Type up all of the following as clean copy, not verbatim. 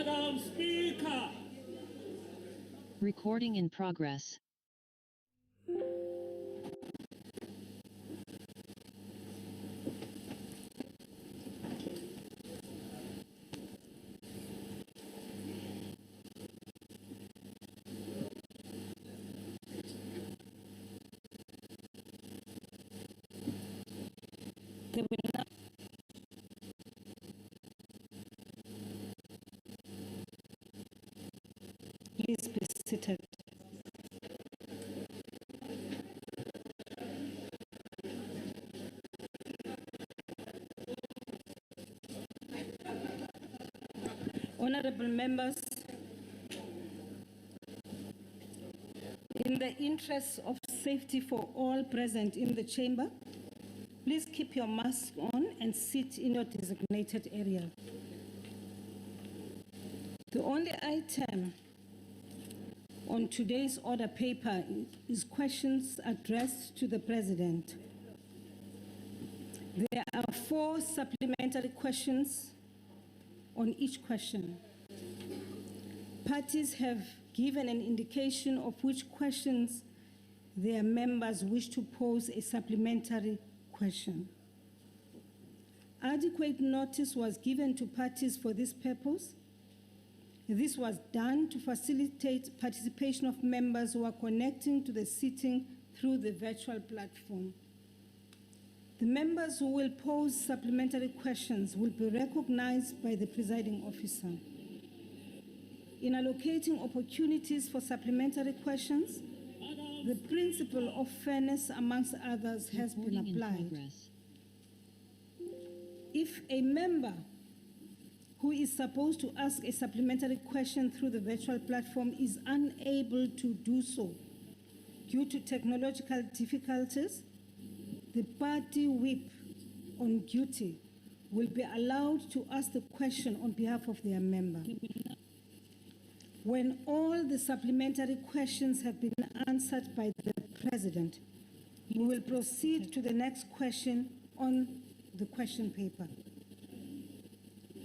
Madam Speaker. Recording in progress. Please be seated. Honorable members, in the interest of safety for all present in the chamber, please keep your mask on and sit in your designated area. The only item on today's order paper is questions addressed to the President. There are 4 supplementary questions on each question. Parties have given an indication of which questions their members wish to pose a supplementary question. Adequate notice was given to parties for this purpose. This was done to facilitate participation of members who are connecting to the sitting through the virtual platform. The members who will pose supplementary questions will be recognized by the presiding officer. In allocating opportunities for supplementary questions, the principle of fairness, amongst others, has been applied. If a member who is supposed to ask a supplementary question through the virtual platform is unable to do so due to technological difficulties, the party whip on duty will be allowed to ask the question on behalf of their member. When all the supplementary questions have been answered by the President, we will proceed to the next question on the question paper.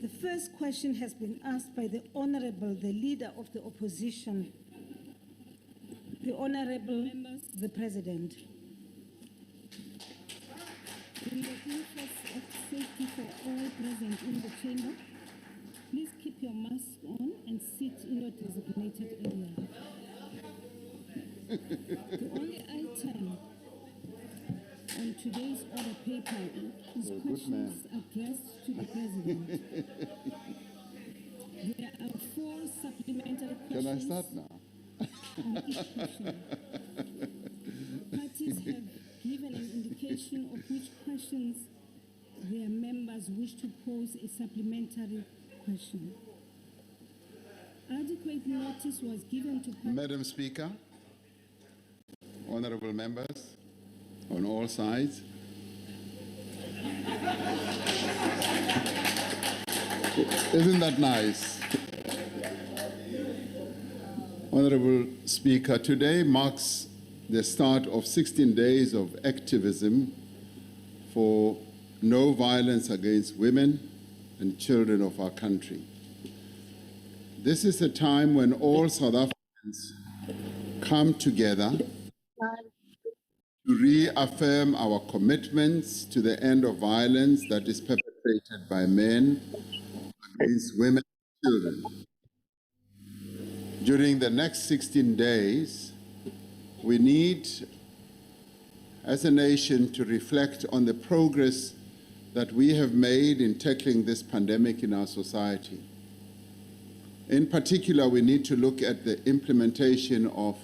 The first question has been asked by the Honorable, the Leader of the Opposition, the Honorable, the President. In the interest of safety for all present in the chamber, please keep your mask on and sit in your designated area. The only item on today's order paper is questions addressed to the President. There are 4 supplementary questions. Can I start now? On each question. Parties have given an indication of which questions their members wish to pose a supplementary question. Adequate notice was given to... Madam Speaker, honorable members on all sides, isn't that nice? Honorable Speaker, today marks the start of 16 days of activism for no violence against women and children of our country. This is a time when all South Africans come together to reaffirm our commitments to the end of violence that is perpetrated by men against women and children. During the next 16 days, we need, as a nation, to reflect on the progress that we have made in tackling this pandemic in our society. In particular, we need to look at the implementation of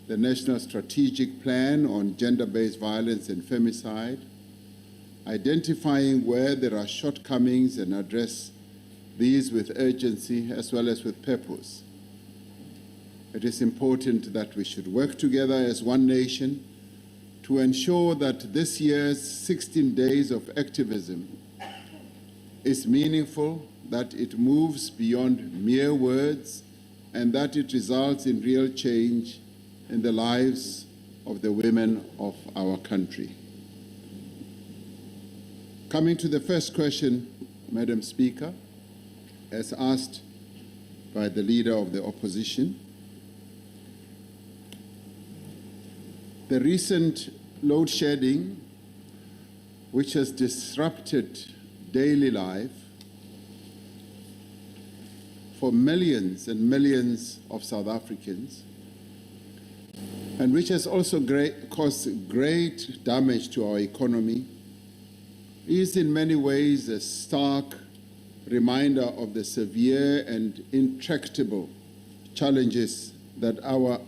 the National Strategic Plan on Gender-Based Violence and Femicide, identifying where there are shortcomings and address these with urgency as well as with purpose. It is important that we should work together as one nation to ensure that this year's 16 days of activism is meaningful, that it moves beyond mere words, and that it results in real change in the lives of the women of our country. Coming to the first question, Madam Speaker, as asked by the leader of the opposition. The recent load shedding, which has disrupted daily life for millions and millions of South Africans, and which has also caused great damage to our economy, is in many ways a stark reminder of the severe and intractable challenges that our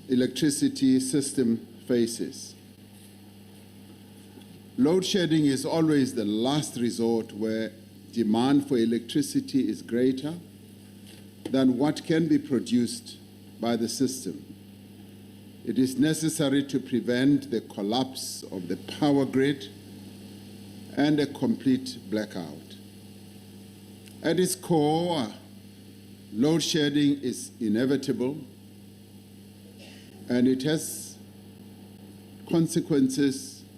electricity system faces. Load shedding is always the last resort where demand for electricity is greater than what can be produced by the system. It is necessary to prevent the collapse of the power grid and a complete blackout. At its core, load shedding is inevitable, and it has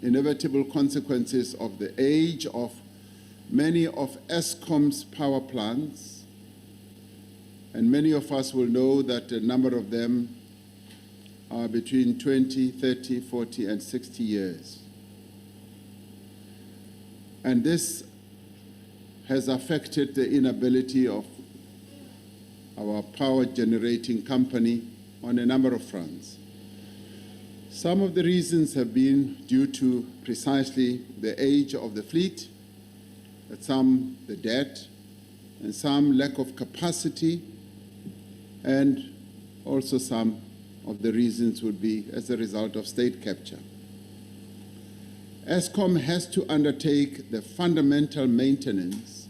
inevitable consequences of the age of many of Eskom's power plants, and many of us will know that a number of them are between 20, 30, 40, and 60 years. And this has affected the inability of our power generating company on a number of fronts. Some of the reasons have been due to precisely the age of the fleet, some the debt, and some lack of capacity, and also some of the reasons would be as a result of state capture. Eskom has to undertake the fundamental maintenance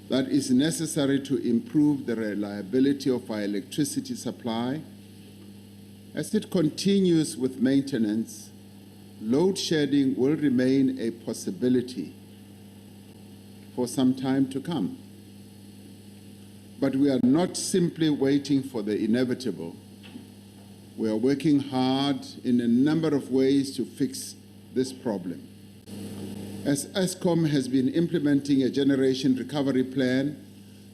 that is necessary to improve the reliability of our electricity supply. As it continues with maintenance, load shedding will remain a possibility for some time to come. But we are not simply waiting for the inevitable. We are working hard in a number of ways to fix this problem. As Eskom has been implementing a generation recovery plan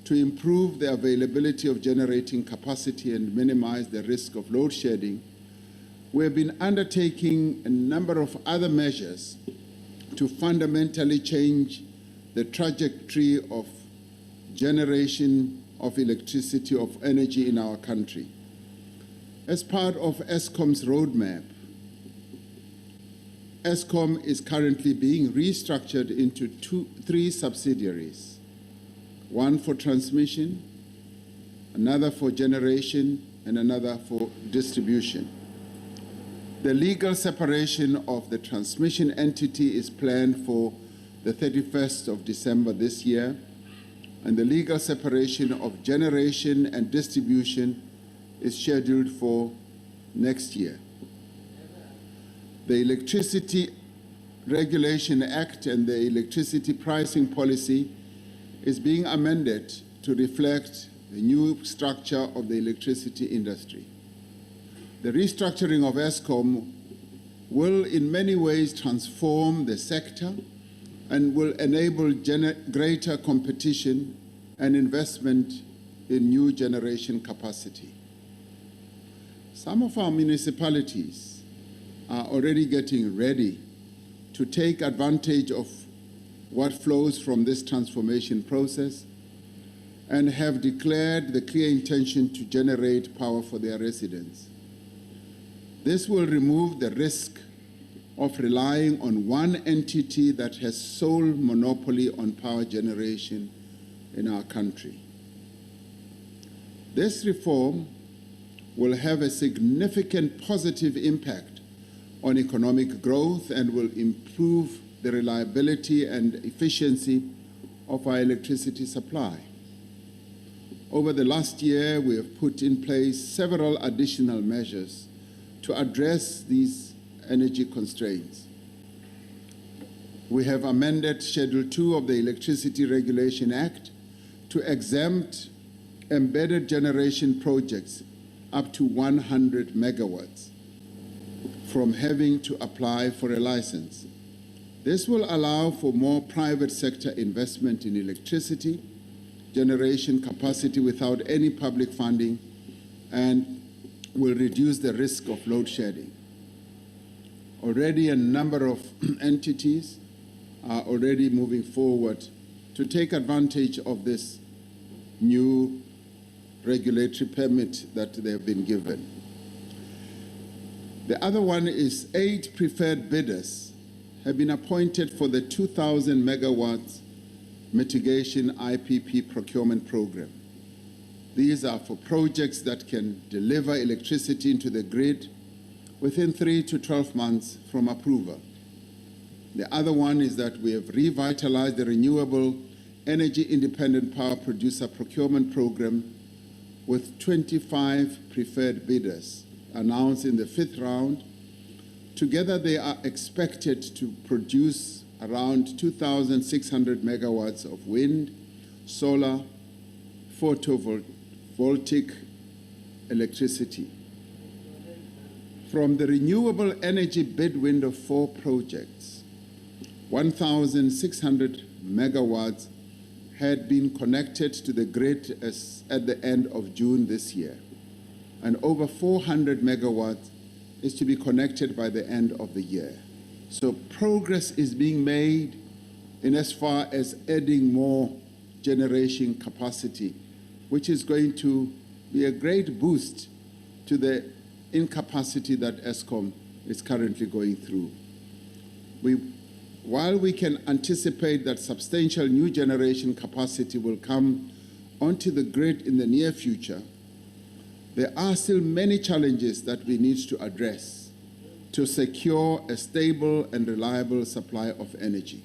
to improve the availability of generating capacity and minimize the risk of load shedding, we have been undertaking a number of other measures to fundamentally change the trajectory of generation of electricity, of energy in our country. As part of Eskom's roadmap, Eskom is currently being restructured into three subsidiaries, one for transmission, another for generation, and another for distribution. The legal separation of the transmission entity is planned for the 31st of December this year, and the legal separation of generation and distribution is scheduled for next year. The Electricity Regulation Act and the electricity pricing policy is being amended to reflect the new structure of the electricity industry. The restructuring of Eskom will in many ways transform the sector and will enable greater competition and investment in new generation capacity. Some of our municipalities are already getting ready to take advantage of what flows from this transformation process and have declared the clear intention to generate power for their residents. This will remove the risk of relying on one entity that has sole monopoly on power generation in our country. This reform will have a significant positive impact on economic growth and will improve the reliability and efficiency of our electricity supply. Over the last year, we have put in place several additional measures to address these energy constraints. We have amended Schedule 2 of the Electricity Regulation Act to exempt embedded generation projects up to 100 megawatts from having to apply for a license. This will allow for more private sector investment in electricity generation capacity without any public funding and will reduce the risk of load shedding. Already a number of entities are already moving forward to take advantage of this new regulatory permit that they have been given. The other one is 8 preferred bidders have been appointed for the 2,000 megawatts mitigation IPP procurement program. These are for projects that can deliver electricity into the grid within 3 to 12 months from approval. The other one is that we have revitalized the Renewable Energy Independent Power Producer Procurement Program with 25 preferred bidders announced in the 5th round. Together, they are expected to produce around 2,600 megawatts of wind, solar, photovoltaic electricity. From the renewable energy bid window 4 projects, 1,600 megawatts had been connected to the grid at the end of June this year, and over 400 megawatts is to be connected by the end of the year. So progress is being made in as far as adding more generation capacity, which is going to be a great boost to the incapacity that Eskom is currently going through. While we can anticipate that substantial new generation capacity will come onto the grid in the near future, there are still many challenges that we need to address to secure a stable and reliable supply of energy.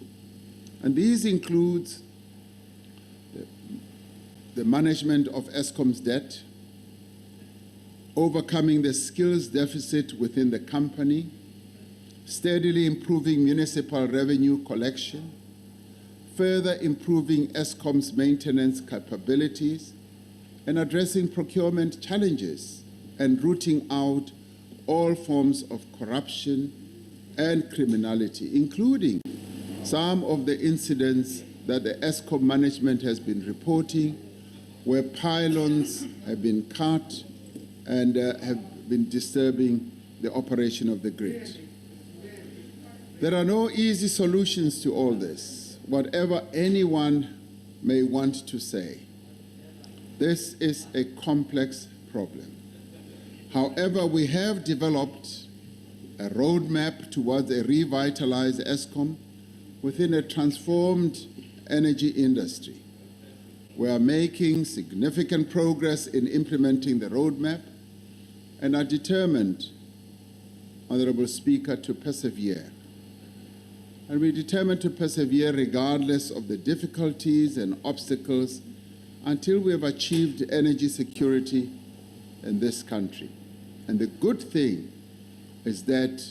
And these include the management of Eskom's debt, overcoming the skills deficit within the company, steadily improving municipal revenue collection, further improving Eskom's maintenance capabilities, and addressing procurement challenges and rooting out all forms of corruption and criminality, including some of the incidents that the Eskom management has been reporting, where pylons have been cut and have been disturbing the operation of the grid. There are no easy solutions to all this, whatever anyone may want to say. This is a complex problem. However, we have developed a roadmap towards a revitalized Eskom within a transformed energy industry. We are making significant progress in implementing the roadmap and are determined, Honorable Speaker, to persevere. And we're determined to persevere regardless of the difficulties and obstacles until we have achieved energy security in this country. And the good thing is that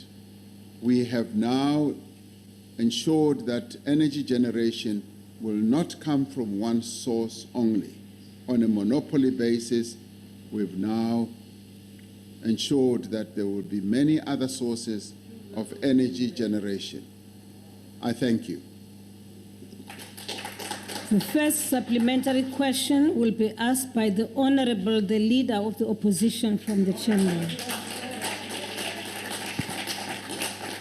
we have now ensured that energy generation will not come from one source only. On a monopoly basis, we've now ensured that there will be many other sources of energy generation. I thank you. The first supplementary question will be asked by the Honorable, the Leader of the Opposition from the Chamber.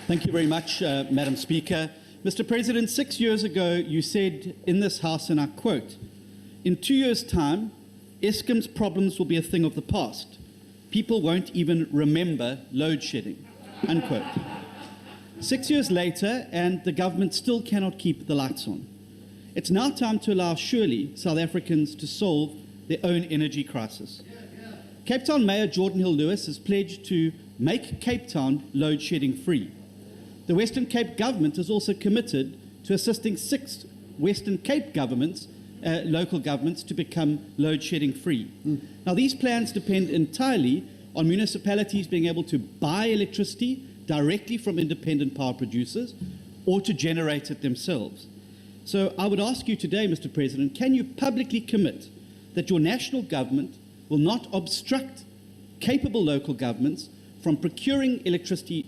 Thank you very much, Madam Speaker. Mr. President, 6 years ago, you said in this House, and I quote, "In 2 years' time, Eskom's problems will be a thing of the past. People won't even remember load shedding," unquote. 6 years later, and the government still cannot keep the lights on. It's now time to allow, surely, South Africans to solve their own energy crisis. Cape Town Mayor Jordan Hill-Lewis has pledged to make Cape Town load shedding free. The Western Cape government has also committed to assisting 6 Western Cape governments, local governments, to become load shedding free. Now, these plans depend entirely on municipalities being able to buy electricity directly from independent power producers or to generate it themselves. So I would ask you today, Mr. President, can you publicly commit that your national government will not obstruct capable local governments from procuring electricity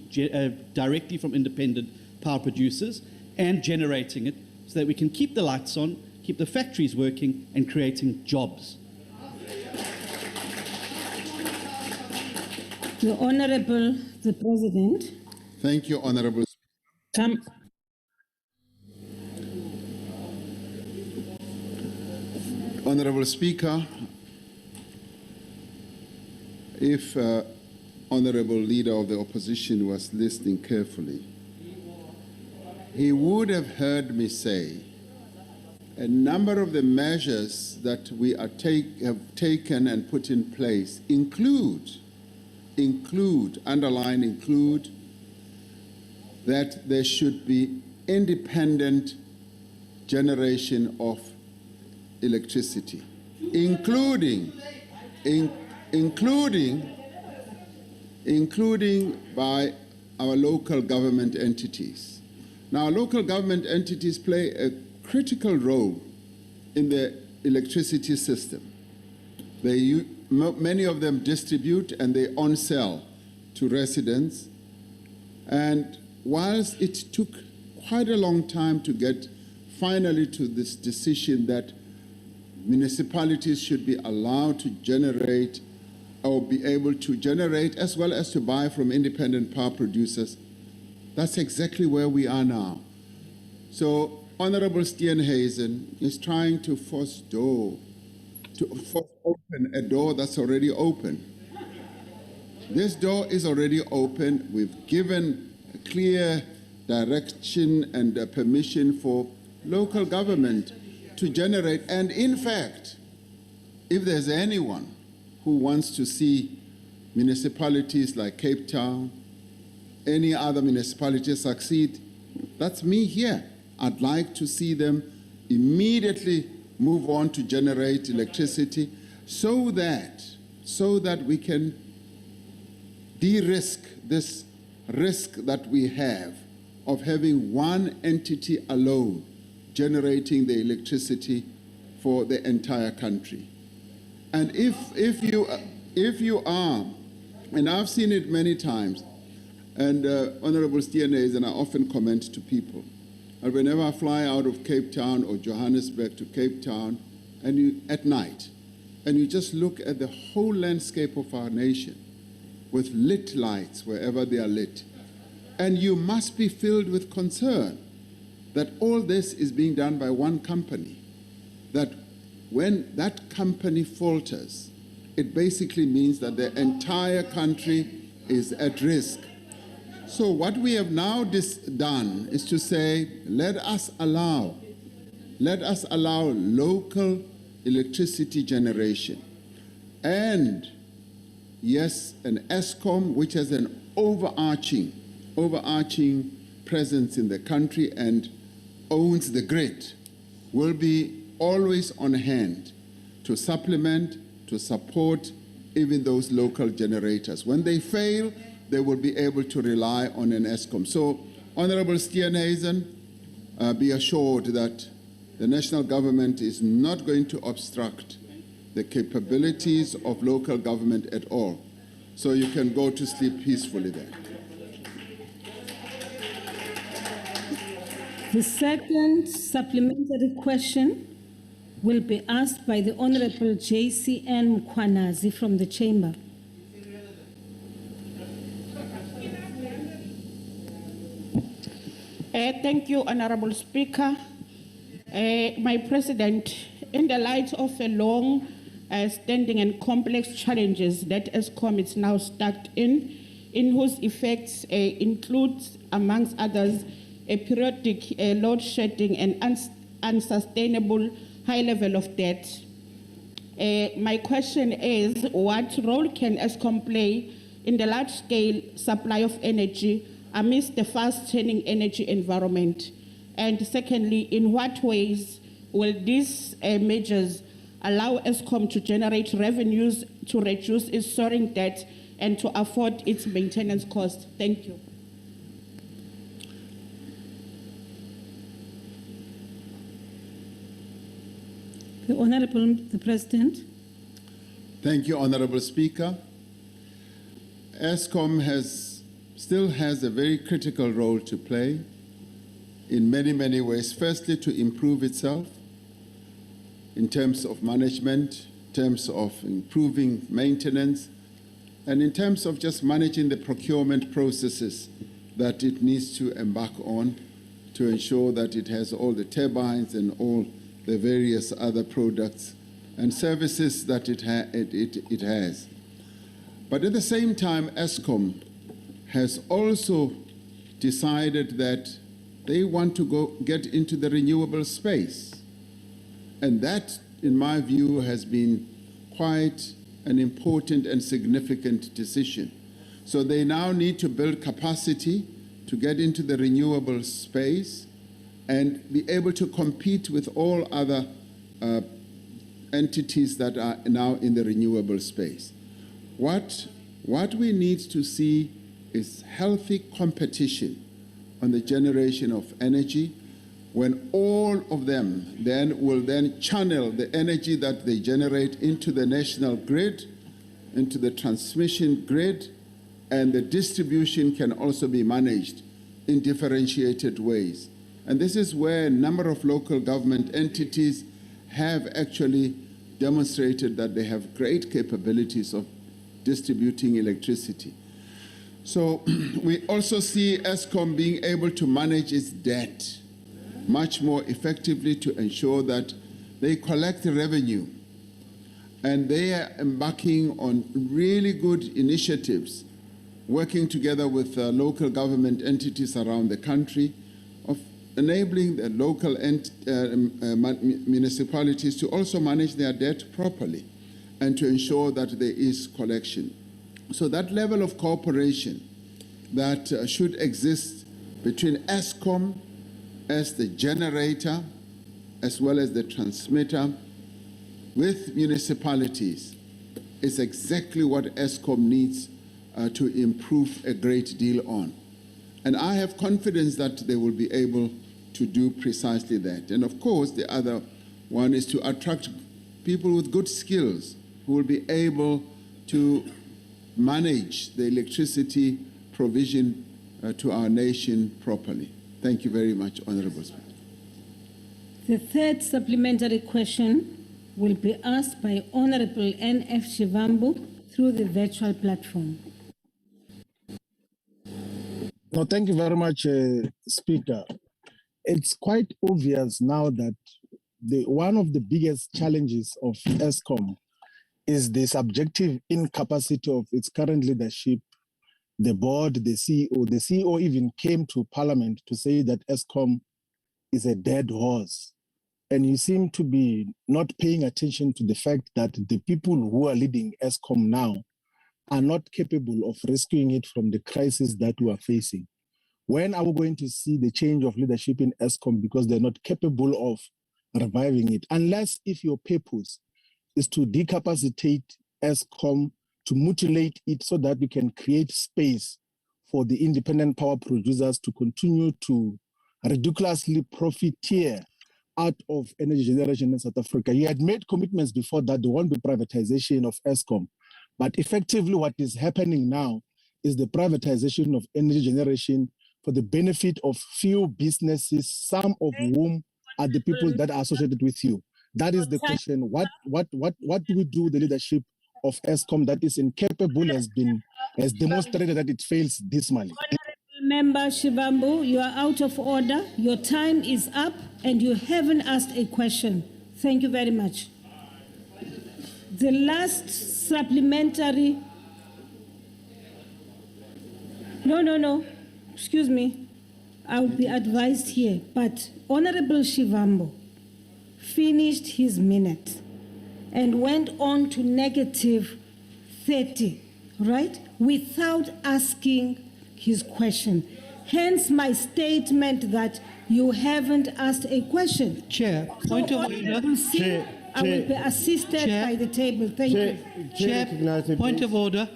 directly from independent power producers and generating it so that we can keep the lights on, keep the factories working and creating jobs. The Honorable, the President. Thank you, Honorable Come. Honorable Speaker. If Honorable Leader of the Opposition was listening carefully, he would have heard me say a number of the measures that we have taken and put in place include that there should be independent generation of electricity, including by our local government entities. Now, local government entities play a critical role in the electricity system. Many of them distribute and they on-sell to residents. And whilst it took quite a long time to get finally to this decision that municipalities should be allowed to generate or be able to generate as well as to buy from independent power producers, that's exactly where we are now. So Honorable Steenhuisen is trying to force open a door that's already open. This door is already open. We've given a clear direction and permission for local government to generate. And in fact, if there's anyone who wants to see municipalities like Cape Town, any other municipality succeed, that's me here. I'd like to see them immediately move on to generate electricity so that we can de-risk this risk that we have of having one entity alone generating the electricity for the entire country. And if you are, and I've seen it many times, and Honorable Steenhuisen, I often comment to people, and whenever I fly out of Cape Town or Johannesburg to Cape Town, and at night, and you just look at the whole landscape of our nation with lit lights wherever they are lit, and you must be filled with concern that all this is being done by one company, that when that company falters, it basically means that the entire country is at risk. So what we have now done is to say, let us allow local electricity generation. And yes, an Eskom, which has an overarching presence in the country and owns the grid, will be always on hand to supplement, to support even those local generators. When they fail, they will be able to rely on an Eskom. So, Honorable Steenhuisen, be assured that the national government is not going to obstruct the capabilities of local government at all. So you can go to sleep peacefully there. The second supplementary question will be asked by the Honorable JCN Mkwanazi from the Chamber. Thank you, Honorable Speaker. My President, in the light of the long standing and complex challenges that Eskom is now stuck in whose effects includes, amongst others, a periodic load shedding and unsustainable high level of debt. My question is, what role can Eskom play in the large-scale supply of energy amidst the fast-changing energy environment? And secondly, in what ways will these measures allow Eskom to generate revenues to reduce its soaring debt and to afford its maintenance costs? Thank you. The Honorable the President. Thank you, Honorable Speaker. Eskom still has a very critical role to play in many, many ways. Firstly, to improve itself, in terms of management, in terms of improving maintenance, and in terms of just managing the procurement processes that it needs to embark on to ensure that it has all the turbines and all the various other products and services that it has. But at the same time, Eskom has also decided that they want to get into the renewable space. And that, in my view, has been quite an important and significant decision. So they now need to build capacity to get into the renewable space and be able to compete with all other entities that are now in the renewable space. What we need to see is healthy competition on the generation of energy, when all of them will channel the energy that they generate into the national grid, into the transmission grid, and the distribution can also be managed in differentiated ways. And this is where a number of local government entities have actually demonstrated that they have great capabilities of distributing electricity. So we also see Eskom being able to manage its debt much more effectively to ensure that they collect revenue. And they are embarking on really good initiatives, working together with local government entities around the country, of enabling the local municipalities to also manage their debt properly and to ensure that there is collection. So that level of cooperation that should exist between Eskom as the generator as well as the transmitter with municipalities is exactly what Eskom needs to improve a great deal on. And I have confidence that they will be able to do precisely that. And of course, the other one is to attract people with good skills who will be able to manage the electricity provision to our nation properly. Thank you very much, Honorable Speaker. The third supplementary question will be asked by Honorable N.F. Shivambu through the virtual platform. No, thank you very much, Speaker. It's quite obvious now that one of the biggest challenges of Eskom is the subjective incapacity of its current leadership, the board, the CEO. The CEO even came to Parliament to say that Eskom is a dead horse. And you seem to be not paying attention to the fact that the people who are leading Eskom now are not capable of rescuing it from the crisis that we are facing. When are we going to see the change of leadership in Eskom, because they're not capable of reviving it? Unless if your purpose is to decapacitate Eskom, to mutilate it so that we can create space for the independent power producers to continue to ridiculously profiteer out of energy generation in South Africa. You had made commitments before that there won't be privatization of Eskom. But effectively what is happening now is the privatization of energy generation for the benefit of few businesses, some of whom are the people that are associated with you. That is the question. What do we do with the leadership of Eskom that is incapable, has demonstrated that it fails dismally? Member Shivambu, you are out of order. Your time is up and you haven't asked a question. Thank you very much. The last supplementary... No. Excuse me. I'll be advised here. But Honorable Shivambu finished his minute and went on to -30, right? Without asking his question. Hence my statement that you haven't asked a question. Chair, point of order. I will be assisted by the table. Thank you. Chair, point of order.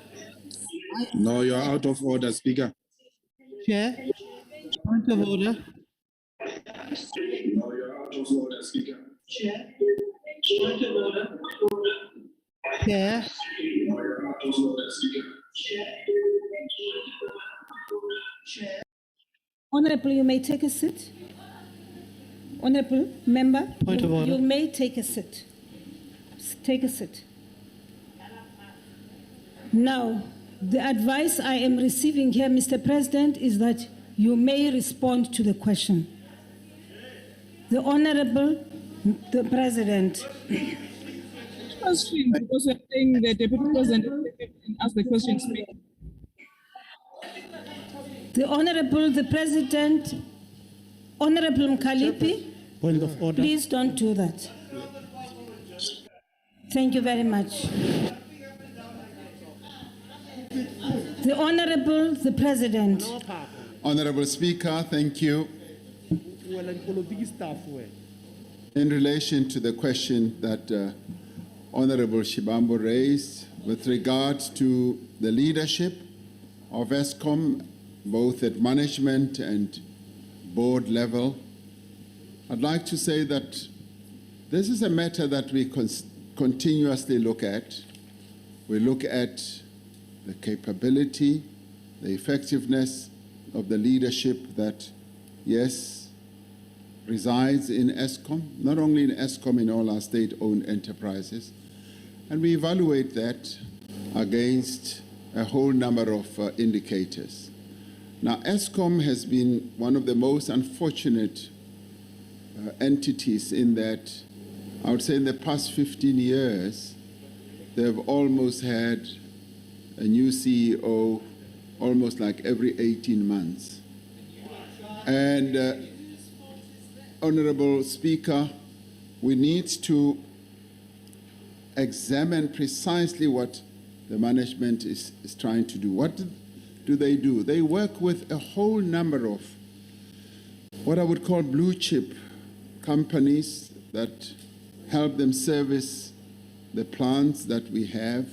No, you're out of order, Speaker. Chair, point of order. No, you're out of order, Speaker. Chair, point of order. Chair. No, you're out of order, Speaker. Chair. Honorable, you may take a seat. Honorable member, Point of order. You may take a seat. take a seat. Now, the advice I am receiving here, Mr. President, is that you may respond to the question. The Honorable the President. Question, because you're saying the Deputy President can ask the question. Speak. The Honorable the President, Honorable Mkalipi, Point of order. please don't do that. Thank you very much. The Honorable the President. Honorable Speaker, thank you. In relation to the question that Honorable Shibambo raised with regard to the leadership of Eskom, both at management and board level, I'd like to say that this is a matter that we continuously look at. We look at the capability, the effectiveness of the leadership that, yes, resides in Eskom, not only in Eskom, in all our state-owned enterprises. And we evaluate that against a whole number of indicators. Now, Eskom has been one of the most unfortunate entities in that, I would say in the past 15 years, they've almost had a new CEO almost like every 18 months. And Honorable Speaker, we need to examine precisely what the management is trying to do. What do? They work with a whole number of what I would call blue chip companies that help them service the plants that we have.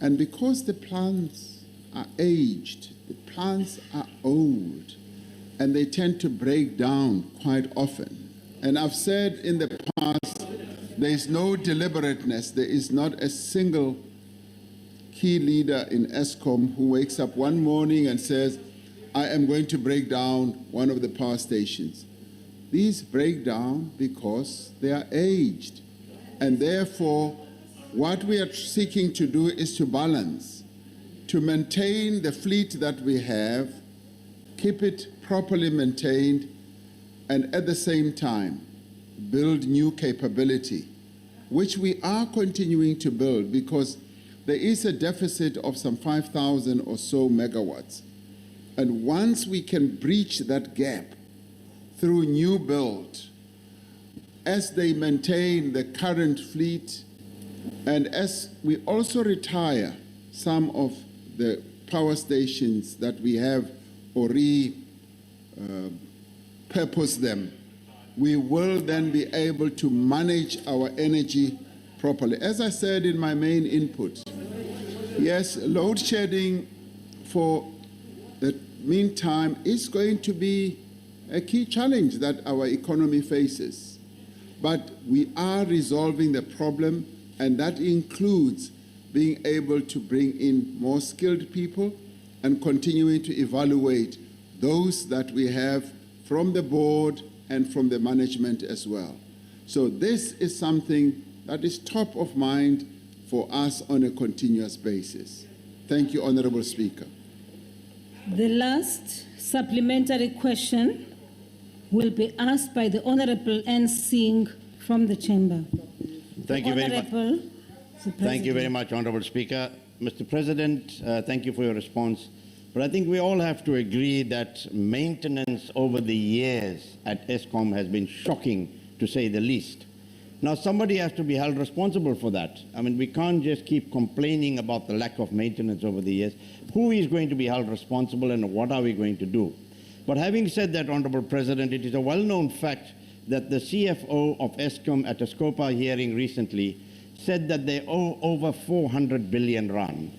And because the plants are aged, the plants are old, and they tend to break down quite often. And I've said in the past, there is no deliberateness. There is not a single key leader in Eskom who wakes up one morning and says, I am going to break down one of the power stations. These break down because they are aged. And therefore, what we are seeking to do is to balance, to maintain the fleet that we have, keep it properly maintained, and at the same time, build new capability, which we are continuing to build because there is a deficit of some 5,000 or so megawatts. And once we can breach that gap through new build, as they maintain the current fleet, and as we also retire some of the power stations that we have or repurpose them, we will then be able to manage our energy properly. As I said in my main input, yes, load shedding for the meantime is going to be a key challenge that our economy faces. But we are resolving the problem, and that includes being able to bring in more skilled people and continuing to evaluate those that we have from the board and from the management as well. So this is something that is top of mind for us on a continuous basis. Thank you, Honorable Speaker. The last supplementary question will be asked by the Honorable N. Singh from the Chamber. Thank you very much. Thank you very much, Honorable Speaker. Mr. President, thank you for your response. But I think we all have to agree that maintenance over the years at Eskom has been shocking, to say the least. Now, somebody has to be held responsible for that. I mean, we can't just keep complaining about the lack of maintenance over the years. Who is going to be held responsible and what are we going to do? But having said that, Honorable President, it is a well-known fact that the CFO of Eskom at a SCOPA hearing recently said that they owe over 400 billion rand.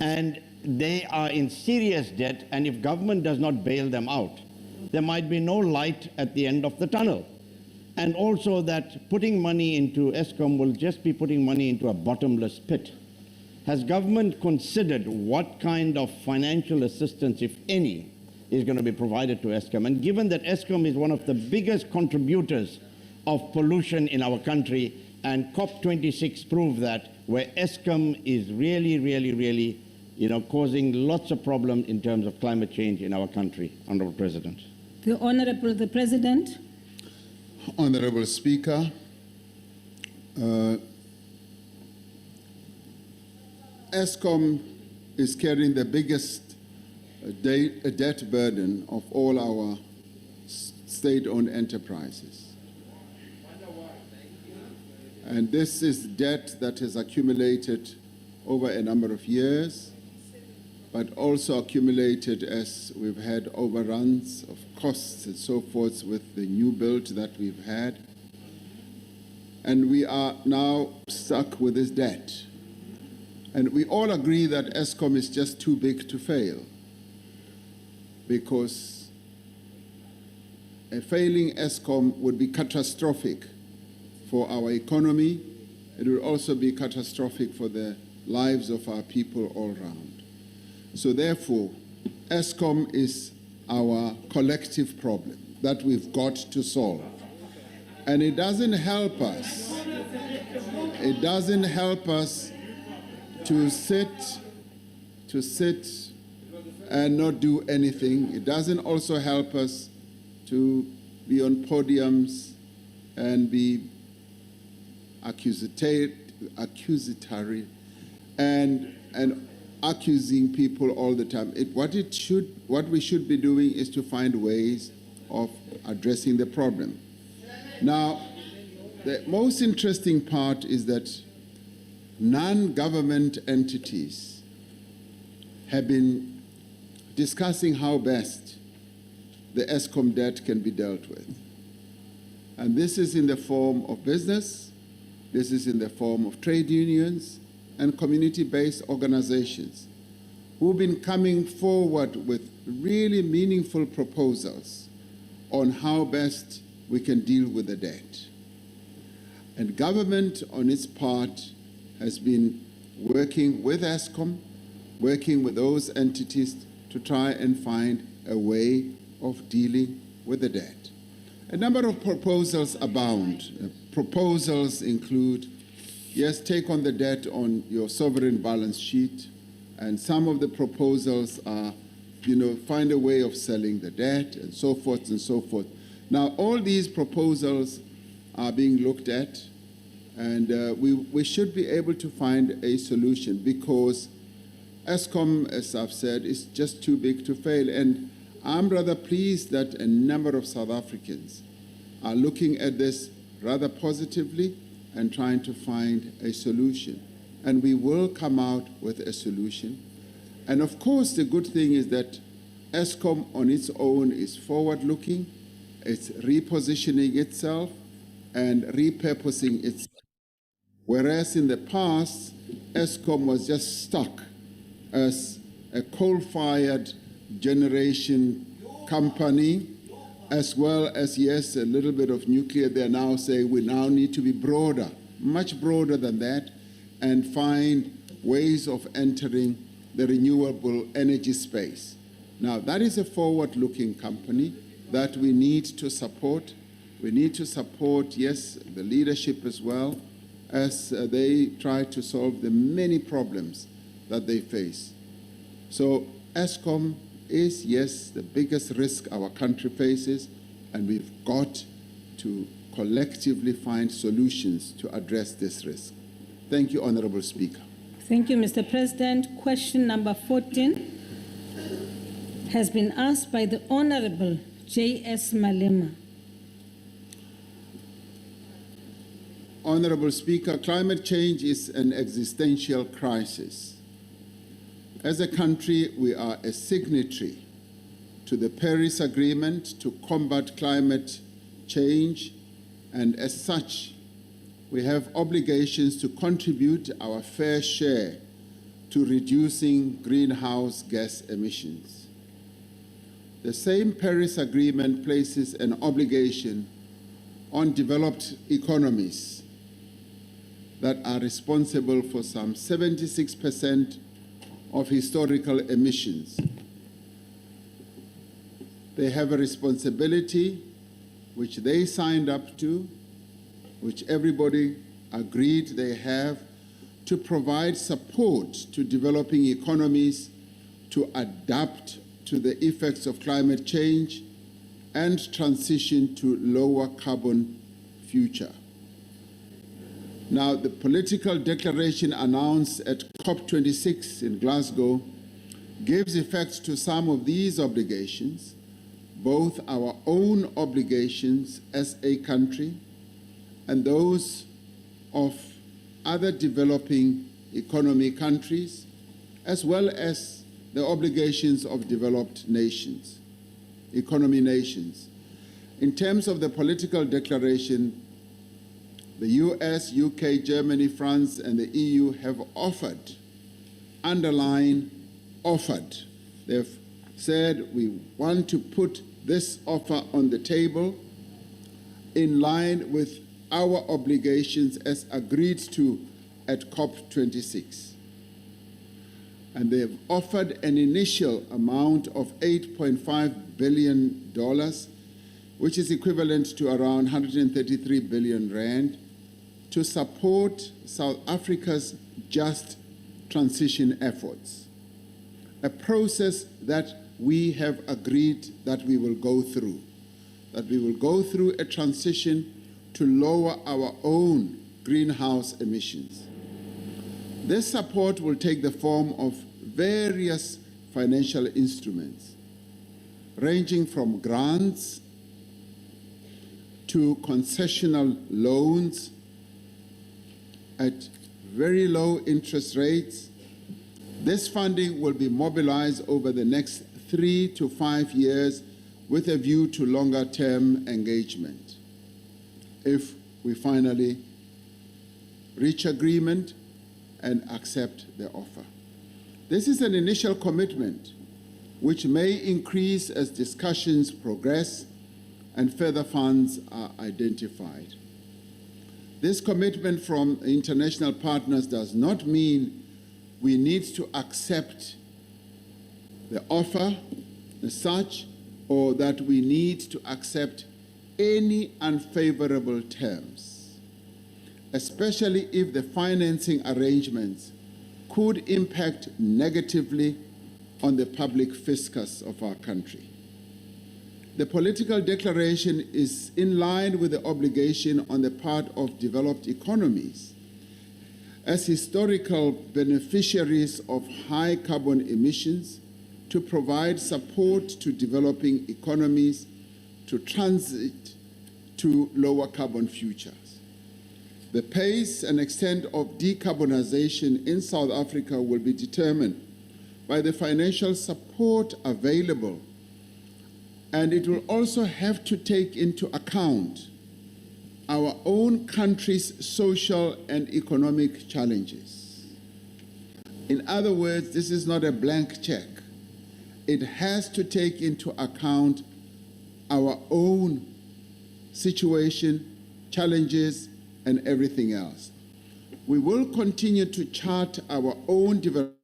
And they are in serious debt, and if government does not bail them out, there might be no light at the end of the tunnel. And also that putting money into Eskom will just be putting money into a bottomless pit. Has government considered what kind of financial assistance, if any, is going to be provided to Eskom? And given that Eskom is one of the biggest contributors of pollution in our country, and COP26 proved that, where Eskom is really, causing lots of problems in terms of climate change in our country, Honorable President. The Honorable the President. Honorable Speaker, Eskom is carrying the biggest debt burden of all our state-owned enterprises. And this is debt that has accumulated over a number of years, but also accumulated as we've had overruns of costs and so forth with the new build that we've had. And we are now stuck with this debt. And we all agree that Eskom is just too big to fail, because a failing Eskom would be catastrophic for our economy. It will also be catastrophic for the lives of our people all around. So therefore, Eskom is our collective problem that we've got to solve. And it doesn't help us. It doesn't help us to sit and not do anything. It doesn't also help us to be on podiums and be accusatory and accusing people all the time. What we should be doing is to find ways of addressing the problem. Now, the most interesting part is that non-government entities have been discussing how best the Eskom debt can be dealt with. And this is in the form of business, this is in the form of trade unions and community-based organizations who've been coming forward with really meaningful proposals on how best we can deal with the debt. And government, on its part, has been working with Eskom, working with those entities to try and find a way of dealing with the debt. A number of proposals abound. Proposals include, yes, take on the debt on your sovereign balance sheet, and some of the proposals are, find a way of selling the debt and so forth and so forth. Now, all these proposals are being looked at, and we should be able to find a solution, because Eskom, as I've said, is just too big to fail. And I'm rather pleased that a number of South Africans are looking at this rather positively and trying to find a solution. And we will come out with a solution. And of course, the good thing is that Eskom on its own is forward-looking, it's repositioning itself and repurposing itself. Whereas in the past, Eskom was just stuck as a coal-fired generation company, as well as, yes, a little bit of nuclear. They now say we now need to be broader, much broader than that, and find ways of entering the renewable energy space. Now, that is a forward-looking company that we need to support. We need to support, yes, the leadership as well, as they try to solve the many problems that they face. So Eskom is, yes, the biggest risk our country faces, and we've got to collectively find solutions to address this risk. Thank you, Honorable Speaker. Thank you, Mr. President. Question number 14 has been asked by the Honorable J.S. Malema. Honorable Speaker, climate change is an existential crisis. As a country, we are a signatory to the Paris Agreement to combat climate change, and as such, we have obligations to contribute our fair share to reducing greenhouse gas emissions. The same Paris Agreement places an obligation on developed economies that are responsible for some 76% of historical emissions. They have a responsibility which they signed up to, which everybody agreed they have to provide support to developing economies to adapt to the effects of climate change and transition to lower carbon future. Now, the political declaration announced at COP26 in Glasgow gives effect to some of these obligations, both our own obligations as a country and those of other developing economy countries, as well as the obligations of developed nations, economy nations. In terms of the political declaration, the US, UK, Germany, France, and the EU have offered, underline offered. They've said we want to put this offer on the table in line with our obligations as agreed to at COP26. And they've offered an initial amount of $8.5 billion, which is equivalent to around 133 billion rand, to support South Africa's just transition efforts, a process that we have agreed that we will go through, a transition to lower our own greenhouse emissions. This support will take the form of various financial instruments, ranging from grants to concessional loans at very low interest rates. This funding will be mobilized over the next 3 to 5 years with a view to longer-term engagement. If we finally reach agreement and accept the offer. This is an initial commitment which may increase as discussions progress and further funds are identified. This commitment from international partners does not mean we need to accept the offer as such, or that we need to accept any unfavorable terms, especially if the financing arrangements could impact negatively on the public fiscus of our country. The political declaration is in line with the obligation on the part of developed economies as historical beneficiaries of high carbon emissions to provide support to developing economies to transit to lower carbon futures. The pace and extent of decarbonization in South Africa will be determined by the financial support available, and it will also have to take into account our own country's social and economic challenges. In other words, this is not a blank check. It has to take into account our own situation, challenges, and everything else. We will continue to chart our own development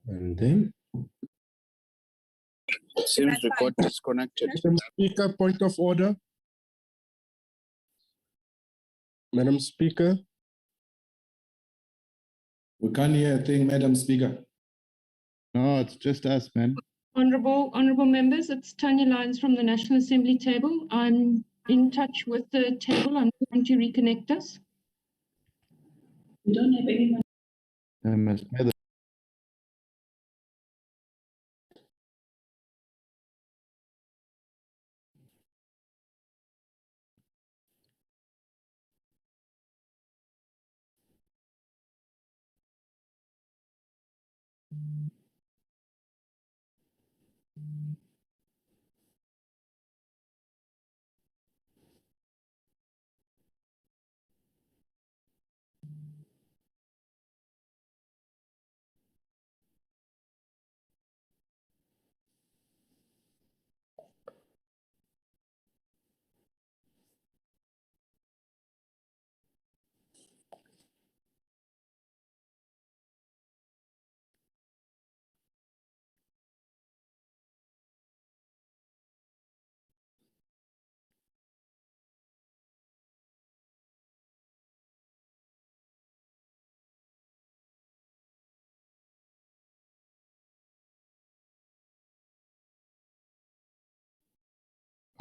And then, seems we got disconnected. Madam Speaker, point of order. Madam Speaker. We can't hear a thing, Madam Speaker. No, it's just us, man. Honourable members, it's Tanya Lyons from the National Assembly table. I'm in touch with the table. I'm going to reconnect us. We don't have anyone.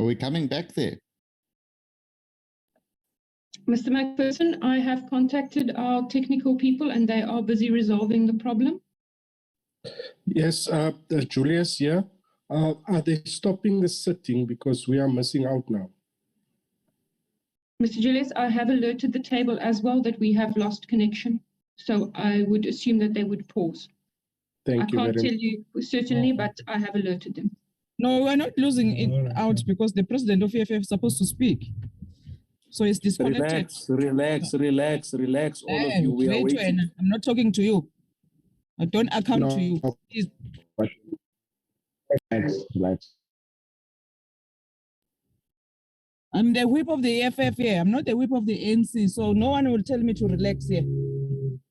Are we coming back there? Mr. McPherson, I have contacted our technical people and they are busy resolving the problem. Yes, Julius, yeah. Are they stopping the sitting because we are missing out now? Mr. Julius, I have alerted the table as well that we have lost connection. So I would assume that they would pause. Thank you I very can't much. tell you certainly, but I have alerted them. No, we're not losing it out because the president of EFF is supposed to speak. So it's disconnected. Relax, all of you. We are waiting. I'm not talking to you. I don't account to you. Please. Relax. I'm the whip of the EFF here. I'm not the whip of the ANC. So no one will tell me to relax here.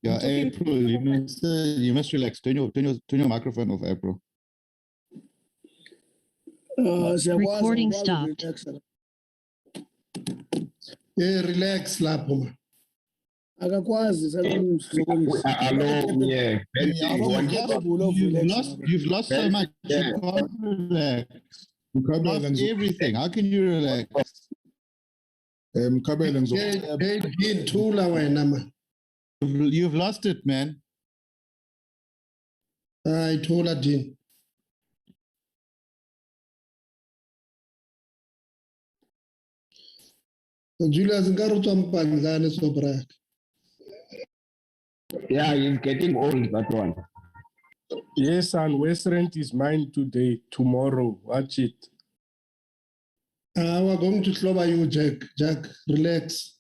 Yeah, April, you must relax. Turn your microphone off, April. Recording stopped. Yeah, relax, lapho. Akakwazi You've lost so much. You can't relax. You've lost everything. How can you relax? You've lost it, man. I told her, Dean. Julius Ngarutampan Sobrak. Yeah, he's getting old, that one. Yes, and West Rent is mine today, tomorrow. Watch it. We're going to slow you, Jack. Jack, relax.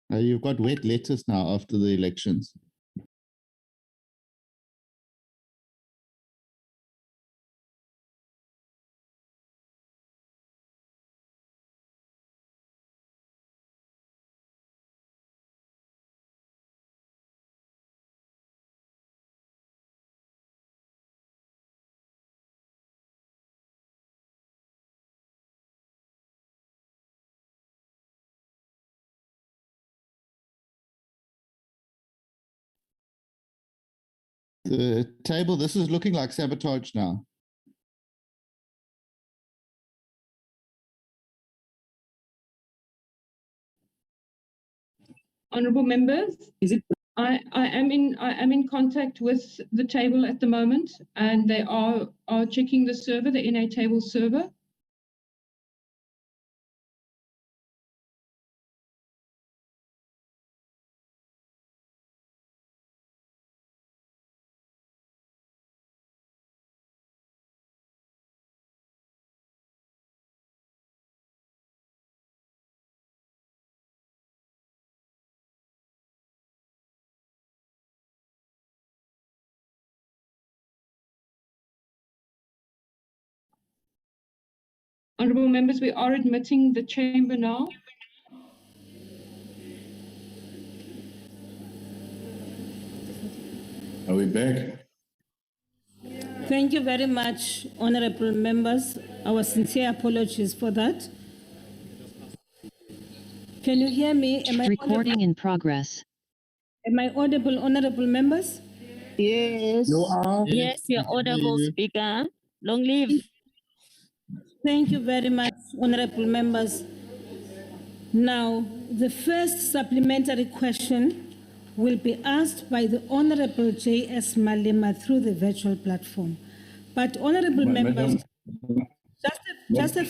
You've got wet lettuce now after the elections. The table, this is looking like sabotage now. Honourable members, I am in contact with the table at the moment, and they are checking the server, the NA table server. Honourable members, we are admitting the chamber now. Are we back? Thank you very much, honorable members. Our sincere apologies for that. Can you hear me? Recording in progress. Am I audible, honorable members? Yes. You are? Yes, you're audible, Speaker. Long live. Thank you very much, honorable members. Now, the first supplementary question will be asked by the Honorable J.S. Malema through the virtual platform. But honorable members, just a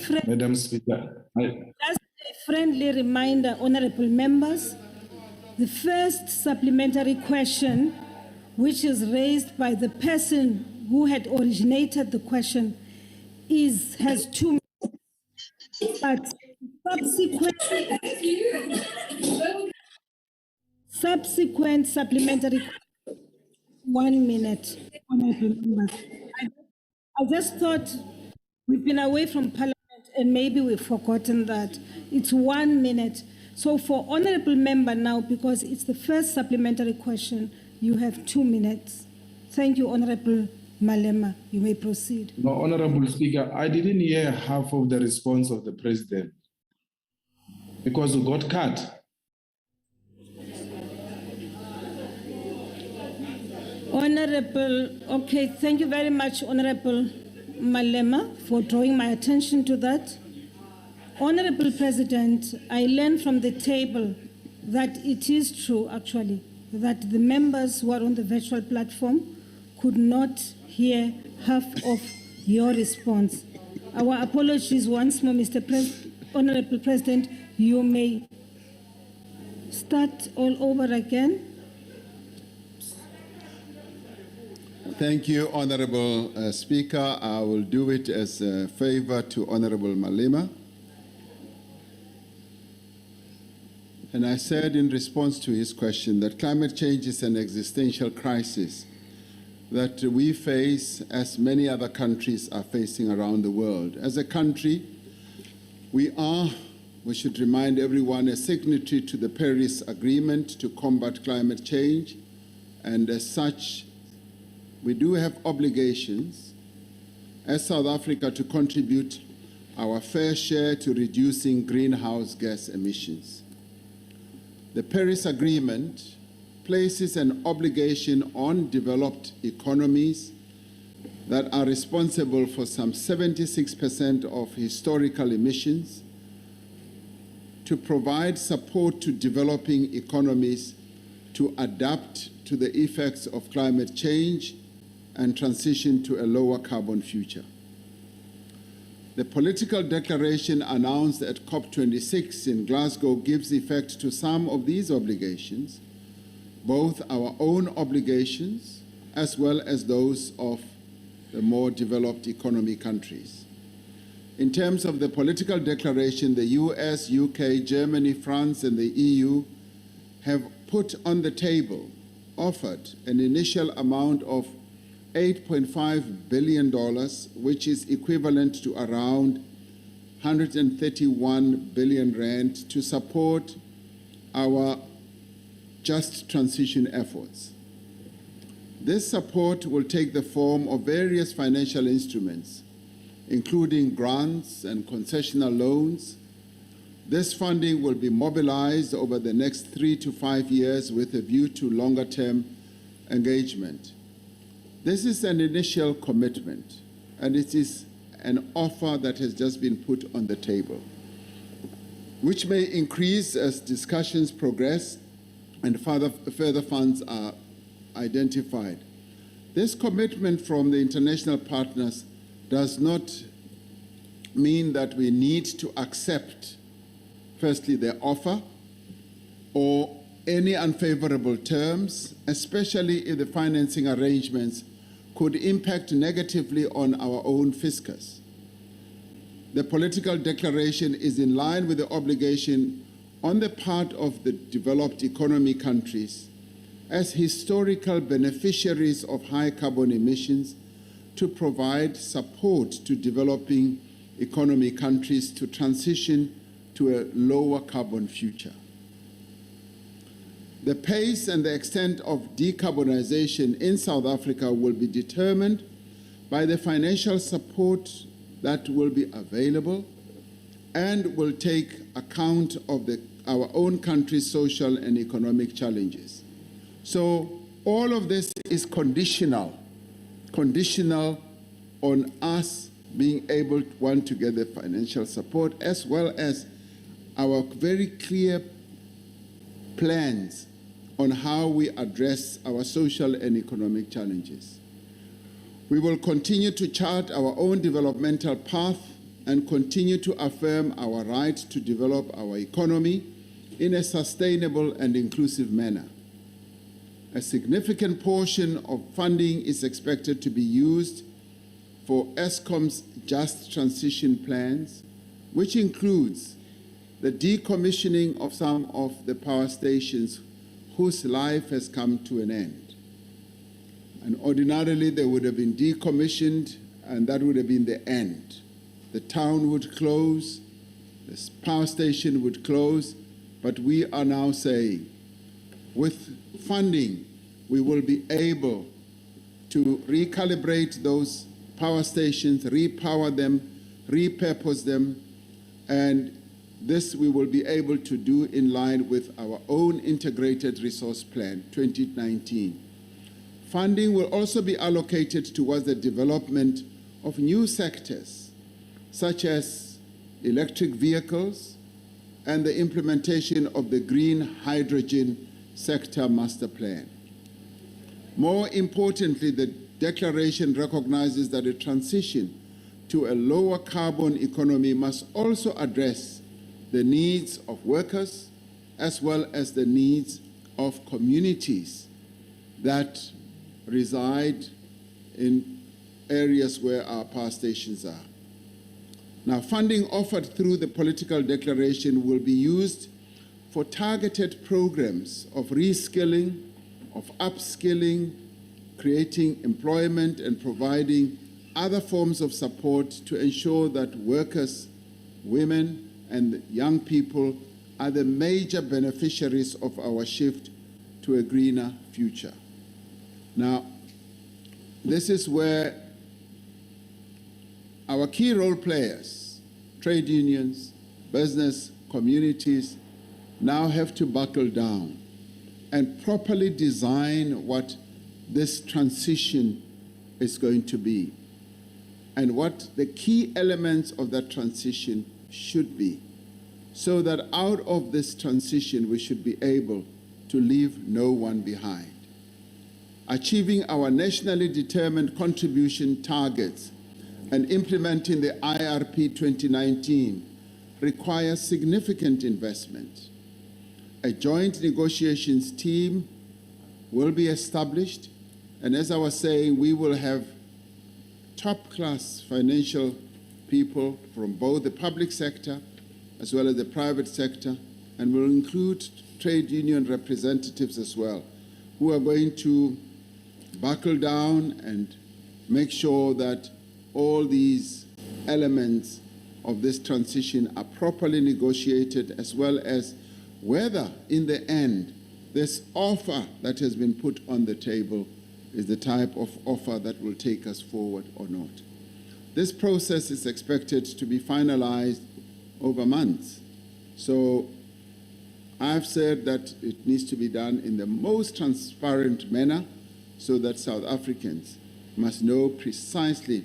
friendly reminder, honorable members, the first supplementary question, which is raised by the person who had originated the question, has 2 minutes, but subsequent supplementary 1 minute. I just thought we've been away from Parliament and maybe we've forgotten that it's 1 minute. So for honorable member now, because it's the first supplementary question, you have 2 minutes. Thank you, Honorable Malema. You may proceed. No, Honorable Speaker, I didn't hear half of the response of the President because we got cut. Honorable, okay, thank you very much, Honorable Malema for drawing my attention to that. Honorable President, I learned from the table that it is true, actually, that the members who are on the virtual platform could not hear half of your response. Our apologies once more, Honorable President. You may start all over again. Thank you, Honorable Speaker. I will do it as a favor to Honorable Malema. And I said in response to his question that climate change is an existential crisis that we face as many other countries are facing around the world. As a country, we should remind everyone, a signatory to the Paris Agreement to combat climate change, and as such, we do have obligations as South Africa to contribute our fair share to reducing greenhouse gas emissions. The Paris Agreement places an obligation on developed economies that are responsible for some 76% of historical emissions to provide support to developing economies to adapt to the effects of climate change and transition to a lower carbon future. The political declaration announced at COP26 in Glasgow gives effect to some of these obligations, both our own obligations as well as those of the more developed economy countries. In terms of the political declaration, the US, UK, Germany, France, and the EU have put on the table, offered an initial amount of $8.5 billion, which is equivalent to around 131 billion rand to support our just transition efforts. This support will take the form of various financial instruments, including grants and concessional loans. This funding will be mobilized over the next 3 to 5 years with a view to longer-term engagement. This is an initial commitment, and it is an offer that has just been put on the table, which may increase as discussions progress and further funds are identified. This commitment from the international partners does not mean that we need to accept, firstly, their offer or any unfavorable terms, especially if the financing arrangements could impact negatively on our own fiscus. The political declaration is in line with the obligation on the part of the developed economy countries as historical beneficiaries of high carbon emissions to provide support to developing economy countries to transition to a lower carbon future. The pace and the extent of decarbonization in South Africa will be determined by the financial support that will be available and will take account of our own country's social and economic challenges. So all of this is conditional on us being able, one, to get the financial support, as well as our very clear plans on how we address our social and economic challenges. We will continue to chart our own developmental path and continue to affirm our right to develop our economy in a sustainable and inclusive manner. A significant portion of funding is expected to be used for Eskom's just transition plans, which includes the decommissioning of some of the power stations whose life has come to an end. And ordinarily they would have been decommissioned and that would have been the end. The town would close, the power station would close, but we are now saying with funding we will be able to recalibrate those power stations, repower them, repurpose them, and this we will be able to do in line with our own integrated resource plan 2019. Funding will also be allocated towards the development of new sectors, such as electric vehicles and the implementation of the green hydrogen sector master plan. More importantly, the declaration recognizes that a transition to a lower carbon economy must also address the needs of workers as well as the needs of communities that reside in areas where our power stations are. Now, funding offered through the political declaration will be used for targeted programs of reskilling, of upskilling, creating employment, and providing other forms of support to ensure that workers, women, and young people are the major beneficiaries of our shift to a greener future. Now, this is where our key role players, trade unions, business, communities, now have to buckle down and properly design what this transition is going to be and what the key elements of that transition should be, so that out of this transition we should be able to leave no one behind. Achieving our nationally determined contribution targets and implementing the IRP 2019 requires significant investment. A joint negotiations team will be established, and as I was saying, we will have top-class financial people from both the public sector as well as the private sector, and will include trade union representatives as well, who are going to buckle down and make sure that all these elements of this transition are properly negotiated, as well as whether, in the end, this offer that has been put on the table is the type of offer that will take us forward or not. This process is expected to be finalized over months. So I've said that it needs to be done in the most transparent manner so that South Africans must know precisely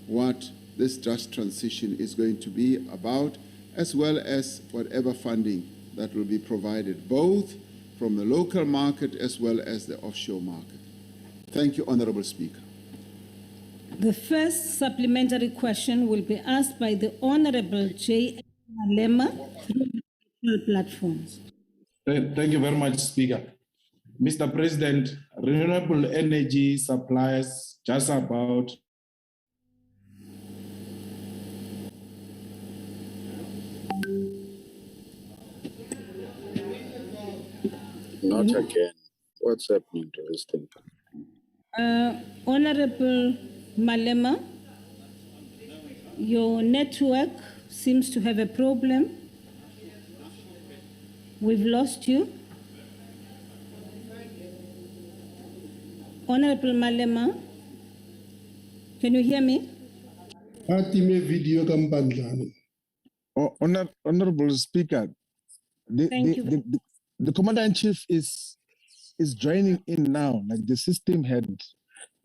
what this just transition is going to be about, as well as whatever funding that will be provided, both from the local market as well as the offshore market. Thank you, Honorable Speaker. The first supplementary question will be asked by the Honorable J. Malema through the digital platforms. Thank you very much, Speaker. Mr. President, renewable energy supplies just about Not again. What's happening to this thing? Honorable Malema, your network seems to have a problem. We've lost you. Honorable Malema, can you hear me? Honorable Speaker, the Commander-in-Chief is joining in now. Like the system had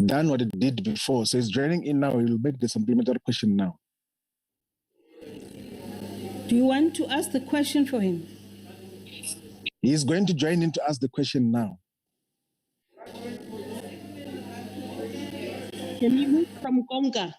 done what it did before, so he's joining in now. He will make the supplementary question now. Do you want to ask the question for him? He's going to join in to ask the question now. Can you move from Conga?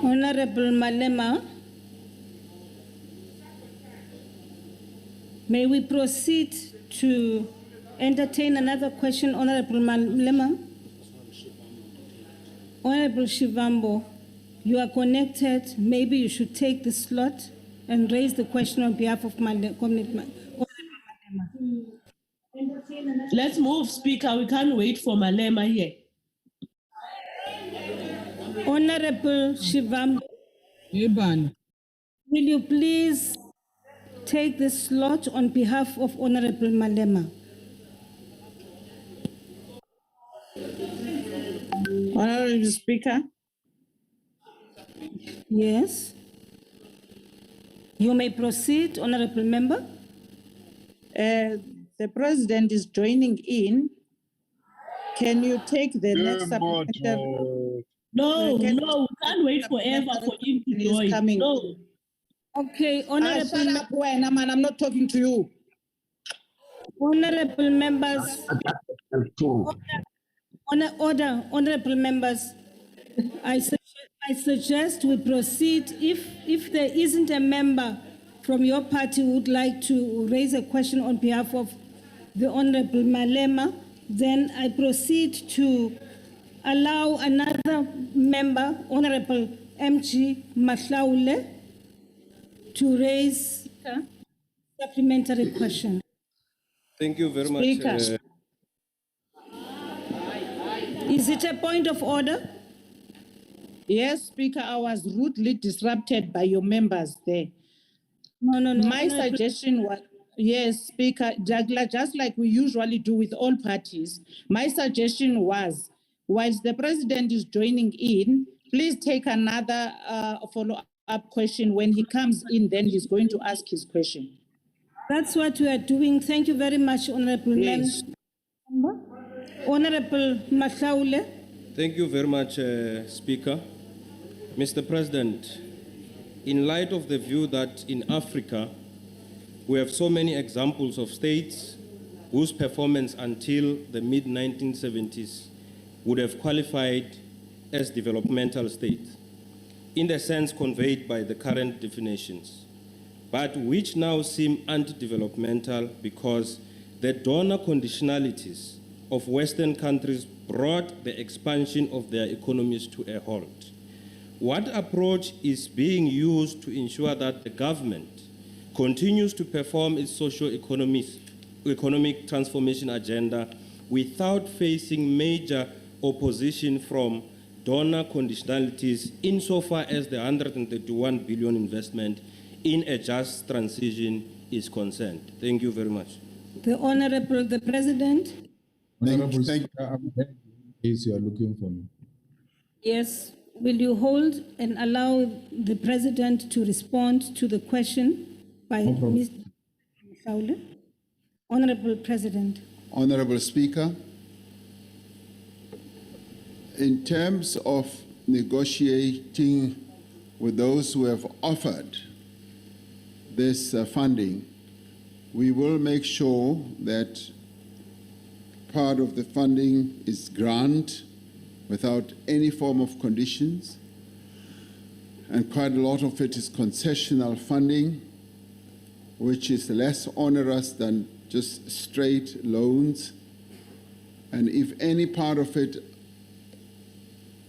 Honorable Malema, may we proceed to entertain another question, Honorable Malema? Honorable Shivambo, you are connected. Maybe you should take the slot and raise the question on behalf of Honorable Malema. Let's move, Speaker. We can't wait for Malema here. Honorable Shivambo, will you please take the slot on behalf of Honorable Malema? Honorable Speaker. Yes. You may proceed, Honorable Member. The President is joining in. Can you take the next supplementary? No, Can- no, we can't wait forever for him to He's join. coming. No. Okay, Honorable, Shut up, Wena, man. I'm not talking to you. honorable members. Honorable members. I suggest we proceed. If there isn't a member from your party who would like to raise a question on behalf of the Honorable Malema, then I proceed to allow another member, Honorable MG Mahlaule, to raise a supplementary question. Thank you very Speaker. much. Is it a point of order? Yes, Speaker, I was rudely disrupted by your members there. No. My suggestion was, yes, Speaker, Juggler, just like we usually do with all parties, my suggestion was, whilst the President is joining in, please take another follow-up question. When he comes in, then he's going to ask his question. That's what we are doing. Thank you very much, Honorable Yes. Member. Honorable Mahlaule. Thank you very much, Speaker. Mr. President, in light of the view that in Africa, we have so many examples of states whose performance until the mid-1970s would have qualified as developmental states, in the sense conveyed by the current definitions, but which now seem anti-developmental because the donor conditionalities of Western countries brought the expansion of their economies to a halt. What approach is being used to ensure that the government continues to perform its socio-economic transformation agenda without facing major opposition from donor conditionalities insofar as the 131 billion investment in a just transition is concerned? Thank you very much. The President. Honorable Speaker, case you are looking for me. Yes. Will you hold and allow the President to respond to the question by Mr. Mahlaule? Honorable President. Honorable Speaker, in terms of negotiating with those who have offered this funding, we will make sure that part of the funding is grant without any form of conditions, and quite a lot of it is concessional funding, which is less onerous than just straight loans. And if any part of it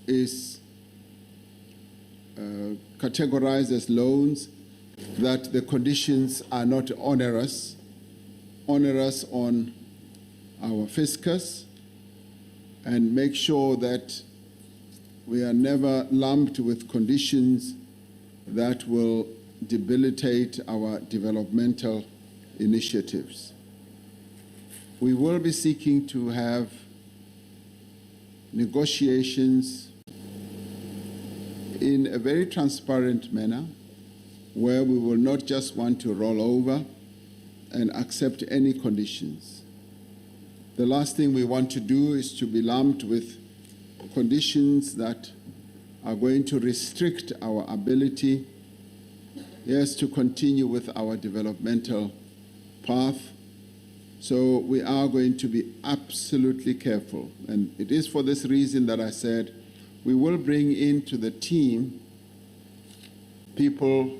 is categorized as loans, that the conditions are not onerous on our fiscus, and make sure that we are never lumped with conditions that will debilitate our developmental initiatives. We will be seeking to have negotiations in a very transparent manner, where we will not just want to roll over and accept any conditions. The last thing we want to do is to be lumped with conditions that are going to restrict our ability, yes, to continue with our developmental path. So we are going to be absolutely careful. And it is for this reason that I said we will bring into the team people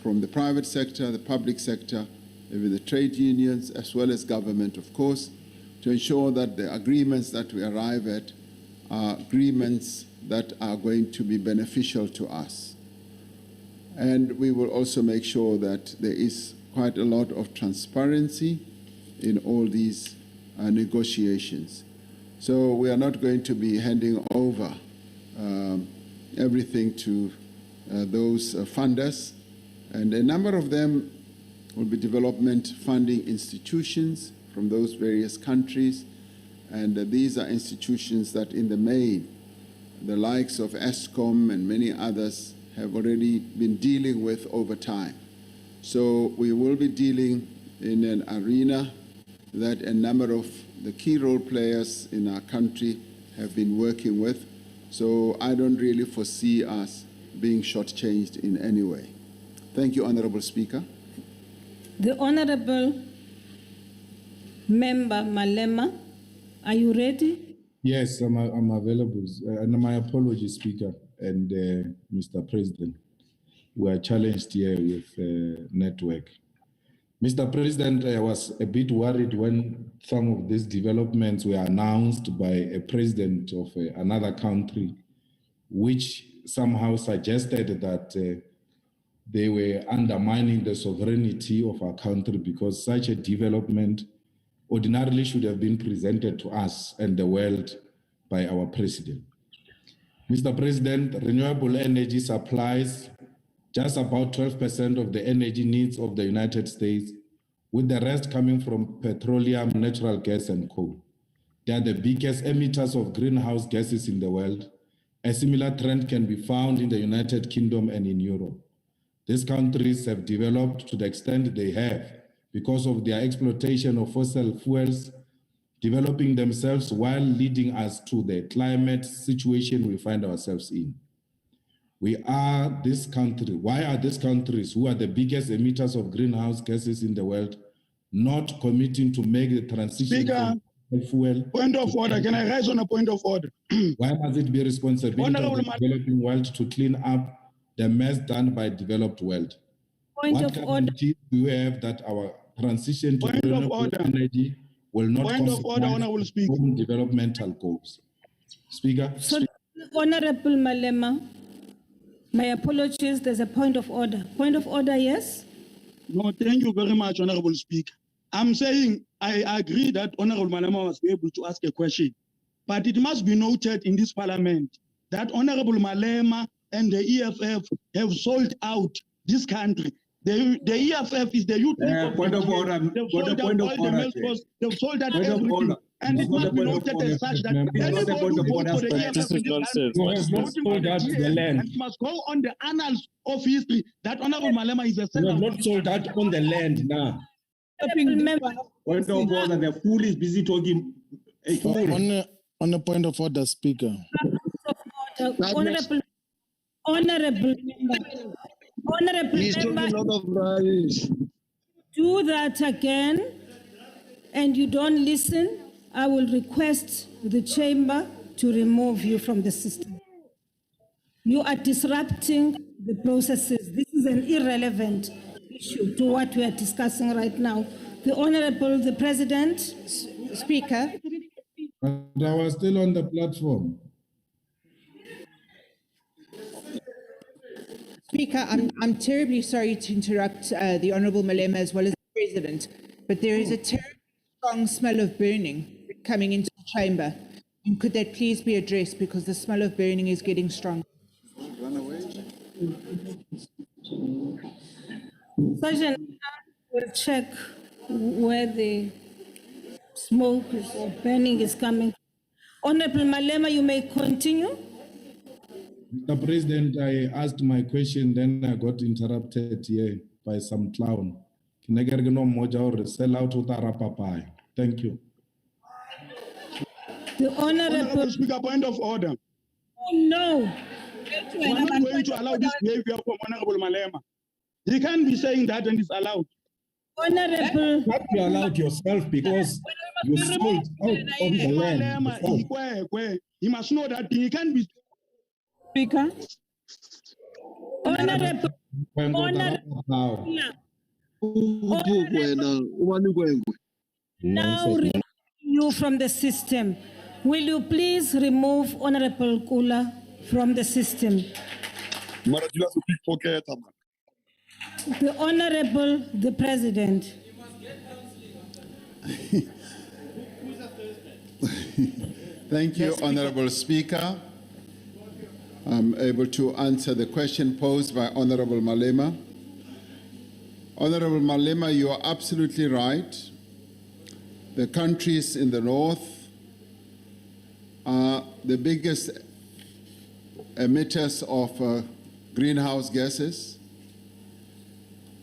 from the private sector, the public sector, maybe the trade unions, as well as government, of course, to ensure that the agreements that we arrive at are agreements that are going to be beneficial to us. And we will also make sure that there is quite a lot of transparency in all these negotiations. So we are not going to be handing over everything to those funders, and a number of them will be development funding institutions from those various countries, and these are institutions that in the main the likes of Eskom and many others have already been dealing with over time. So we will be dealing in an arena that a number of the key role players in our country have been working with. So I don't really foresee us being shortchanged in any way. Thank you, Honorable Speaker. The Honorable Member Malema, are you ready? Yes, I'm available. And my apologies, Speaker and Mr. President. We are challenged here with network. Mr. President, I was a bit worried when some of these developments were announced by a president of another country, which somehow suggested that they were undermining the sovereignty of our country, because such a development ordinarily should have been presented to us and the world by our president. Mr. President, renewable energy supplies just about 12% of the energy needs of the United States, with the rest coming from petroleum, natural gas, and coal. They are the biggest emitters of greenhouse gases in the world. A similar trend can be found in the United Kingdom and in Europe. These countries have developed to the extent they have because of their exploitation of fossil fuels, developing themselves while leading us to the climate situation we find ourselves in. Why are these countries who are the biggest emitters of greenhouse gases in the world not committing to make the transition from fuel? Point of order. Can I raise on a point of order? Why must it be responsibility of the developing world to clean up the mess done by developed world? What guarantee do you have that our transition to renewable energy will not compromise developmental goals? Speaker. So, Honorable Malema, my apologies, there's a point of order. Point of order, yes? No, thank you very much, Honorable Speaker. I'm saying I agree that Honorable Malema was able to ask a question, but it must be noted in this parliament that Honorable Malema and the EFF have sold out this country. The EFF is the youth. Point of order. They've sold out all the male force. They've sold out everything. And it must be noted as such that anybody who votes for the EFF in this country the land. and must go on the annals of history that Honorable Malema is a You have not sold out on the land now. Point of order. The fool is busy talking. On the point of order, Speaker. Honorable member, do that again, and you don't listen, I will request the chamber to remove you from the system. You are disrupting the processes. This is an irrelevant issue to what we are discussing right now. The President. Speaker. But I was still on the platform. Speaker, I'm terribly sorry to interrupt the Honourable Malema as well as the President, but there is a terribly strong smell of burning coming into the chamber. And could that please be addressed, because the smell of burning is getting strong. Sergeant, will check where the smoke or burning is coming. Honourable Malema, you may continue. Mr. President, I asked my question, then I got interrupted here by some clown. Thank you. The Honourable Speaker, point of order. Oh, no. We're not going to allow this behavior from Honorable Malema. He can't be saying that and it's allowed. Honorable. You allowed yourself because you sold out of the land. He must know that he can't be. Speaker. Honorable. Now remove you from the system. Will you please remove Honorable Kula from the system? The Honorable the President. Thank you, Honorable Speaker. I'm able to answer the question posed by Honorable Malema. Honorable Malema, you are absolutely right. The countries in the north are the biggest emitters of greenhouse gases,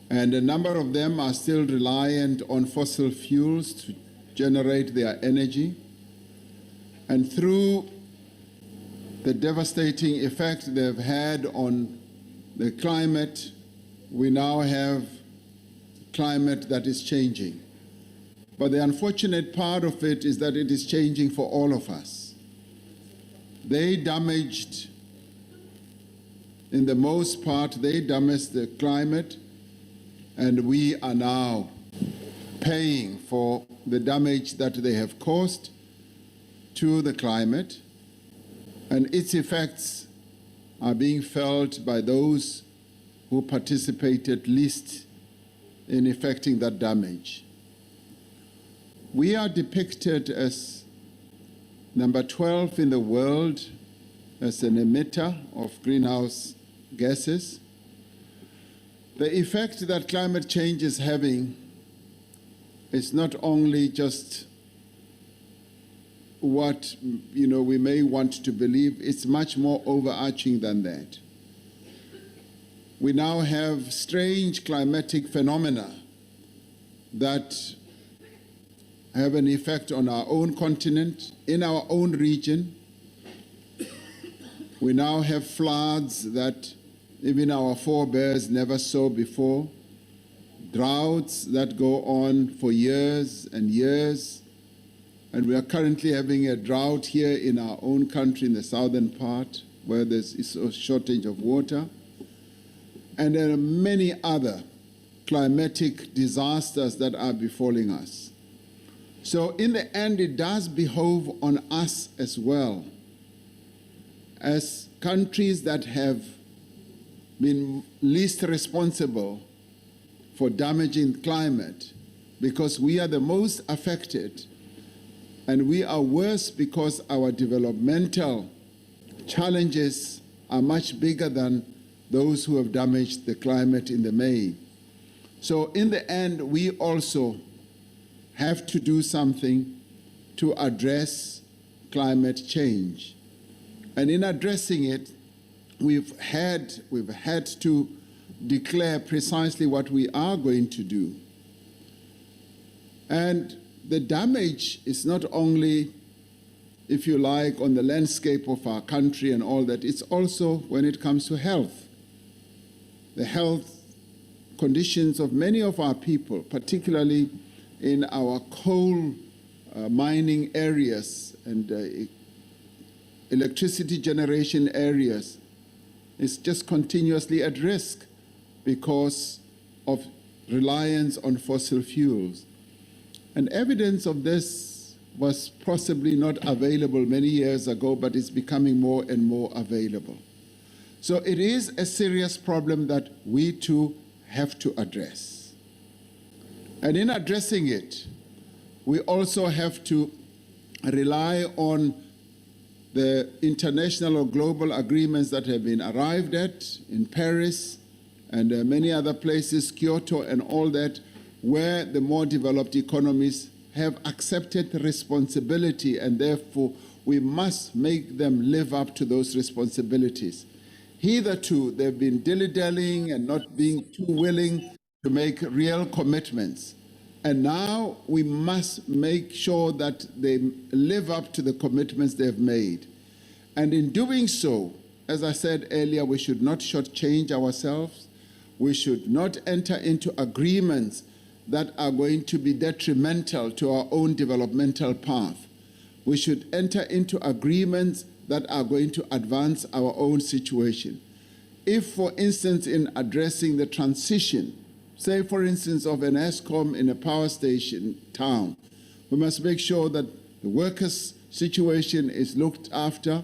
and a number of them are still reliant on fossil fuels to generate their energy. And through the devastating effect they've had on the climate, we now have climate that is changing. But the unfortunate part of it is that it is changing for all of us. They damaged, in the most part, they damaged the climate, and we are now paying for the damage that they have caused to the climate, and its effects are being felt by those who participated least in effecting that damage. We are depicted as number 12 in the world as an emitter of greenhouse gases. The effect that climate change is having is not only just what we may want to believe, it's much more overarching than that. We now have strange climatic phenomena that have an effect on our own continent, in our own region. We now have floods that even our forebears never saw before, droughts that go on for years and years. And we are currently having a drought here in our own country in the southern part, where there's a shortage of water. And there are many other climatic disasters that are befalling us. So in the end, it does behove on us as well, as countries that have been least responsible for damaging the climate, because we are the most affected, and we are worse because our developmental challenges are much bigger than those who have damaged the climate in the main. So in the end, we also have to do something to address climate change. And in addressing it, we've had to declare precisely what we are going to do. And the damage is not only, if you like, on the landscape of our country and all that, it's also when it comes to health. The health conditions of many of our people, particularly in our coal mining areas and electricity generation areas, is just continuously at risk because of reliance on fossil fuels. And evidence of this was possibly not available many years ago, but it's becoming more and more available. So it is a serious problem that we too have to address. And in addressing it, we also have to rely on the international or global agreements that have been arrived at in Paris and many other places, Kyoto and all that, where the more developed economies have accepted responsibility, and therefore we must make them live up to those responsibilities. Hitherto, they've been dilly-dallying and not being too willing to make real commitments. And now we must make sure that they live up to the commitments they've made. And in doing so, as I said earlier, we should not shortchange ourselves. We should not enter into agreements that are going to be detrimental to our own developmental path. We should enter into agreements that are going to advance our own situation. If, for instance, in addressing the transition, say, for instance, of an Eskom in a power station town, we must make sure that the workers' situation is looked after.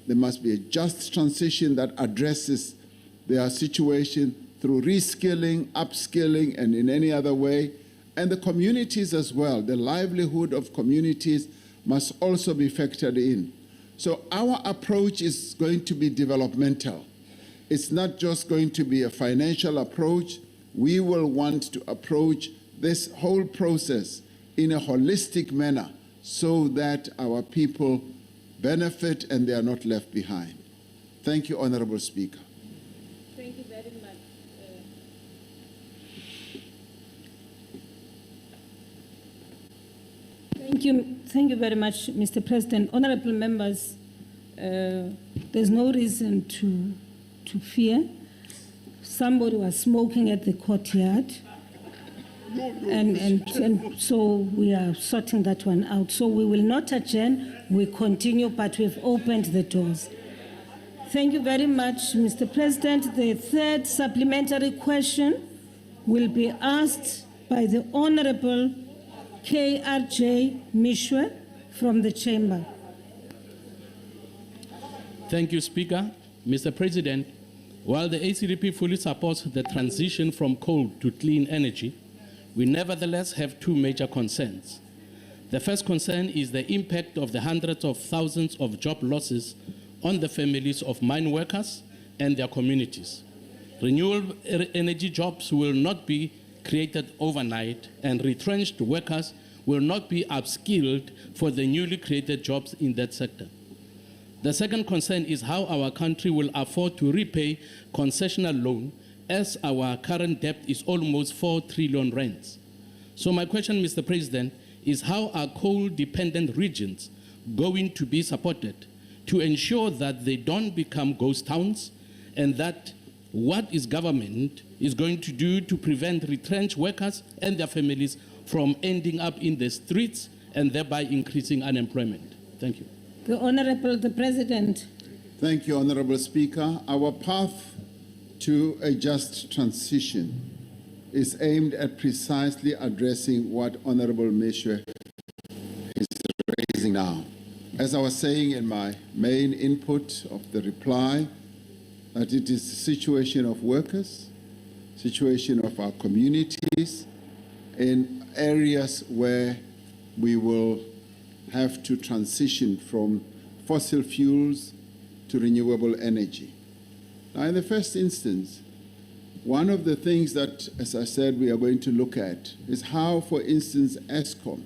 There must be a just transition that addresses their situation through reskilling, upskilling, and in any other way. And the communities as well, the livelihood of communities must also be factored in. So our approach is going to be developmental. It's not just going to be a financial approach. We will want to approach this whole process in a holistic manner so that our people benefit and they are not left behind. Thank you, Honorable Speaker. Thank you very much. Thank you very much, Mr. President. Honorable members, there's no reason to fear. Somebody was smoking at the courtyard, and so we are sorting that one out. So we will not adjourn, we continue, but we've opened the doors. Thank you very much, Mr. President. The third supplementary question will be asked by the Honorable KRJ Mishwe from the Chamber. Thank you, Speaker. Mr. President, while the ACDP fully supports the transition from coal to clean energy, we nevertheless have two major concerns. The first concern is the impact of the hundreds of thousands of job losses on the families of mine workers and their communities. Renewable energy jobs will not be created overnight, and retrenched workers will not be upskilled for the newly created jobs in that sector. The second concern is how our country will afford to repay concessional loan, as our current debt is almost 4 trillion rands. So my question, Mr. President, is how are coal-dependent regions going to be supported to ensure that they don't become ghost towns, and that what is government is going to do to prevent retrenched workers and their families from ending up in the streets and thereby increasing unemployment? Thank you. The Honorable the President. Thank you, Honorable Speaker. Our path to a just transition is aimed at precisely addressing what Honorable Mishwe is raising now. As I was saying in my main input of the reply, that it is the situation of workers, situation of our communities, in areas where we will have to transition from fossil fuels to renewable energy. Now, in the first instance, one of the things that, as I said, we are going to look at is how, for instance, Eskom,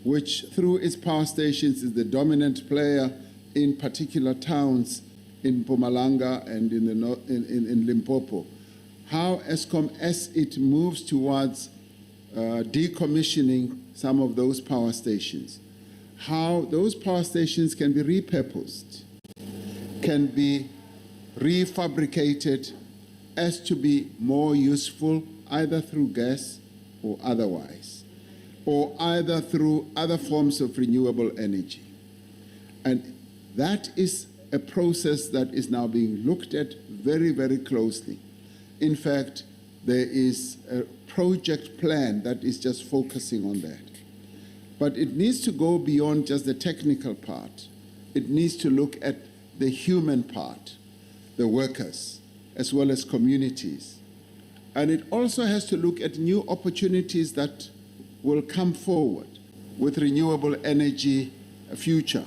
which through its power stations is the dominant player in particular towns in Mpumalanga and in Limpopo, how Eskom, as it moves towards decommissioning some of those power stations, how those power stations can be repurposed, can be refabricated as to be more useful either through gas or otherwise, or either through other forms of renewable energy. And that is a process that is now being looked at very, very closely. In fact, there is a project plan that is just focusing on that. But it needs to go beyond just the technical part. It needs to look at the human part, the workers, as well as communities. And it also has to look at new opportunities that will come forward with renewable energy future.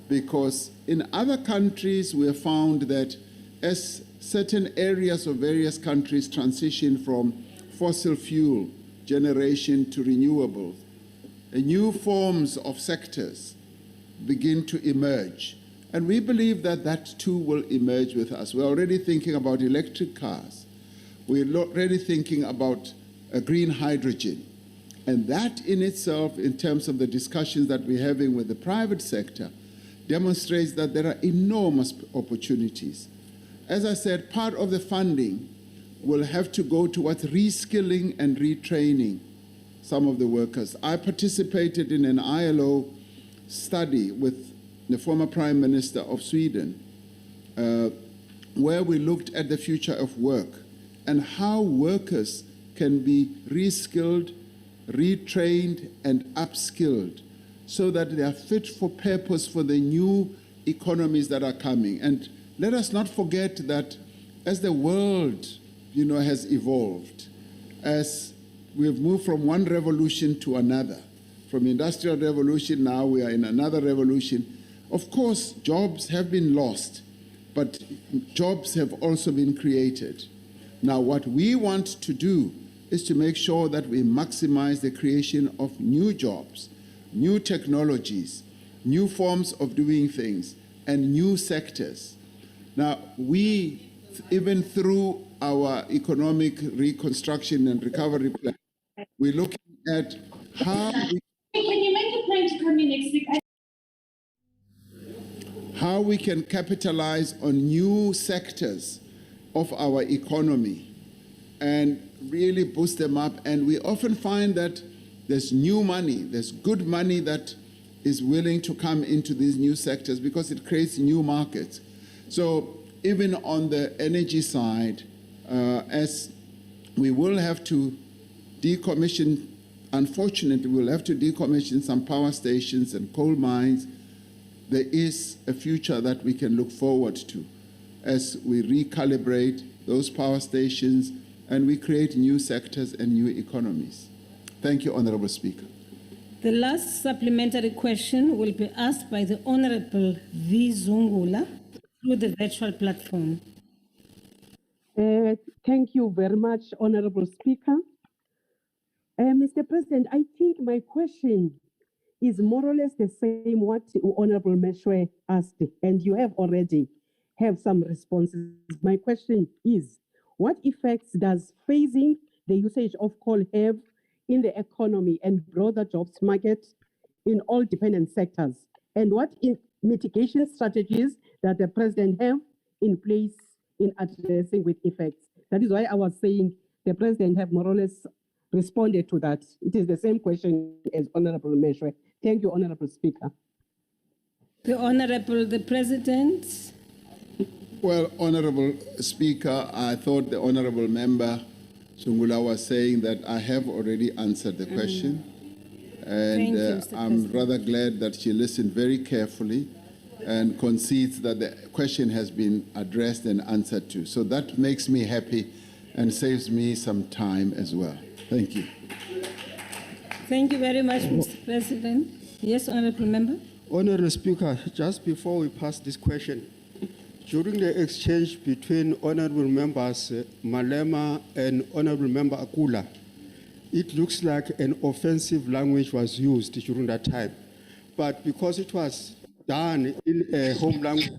Because in other countries, we have found that as certain areas of various countries transition from fossil fuel generation to renewables, new forms of sectors begin to emerge. And we believe that that too will emerge with us. We're already thinking about electric cars. We're already thinking about green hydrogen. And that in itself, in terms of the discussions that we're having with the private sector, demonstrates that there are enormous opportunities. As I said, part of the funding will have to go towards reskilling and retraining some of the workers. I participated in an ILO study with the former Prime Minister of Sweden, where we looked at the future of work and how workers can be reskilled, retrained, and upskilled so that they are fit for purpose for the new economies that are coming. And let us not forget that as the world, has evolved, as we have moved from one revolution to another, from industrial revolution, now we are in another revolution. Of course, jobs have been lost, but jobs have also been created. Now, what we want to do is to make sure that we maximize the creation of new jobs, new technologies, new forms of doing things, and new sectors. Now, we, even through our economic reconstruction and recovery plan, we're looking at how we, Can you make a plan to come in next week? how we can capitalize on new sectors of our economy and really boost them up. And we often find that there's new money, there's good money that is willing to come into these new sectors because it creates new markets. So even on the energy side, as we will have to decommission, unfortunately, we'll have to decommission some power stations and coal mines, there is a future that we can look forward to as we recalibrate those power stations and we create new sectors and new economies. Thank you, Honorable Speaker. The last supplementary question will be asked by the Honorable V. Zungula through the virtual platform. Thank you very much, Honorable Speaker. Mr. President, I think my question is more or less the same what Honorable Meshwe asked, and you have already have some responses. My question is, what effects does phasing the usage of coal have in the economy and broader jobs market in all dependent sectors? And what mitigation strategies that the President have in place in addressing with effects? That is why I was saying the President have more or less responded to that. It is the same question as Honorable Meshwe. Thank you, Honorable Speaker. The President. Well, Honorable Speaker, I thought the Honorable Member Zungula was saying that I have already answered the question. And I'm rather glad that she listened very carefully and concedes that the question has been addressed and answered to. So that makes me happy and saves me some time as well. Thank you. Thank you very much, Mr. President. Yes, Honorable Member. Honorable Speaker, just before we pass this question, during the exchange between Honorable Members Malema and Honorable Member Akula, it looks like an offensive language was used during that time. But because it was done in a home language,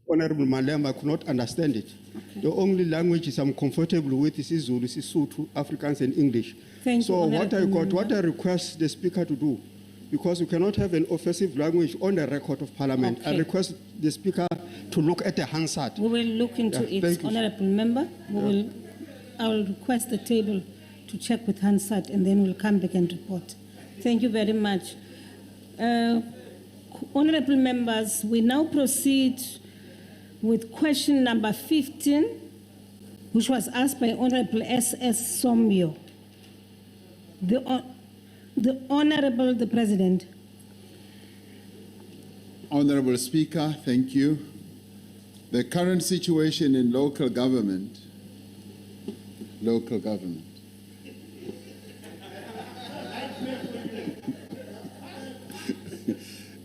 Honorable Malema could not understand it. Okay. The only languages I'm comfortable with is Zulu, Sotho, Afrikaans, and English. Thank so you, what I request the Speaker to do, because we cannot have an offensive language on the record of Parliament, okay. I request the Speaker to look at the Hansard. We will look into it, Honorable Member. I will request the table to check with Hansard, and then we'll come back and report. Thank you very much. Honorable members, we now proceed with question number 15, which was asked by Honorable S.S. Sombio. The President. Honorable Speaker, thank you. The current situation in local government,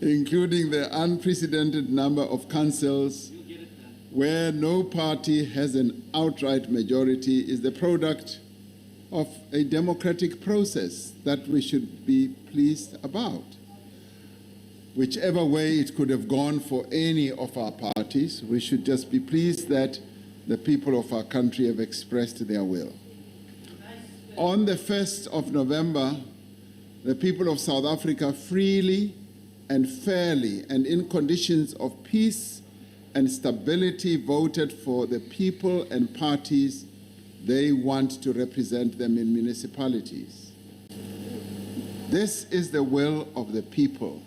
including the unprecedented number of councils where no party has an outright majority, is the product of a democratic process that we should be pleased about. Whichever way it could have gone for any of our parties, we should just be pleased that the people of our country have expressed their will. On the 1st of November, the people of South Africa freely and fairly and in conditions of peace and stability voted for the people and parties they want to represent them in municipalities. This is the will of the people,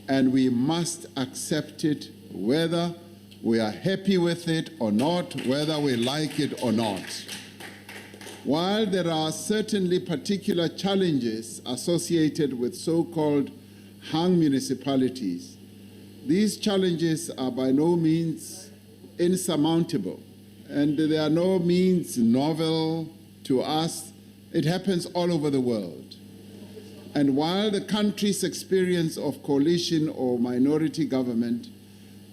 and we must accept it whether we are happy with it or not, whether we like it or not. While there are certainly particular challenges associated with so-called hung municipalities, these challenges are by no means insurmountable, and they are no means novel to us. It happens all over the world. And while the country's experience of coalition or minority government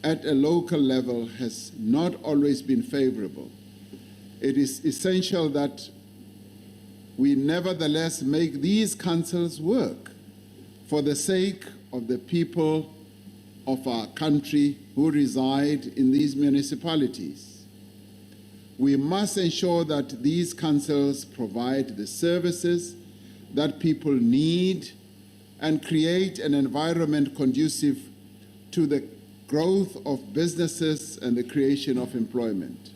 at a local level has not always been favorable, it is essential that we nevertheless make these councils work for the sake of the people of our country who reside in these municipalities. We must ensure that these councils provide the services that people need and create an environment conducive to the growth of businesses and the creation of employment.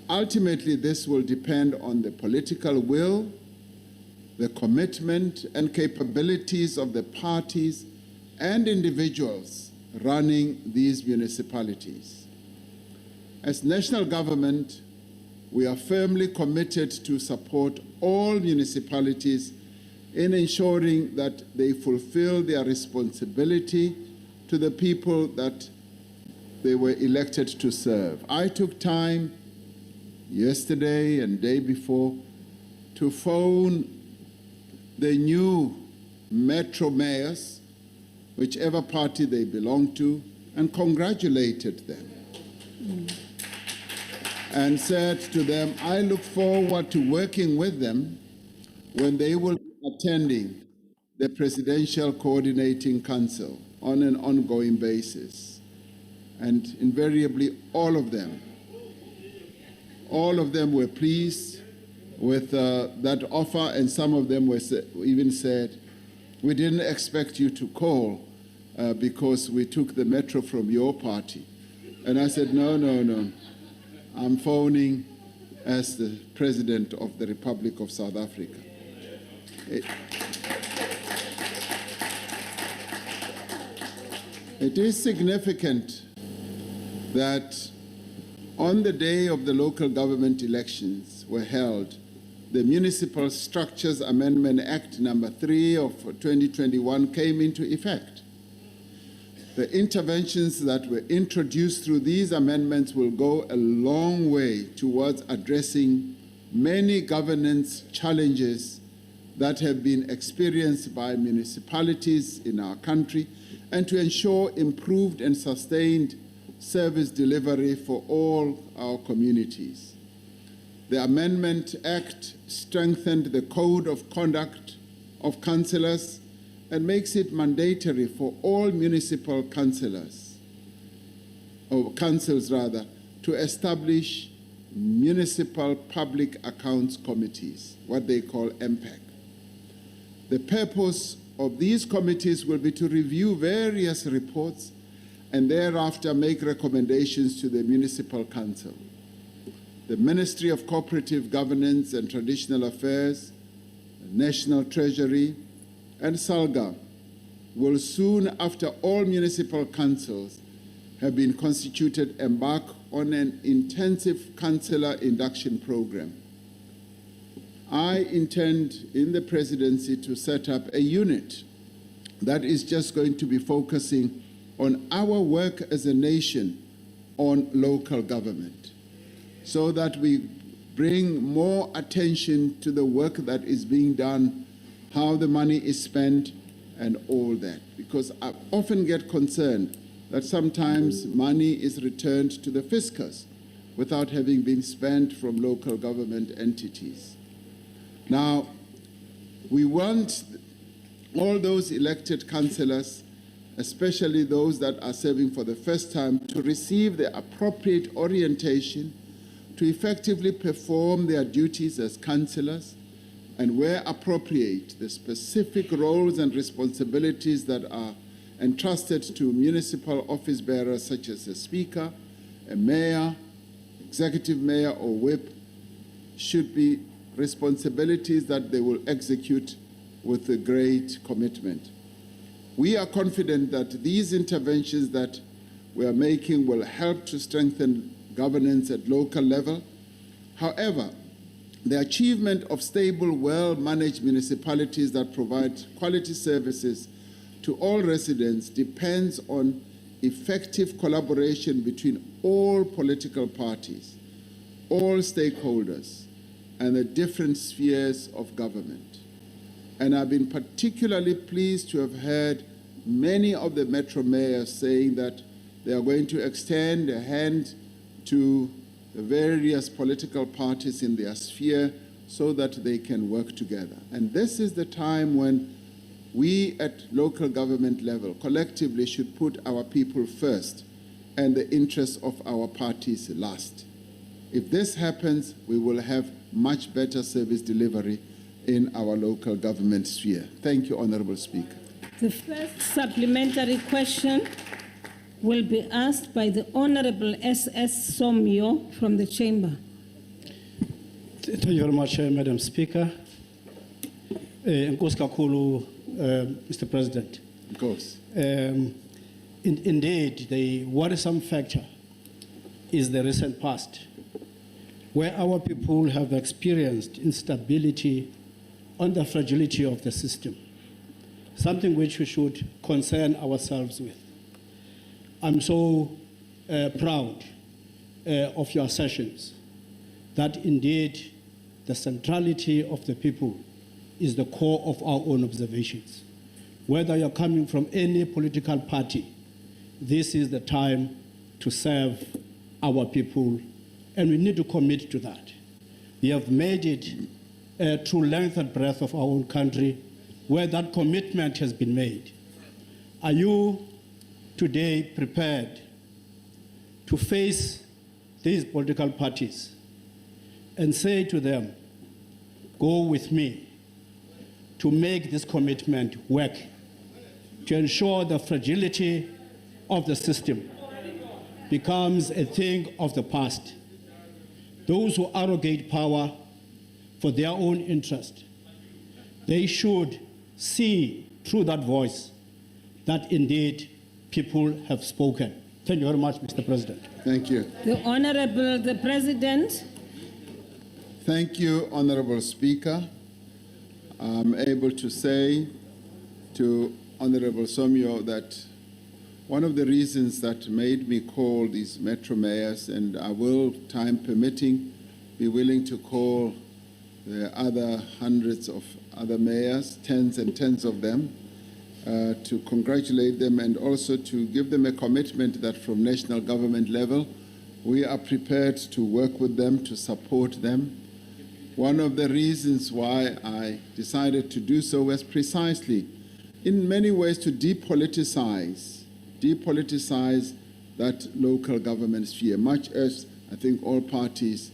Ultimately, this will depend on the political will, the commitment and capabilities of the parties and individuals running these municipalities. As national government, we are firmly committed to support all municipalities in ensuring that they fulfill their responsibility to the people that they were elected to serve. I took time yesterday and day before to phone the new metro mayors, whichever party they belong to, and congratulated them. And said to them, I look forward to working with them when they will be attending the Presidential Coordinating Council on an ongoing basis. And invariably, all of them were pleased with that offer, and some of them even said, we didn't expect you to call because we took the metro from your party. And I said, no. I'm phoning as the President of the Republic of South Africa. It is significant that on the day of the local government elections were held, the Municipal Structures Amendment Act number 3 of 2021 came into effect. The interventions that were introduced through these amendments will go a long way towards addressing many governance challenges that have been experienced by municipalities in our country, and to ensure improved and sustained service delivery for all our communities. The Amendment Act strengthened the Code of Conduct of Councillors and makes it mandatory for all municipal councils to establish municipal public accounts committees, what they call MPAC. The purpose of these committees will be to review various reports and thereafter make recommendations to the municipal council. The Ministry of Cooperative Governance and Traditional Affairs, the National Treasury, and SALGA will soon, after all municipal councils have been constituted, embark on an intensive councillor induction program. I intend in the presidency to set up a unit that is just going to be focusing on our work as a nation on local government, so that we bring more attention to the work that is being done, how the money is spent, and all that. Because I often get concerned that sometimes money is returned to the fiscus without having been spent from local government entities. Now, we want all those elected councillors, especially those that are serving for the first time, to receive the appropriate orientation to effectively perform their duties as councillors, and where appropriate, the specific roles and responsibilities that are entrusted to municipal office bearers such as a speaker, a mayor, executive mayor, or whip, should be responsibilities that they will execute with a great commitment. We are confident that these interventions that we are making will help to strengthen governance at local level. However, the achievement of stable, well-managed municipalities that provide quality services to all residents depends on effective collaboration between all political parties, all stakeholders, and the different spheres of government. And I've been particularly pleased to have heard many of the metro mayors saying that they are going to extend a hand to the various political parties in their sphere so that they can work together. And this is the time when we at local government level collectively should put our people first and the interests of our parties last. If this happens, we will have much better service delivery in our local government sphere. Thank you, Honorable Speaker. The first supplementary question will be asked by the Honorable S.S. Somyo from the Chamber. Thank you very much, Madam Speaker. Nkosi kakhulu, Mr. President. Of course. Indeed, the worrisome factor is the recent past, where our people have experienced instability on the fragility of the system, something which we should concern ourselves with. I'm so proud of your assertions that indeed the centrality of the people is the core of our own observations. Whether you're coming from any political party, this is the time to serve our people, and we need to commit to that. We have made it through length and breadth of our own country, where that commitment has been made. Are you today prepared to face these political parties and say to them, go with me to make this commitment work, to ensure the fragility of the system becomes a thing of the past? Those who arrogate power for their own interest, they should see through that voice that indeed people have spoken. Thank you very much, Mr. President. Thank you. The Honorable the President. Thank you, Honorable Speaker. I'm able to say to Honorable Somyo that one of the reasons that made me call these metro mayors, and I will, time permitting, be willing to call the other hundreds of other mayors, tens and tens of them, to congratulate them and also to give them a commitment that from national government level, we are prepared to work with them, to support them. One of the reasons why I decided to do so was precisely, in many ways, to depoliticize that local government sphere, much as I think all parties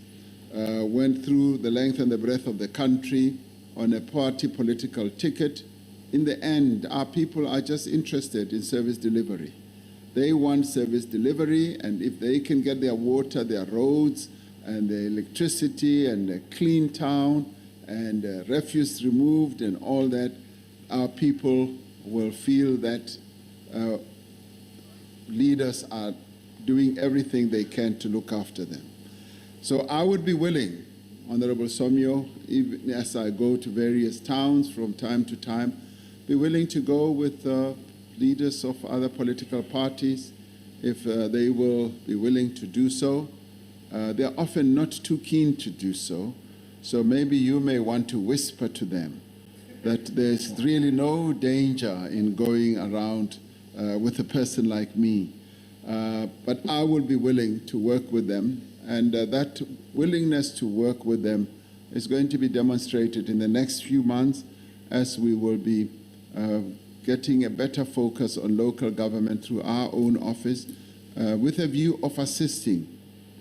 went through the length and the breadth of the country on a party political ticket. In the end, our people are just interested in service delivery. They want service delivery, and if they can get their water, their roads, and the electricity, and a clean town, and refuse removed, and all that, our people will feel that leaders are doing everything they can to look after them. So I would be willing, Honorable Somyo, even as I go to various towns from time to time, be willing to go with leaders of other political parties if they will be willing to do so. They're often not too keen to do so, so maybe you may want to whisper to them that there's really no danger in going around with a person like me. But I will be willing to work with them, and that willingness to work with them is going to be demonstrated in the next few months as we will be getting a better focus on local government through our own office with a view of assisting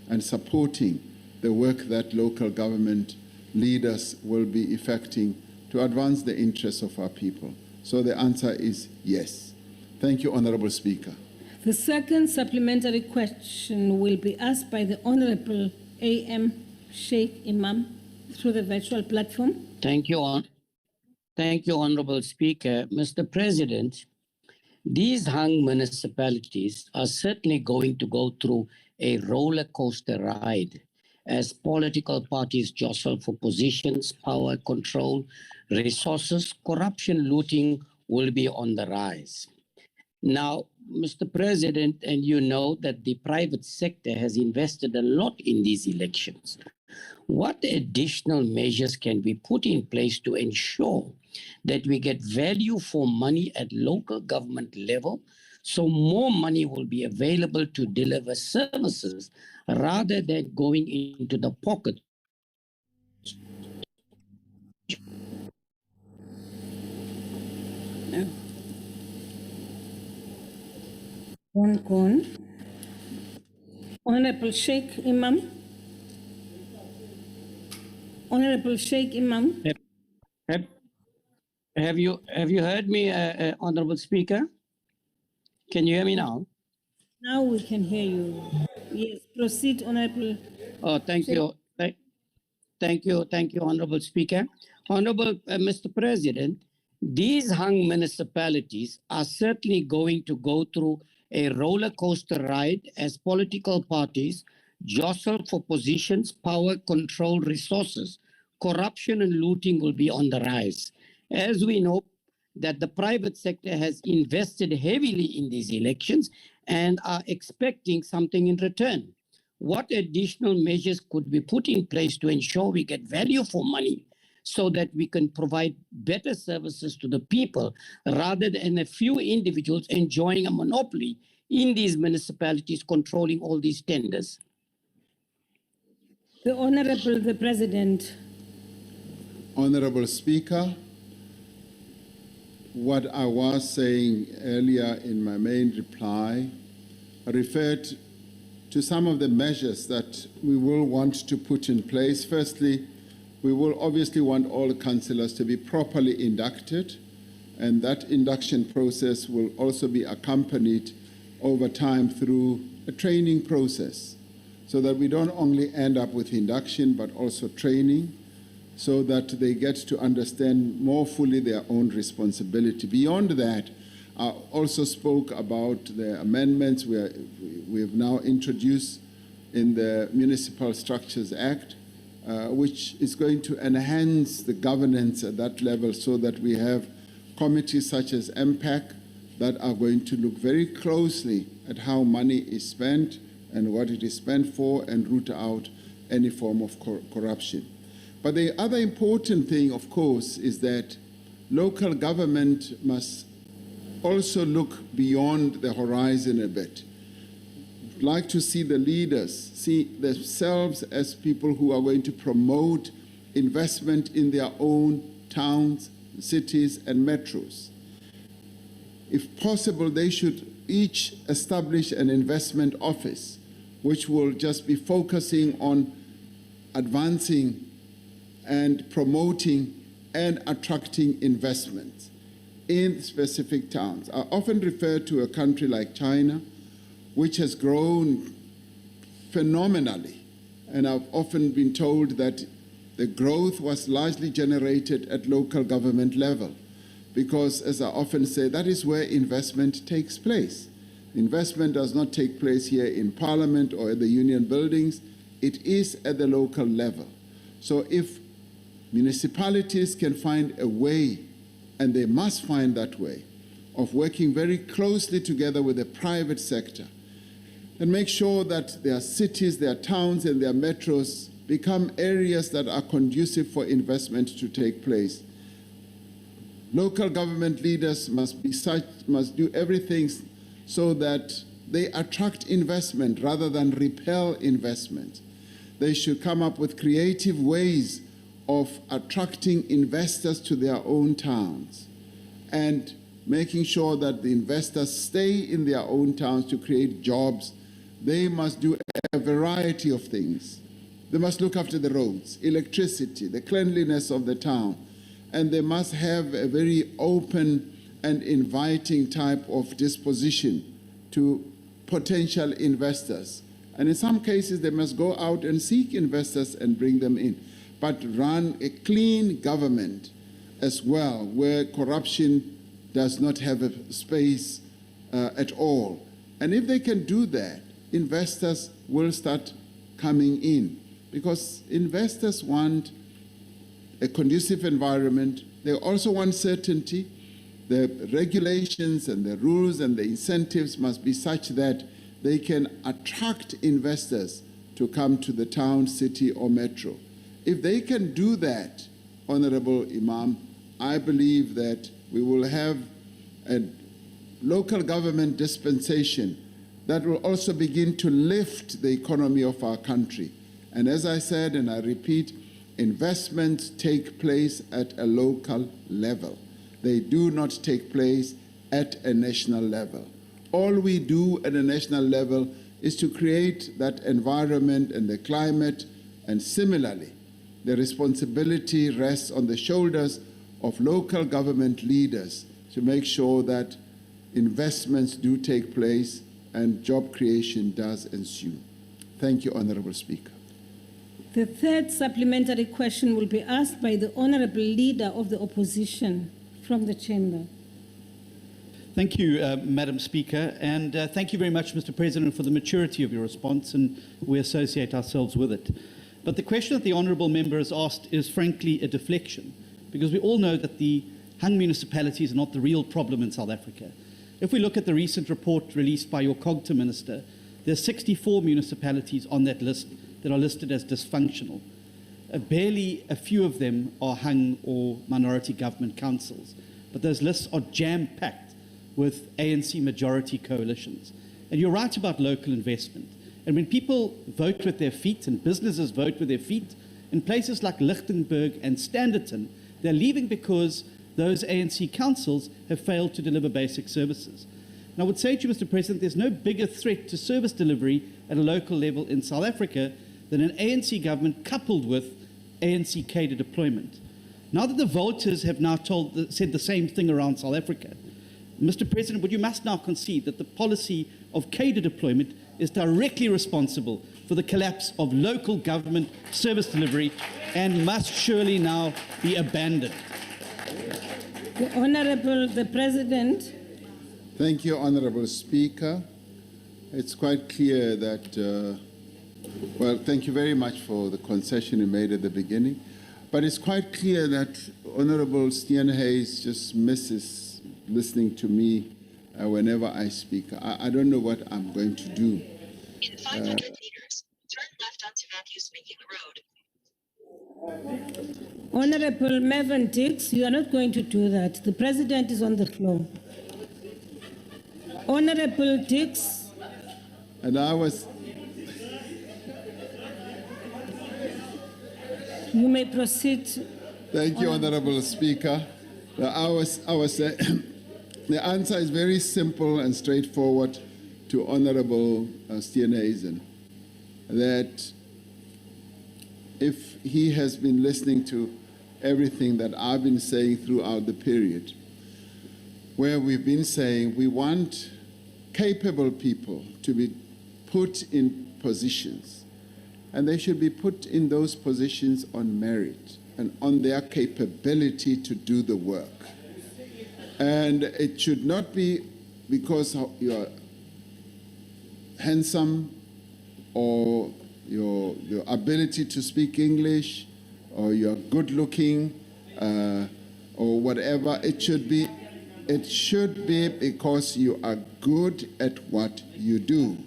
and supporting the work that local government leaders will be effecting to advance the interests of our people. So the answer is yes. Thank you, Honorable Speaker. The second supplementary question will be asked by the Honorable A.M. Sheikh Imam through the virtual platform. Thank you, Honorable Speaker. Mr. President, these hung municipalities are certainly going to go through a roller coaster ride as political parties jostle for positions, power, control, resources. Corruption, looting will be on the rise. Now, Mr. President, and you know that the private sector has invested a lot in these elections. What additional measures can we put in place to ensure that we get value for money at local government level, so more money will be available to deliver services rather than going into the pocket Gone. Honorable Sheikh Imam. Honorable Sheikh Imam. Have you heard me, Honorable Speaker? Can you hear me now? Now we can hear you. Yes, proceed, Honorable. Oh, thank Sheikh. you. Thank you, Honorable Speaker. Honorable Mr. President, these hung municipalities are certainly going to go through a roller coaster ride as political parties jostle for positions, power, control, resources. Corruption and looting will be on the rise. As we know, that the private sector has invested heavily in these elections and are expecting something in return. What additional measures could be put in place to ensure we get value for money so that we can provide better services to the people rather than a few individuals enjoying a monopoly in these municipalities controlling all these tenders? The Honorable the President. Honorable Speaker, what I was saying earlier in my main reply referred to some of the measures that we will want to put in place. Firstly, we will obviously want all councillors to be properly inducted, and that induction process will also be accompanied over time through a training process, so that we don't only end up with induction but also training, so that they get to understand more fully their own responsibility. Beyond that, I also spoke about the amendments we have now introduced in the Municipal Structures Act, which is going to enhance the governance at that level so that we have committees such as MPAC that are going to look very closely at how money is spent and what it is spent for and root out any form of corruption. But the other important thing, of course, is that local government must also look beyond the horizon a bit. I'd like to see the leaders see themselves as people who are going to promote investment in their own towns, cities, and metros. If possible, they should each establish an investment office which will just be focusing on advancing and promoting and attracting investments in specific towns. I often refer to a country like China, which has grown phenomenally. And I've often been told that the growth was largely generated at local government level, because, as I often say, that is where investment takes place. Investment does not take place here in Parliament or at the union buildings. It is at the local level. So if municipalities can find a way, and they must find that way, of working very closely together with the private sector and make sure that their cities, their towns, and their metros become areas that are conducive for investment to take place. Local government leaders must do everything so that they attract investment rather than repel investment. They should come up with creative ways of attracting investors to their own towns and making sure that the investors stay in their own towns to create jobs. They must do a variety of things. They must look after the roads, electricity, the cleanliness of the town, and they must have a very open and inviting type of disposition to potential investors. And in some cases, they must go out and seek investors and bring them in, but run a clean government as well, where corruption does not have a space at all. And if they can do that, investors will start coming in, because investors want a conducive environment. They also want certainty. The regulations and the rules and the incentives must be such that they can attract investors to come to the town, city, or metro. If they can do that, Honorable Imam, I believe that we will have a local government dispensation that will also begin to lift the economy of our country. And as I said, and I repeat, investments take place at a local level. They do not take place at a national level. All we do at a national level is to create that environment and the climate, and similarly, the responsibility rests on the shoulders of local government leaders to make sure that investments do take place and job creation does ensue. Thank you, Honourable Speaker. The third supplementary question will be asked by the Honourable Leader of the Opposition from the Chamber. Thank you, Madam Speaker, and thank you very much, Mr. President, for the maturity of your response, and we associate ourselves with it. But the question that the Honourable Member has asked is frankly a deflection, because we all know that the hung municipalities are not the real problem in South Africa. If we look at the recent report released by your COGTA Minister, there are 64 municipalities on that list that are listed as dysfunctional. Barely a few of them are hung or minority government councils, but those lists are jam-packed with ANC majority coalitions. And you're right about local investment. And when people vote with their feet and businesses vote with their feet, in places like Lichtenburg and Standerton, they're leaving because those ANC councils have failed to deliver basic services. And I would say to you, Mr. President, there's no bigger threat to service delivery at a local level in South Africa than an ANC government coupled with ANC cadre deployment. Now that the voters have now said the same thing around South Africa, Mr. President, but you must now concede that the policy of cadre deployment is directly responsible for the collapse of local government service delivery and must surely now be abandoned. The Honourable the President. Thank you, Honourable Speaker. It's quite clear that, well, thank you very much for the concession you made at the beginning, but it's quite clear that Honourable Steenhuis just misses listening to me whenever I speak. I don't know what I'm going to do. In 500 meters, turn left onto Matthew Speaking Road. Honourable Mervyn Dix, you are not going to do that. The President is on the floor. Honourable Dix. And I was... You may proceed. Thank you, Honourable Speaker. The answer is very simple and straightforward to Honourable Steenhuisen, that if he has been listening to everything that I've been saying throughout the period, where we've been saying we want capable people to be put in positions, and they should be put in those positions on merit and on their capability to do the work. And it should not be because you're handsome or your ability to speak English or you're good looking or whatever. It should be because you are good at what you do.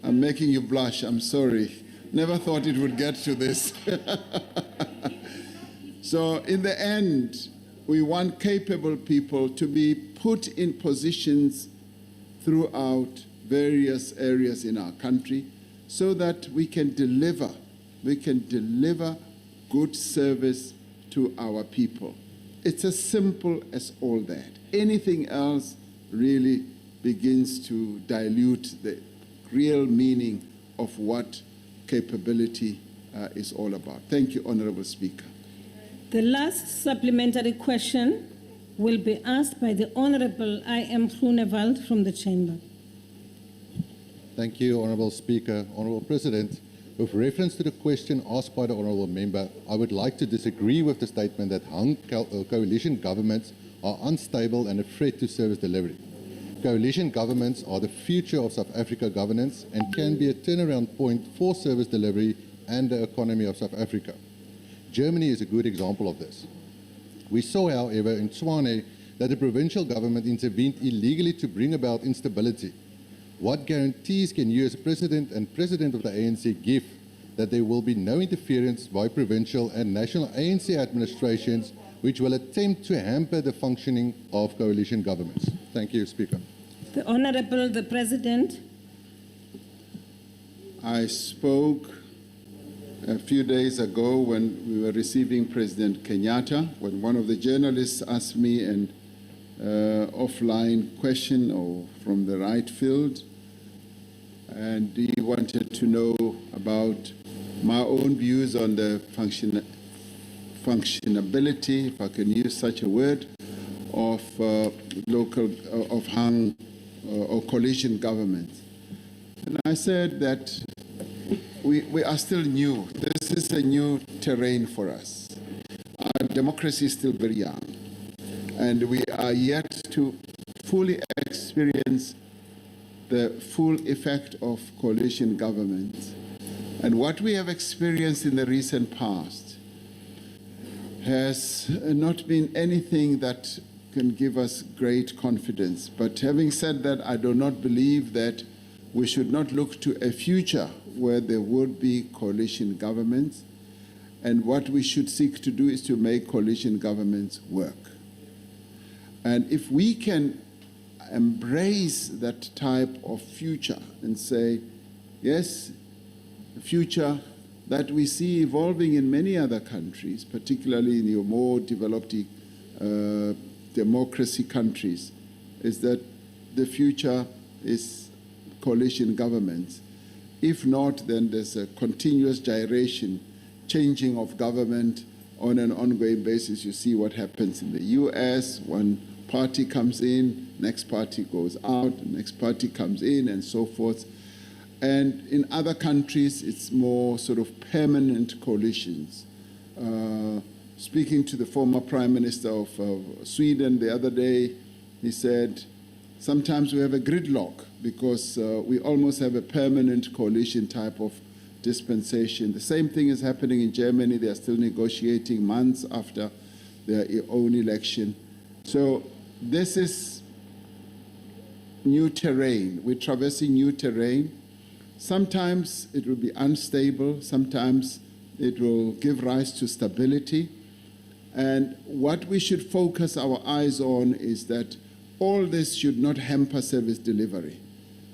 I'm making you blush, I'm sorry. Never thought it would get to this. So in the end, we want capable people to be put in positions throughout various areas in our country so that we can deliver good service to our people. It's as simple as all that. Anything else really begins to dilute the real meaning of what capability is all about. Thank you, Honourable Speaker. The last supplementary question will be asked by the Honourable I.M. Groenewald from the Chamber. Thank you, Honourable Speaker. Honourable President, with reference to the question asked by the Honourable Member, I would like to disagree with the statement that hung coalition governments are unstable and a threat to service delivery. Coalition governments are the future of South Africa governance and can be a turnaround point for service delivery and the economy of South Africa. Germany is a good example of this. We saw, however, in Tshwane that the provincial government intervened illegally to bring about instability. What guarantees can you as President and President of the ANC give that there will be no interference by provincial and national ANC administrations which will attempt to hamper the functioning of coalition governments? Thank you, Speaker. The Honourable the President. I spoke a few days ago when we were receiving President Kenyatta, when one of the journalists asked me an offline question or from the right field, and he wanted to know about my own views on the functionability, if I can use such a word, of of hung or coalition governments. And I said that we are still new. This is a new terrain for us. Our democracy is still very young, and we are yet to fully experience the full effect of coalition governments. And what we have experienced in the recent past has not been anything that can give us great confidence. But having said that, I do not believe that we should not look to a future where there would be coalition governments. And what we should seek to do is to make coalition governments work. And if we can embrace that type of future and say, yes, the future that we see evolving in many other countries, particularly in your more developed democracy countries, is that the future is coalition governments. If not, then there's a continuous gyration, changing of government on an ongoing basis. You see what happens in the US, one party comes in, next party goes out, the next party comes in, and so forth. And in other countries, it's more sort of permanent coalitions. Speaking to the former Prime Minister of Sweden the other day, he said, sometimes we have a gridlock because we almost have a permanent coalition type of dispensation. The same thing is happening in Germany. They are still negotiating months after their own election. So this is new terrain. We're traversing new terrain. Sometimes it will be unstable. Sometimes it will give rise to stability. And what we should focus our eyes on is that all this should not hamper service delivery.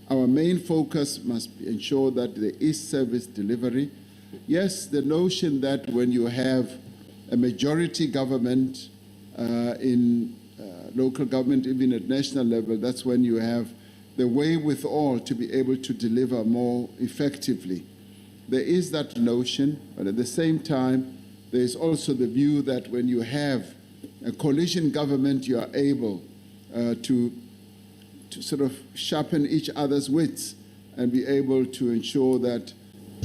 Our main focus must ensure that there is service delivery. Yes, the notion that when you have a majority government in local government, even at national level, that's when you have the wherewithal to be able to deliver more effectively. There is that notion, but at the same time, there is also the view that when you have a coalition government, you are able to sort of sharpen each other's wits and be able to ensure that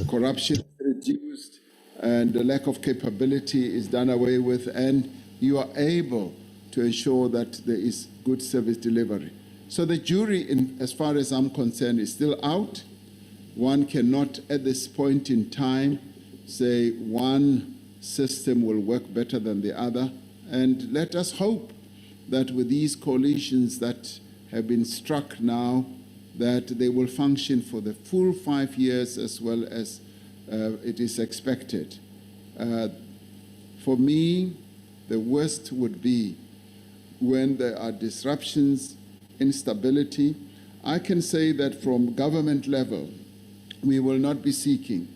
corruption is reduced and the lack of capability is done away with, and you are able to ensure that there is good service delivery. So the jury, as far as I'm concerned, is still out. One cannot, at this point in time, say one system will work better than the other. And let us hope that with these coalitions that have been struck now, that they will function for the full 5 years as well as it is expected. For me, the worst would be when there are disruptions, instability. I can say that from government level, we will not be seeking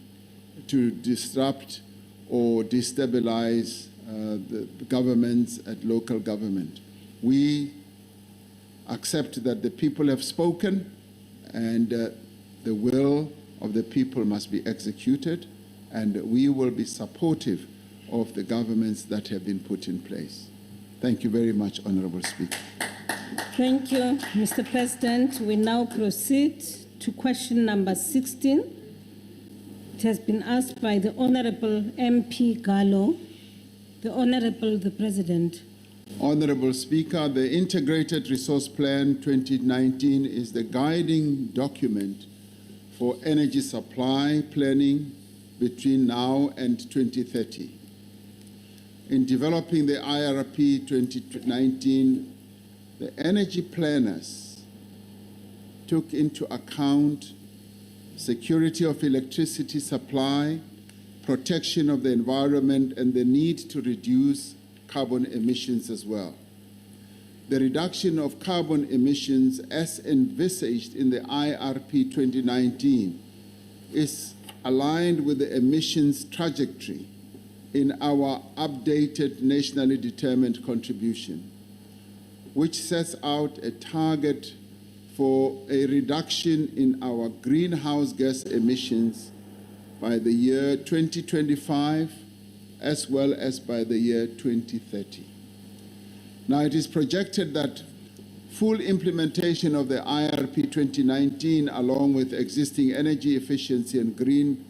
to disrupt or destabilize the governments at local government. We accept that the people have spoken and the will of the people must be executed, and we will be supportive of the governments that have been put in place. Thank you very much, Honorable Speaker. Thank you, Mr. President. We now proceed to question number 16. It has been asked by the Honorable MP Gallo. The Honorable the President. Honorable Speaker, the Integrated Resource Plan 2019 is the guiding document for energy supply planning between now and 2030. In developing the IRP 2019, the energy planners took into account security of electricity supply, protection of the environment, and the need to reduce carbon emissions as well. The reduction of carbon emissions as envisaged in the IRP 2019 is aligned with the emissions trajectory in our updated nationally determined contribution, which sets out a target for a reduction in our greenhouse gas emissions by the year 2025, as well as by the year 2030. Now, it is projected that full implementation of the IRP 2019, along with existing energy efficiency and green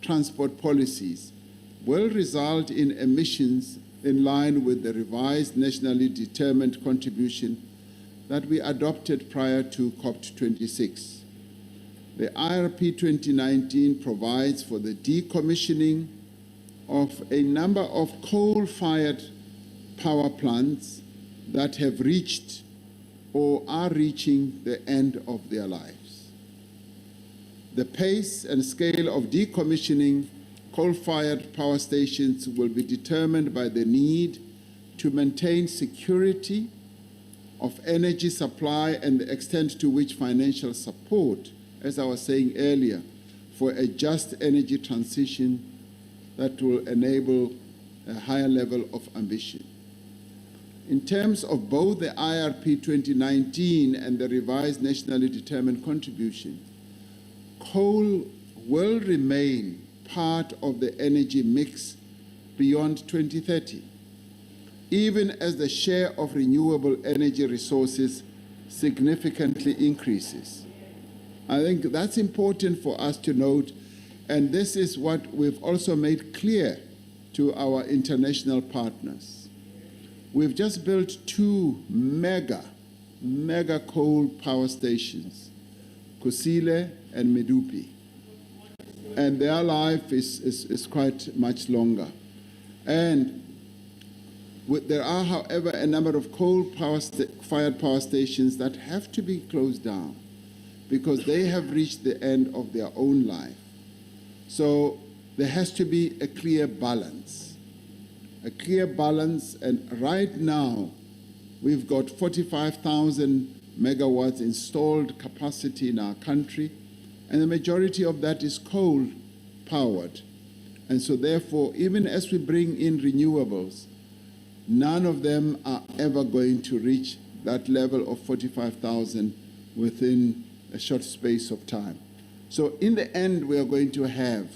transport policies, will result in emissions in line with the revised nationally determined contribution that we adopted prior to COP26. The IRP 2019 provides for the decommissioning of a number of coal-fired power plants that have reached or are reaching the end of their lives. The pace and scale of decommissioning coal-fired power stations will be determined by the need to maintain security of energy supply and the extent to which financial support, as I was saying earlier, for a just energy transition that will enable a higher level of ambition. In terms of both the IRP 2019 and the revised nationally determined contribution, coal will remain part of the energy mix beyond 2030, even as the share of renewable energy resources significantly increases. I think that's important for us to note, and this is what we've also made clear to our international partners. We've just built 2 mega coal power stations, Kusile and Medupi, and their life is quite much longer. And there are, however, a number of coal-fired power stations that have to be closed down because they have reached the end of their own life. So there has to be a clear balance, and right now we've got 45,000 megawatts installed capacity in our country, and the majority of that is coal-powered. And so therefore, even as we bring in renewables, none of them are ever going to reach that level of 45,000 within a short space of time. So in the end, we are going to have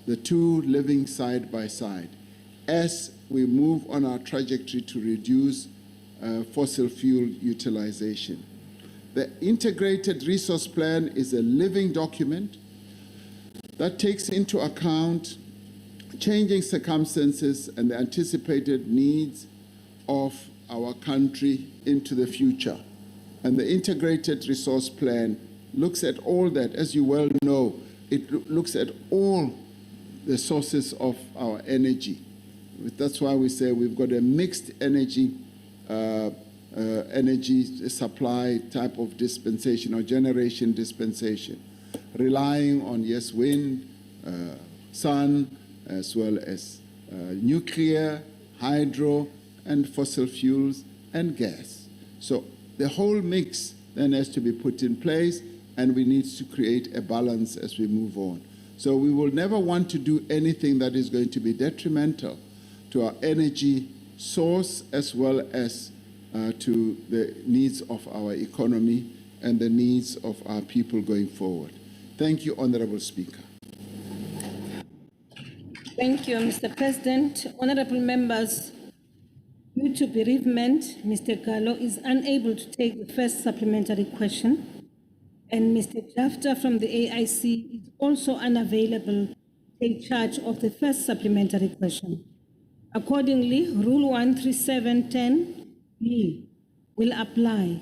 the 2 living side by side as we move on our trajectory to reduce fossil fuel utilization. The Integrated Resource Plan is a living document that takes into account changing circumstances and the anticipated needs of our country into the future. And the Integrated Resource Plan looks at all that. As you well know, it looks at all the sources of our energy. That's why we say we've got a mixed energy supply type of dispensation or generation dispensation, relying on, yes, wind, sun, as well as nuclear, hydro, and fossil fuels, and gas. So the whole mix then has to be put in place, and we need to create a balance as we move on. So we will never want to do anything that is going to be detrimental to our energy source, as well as to the needs of our economy and the needs of our people going forward. Thank you, Honorable Speaker. Thank you, Mr. President. Honorable members, due to bereavement, Mr. Gallo is unable to take the first supplementary question, and Mr. Jafta from the AIC is also unavailable to take charge of the first supplementary question. Accordingly, Rule 137(10)(b) will apply,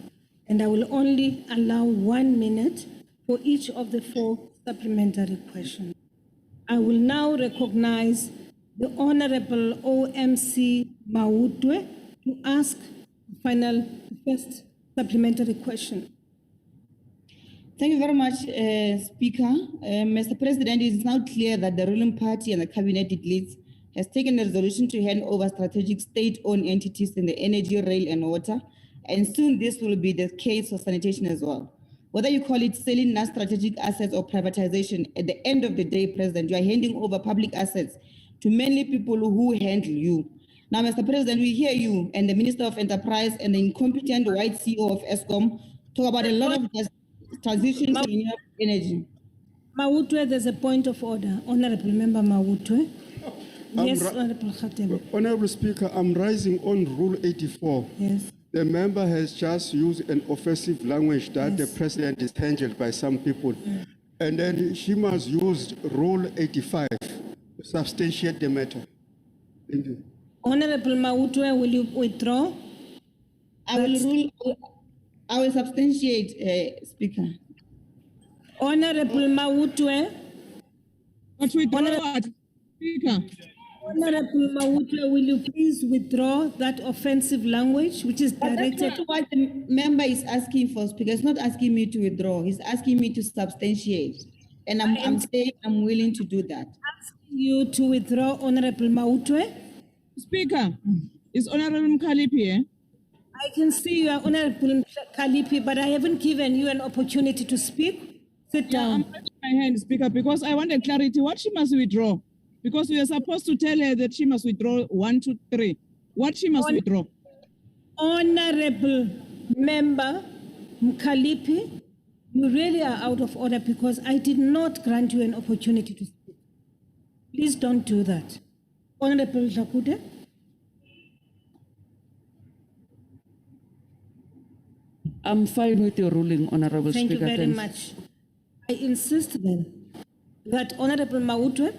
and I will only allow 1 minute for each of the 4 supplementary questions. I will now recognize the Honorable OMC Mautwe to ask the first supplementary question. Thank you very much, Speaker. Mr. President, it is now clear that the ruling party and the cabinet it leads has taken a resolution to hand over strategic state-owned entities in the energy, rail, and water, and soon this will be the case for sanitation as well. Whether you call it selling non-strategic assets or privatization, at the end of the day, President, you are handing over public assets to mainly people who handle you. Now, Mr. President, we hear you and the Minister of Enterprise and the incompetent white CEO of Eskom talk about a lot of transition to renewable energy. Mawutwe, there's a point of order. Honorable Member Mawutwe. Yes, Honorable Khatebe. Honorable Speaker, I'm rising on Rule 84. Yes. The member has just used an offensive language that the President is handled by some people. And then she must use Rule 85 to substantiate the matter. Thank you. Honorable Mawutwe, will you withdraw? I will substantiate, Speaker. Honorable Mawutwe. But withdraw, Speaker. Honorable Mawutwe, will you please withdraw that offensive language which is directed? That's not what the member is asking for, Speaker. He's not asking me to withdraw. He's asking me to substantiate. And I'm saying I'm willing to do that. Asking you to withdraw, Honorable Mawutwe. Speaker, is Honorable Mkhalipi here? I can see you are Honorable Kalipi, but I haven't given you an opportunity to speak. Sit down. I'm raising my hand, Speaker, because I want a clarity. What she must withdraw? Because we are supposed to tell her that she must withdraw 1, 2, 3. What she must withdraw? Honorable Member Mkhalipi, you really are out of order because I did not grant you an opportunity to speak. Please don't do that. Honorable Jakude. I'm fine with your ruling, Honorable Thank Speaker. Thank you very much. I insist then that Honorable Mawutwe,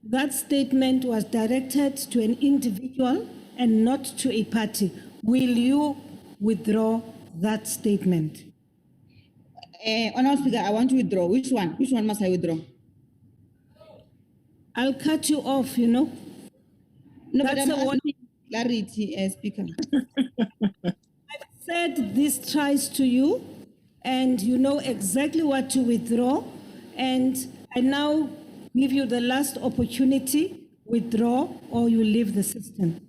that statement was directed to an individual and not to a party. Will you withdraw that statement? Honorable Speaker, I want to withdraw. Which one? Which one must I withdraw? I'll cut you off, you know. No, that's but I'm asking clarity, Speaker. I've said this twice to you, and you know exactly what to withdraw. And I now give you the last opportunity, withdraw, or you leave the system.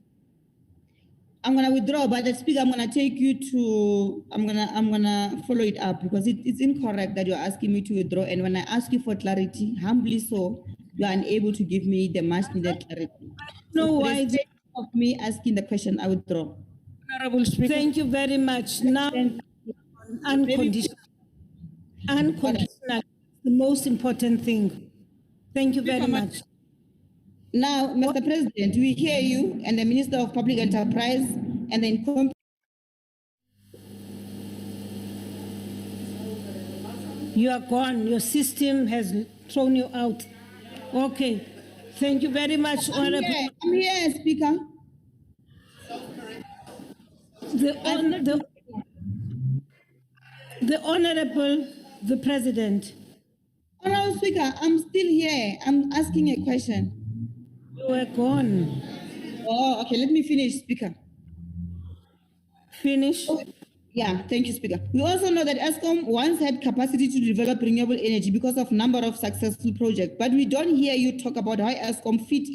I'm gonna withdraw, but the Speaker, I'm gonna take you to. I'm gonna follow it up because it's incorrect that you're asking me to withdraw. And when I ask you for clarity, humbly so, you are unable to give me the much needed clarity. No, why? Of me asking the question, I withdraw. Honorable Speaker. Thank you very much. Now, unconditional. Unconditional. The most important thing. Thank you very much. Now, Mr. President, we hear you and the Minister of Public Enterprise and the incompetent. You are gone. Your system has thrown you out. Okay. Thank you very much, Honorable. I'm here, Speaker. The Honorable, the President. Honorable Speaker, I'm still here. I'm asking a question. You were gone. Oh, okay. Let me finish, Speaker. Finish? Oh, yeah, thank you, Speaker. We also know that Eskom once had capacity to develop renewable energy because of number of successful projects, but we don't hear you talk about how Eskom fit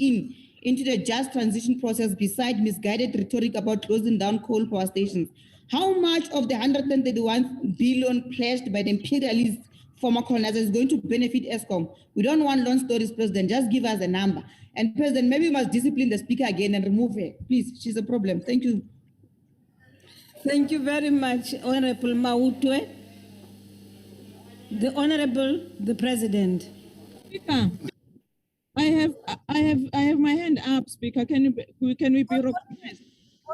into the just transition process beside misguided rhetoric about closing down coal power stations. How much of the 131 billion pledged by the imperialist former colonizers is going to benefit Eskom? We don't want long stories, President. Just give us a number. And President, maybe you must discipline the Speaker again and remove her. Please, she's a problem. Thank you. Thank you very much, Honorable Mawutwe. The Honorable, the President. Speaker, I have my hand up, Speaker. Can we be recognized?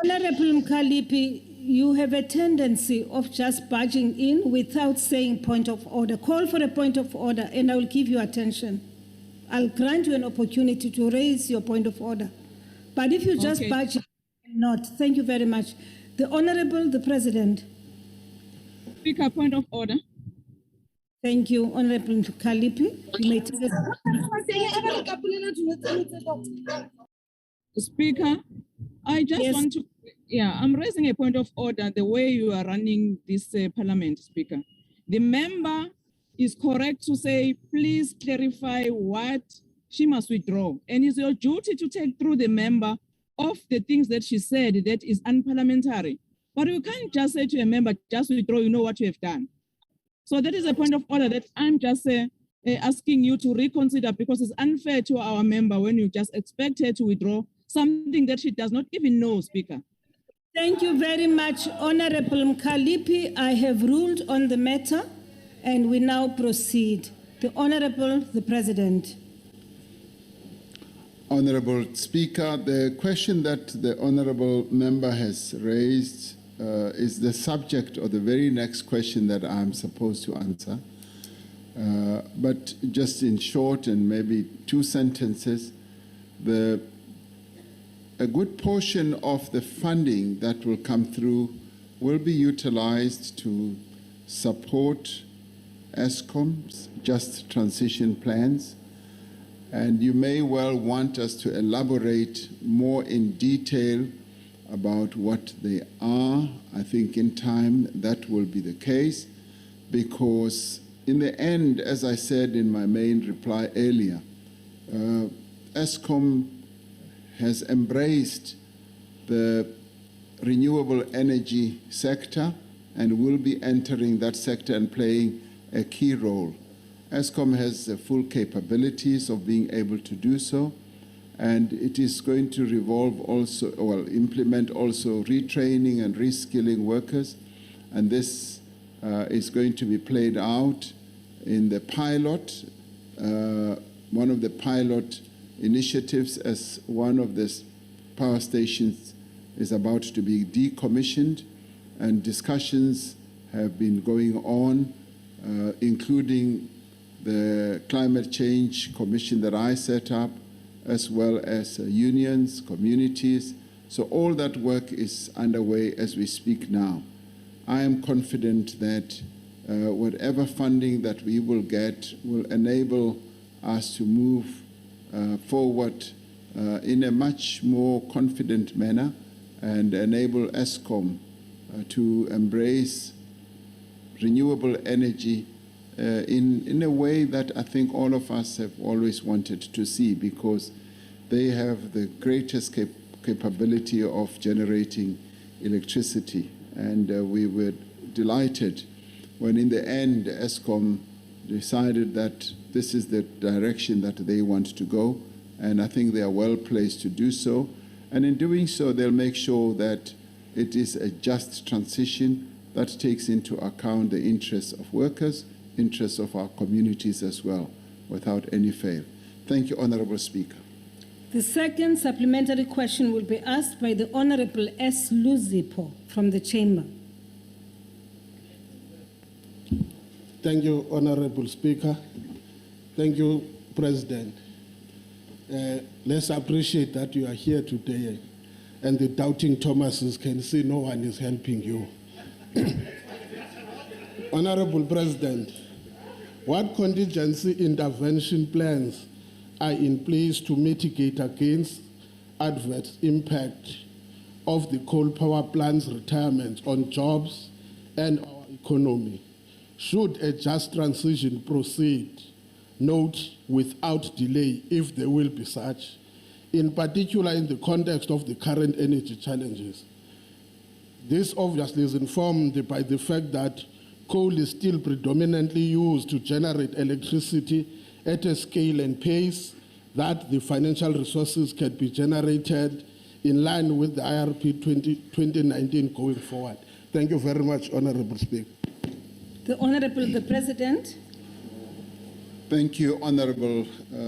Honorable Mkhalipi, you have a tendency of just barging in without saying point of order. Call for a point of order and I will give you attention. I'll grant you an opportunity to raise your point of order. But if you just barge in, not. Thank you very much. The Honorable, the President. Speaker, point of order. Thank you, Honorable Mkhalipi. You may take it. Speaker, I just want to, I'm raising a point of order the way you are running this parliament, Speaker. The member is correct to say, please clarify what she must withdraw. And it's your duty to take through the member of the things that she said that is unparliamentary. But you can't just say to a member, just withdraw, you know what you have done. So that is a point of order that I'm just asking you to reconsider, because it's unfair to our member when you just expect her to withdraw something that she does not even know, Speaker. Thank you very much, Honorable Mkalipi. I have ruled on the matter and we now proceed. The Honorable, the President. Honorable Speaker, the question that the Honorable Member has raised is the subject of the very next question that I'm supposed to answer. But just in short and maybe 2 sentences, a good portion of the funding that will come through will be utilized to support Eskom's just transition plans. And you may well want us to elaborate more in detail about what they are. I think in time that will be the case, because in the end, as I said in my main reply earlier, Eskom has embraced the renewable energy sector and will be entering that sector and playing a key role. Eskom has the full capabilities of being able to do so, and it is going to implement also retraining and reskilling workers, and this is going to be played out in the pilot, one of the pilot initiatives, as one of the power stations is about to be decommissioned, and discussions have been going on, including the Climate Change Commission that I set up, as well as unions, communities. So all that work is underway as we speak now. I am confident that whatever funding that we will get will enable us to move forward in a much more confident manner and enable Eskom to embrace renewable energy in a way that I think all of us have always wanted to see, because they have the greatest capability of generating electricity. And we were delighted when in the end Eskom decided that this is the direction that they want to go, and I think they are well placed to do so. And in doing so, they'll make sure that it is a just transition that takes into account the interests of workers, interests of our communities as well, without any fail. Thank you, Honorable Speaker. The second supplementary question will be asked by the Honorable S. Luzipo from the Chamber. Thank you, Honorable Speaker. Thank you, President. Let's appreciate that you are here today, and the doubting Thomases can see no one is helping you. Honorable President, what contingency intervention plans are in place to mitigate against adverse impact of the coal power plant's retirement on jobs and our economy? Should a just transition proceed, note without delay if there will be such, in particular in the context of the current energy challenges? This obviously is informed by the fact that coal is still predominantly used to generate electricity at a scale and pace that the financial resources can be generated in line with the IRP 2019 going forward. Thank you very much, Honorable Speaker. The Honorable the President. Thank you, Honorable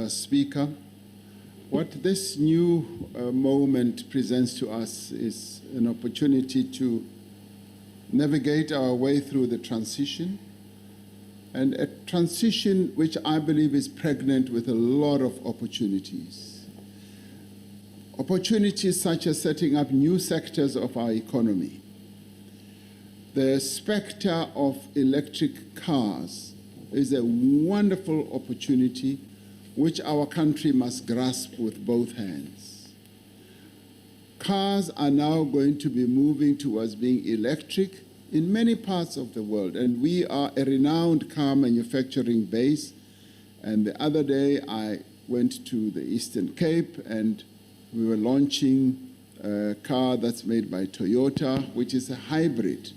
Speaker. What this new moment presents to us is an opportunity to navigate our way through the transition, and a transition which I believe is pregnant with a lot of opportunities. Opportunities such as setting up new sectors of our economy. The spectre of electric cars is a wonderful opportunity which our country must grasp with both hands. Cars are now going to be moving towards being electric in many parts of the world, and we are a renowned car manufacturing base. And the other day I went to the Eastern Cape and we were launching a car that's made by Toyota, which is a hybrid,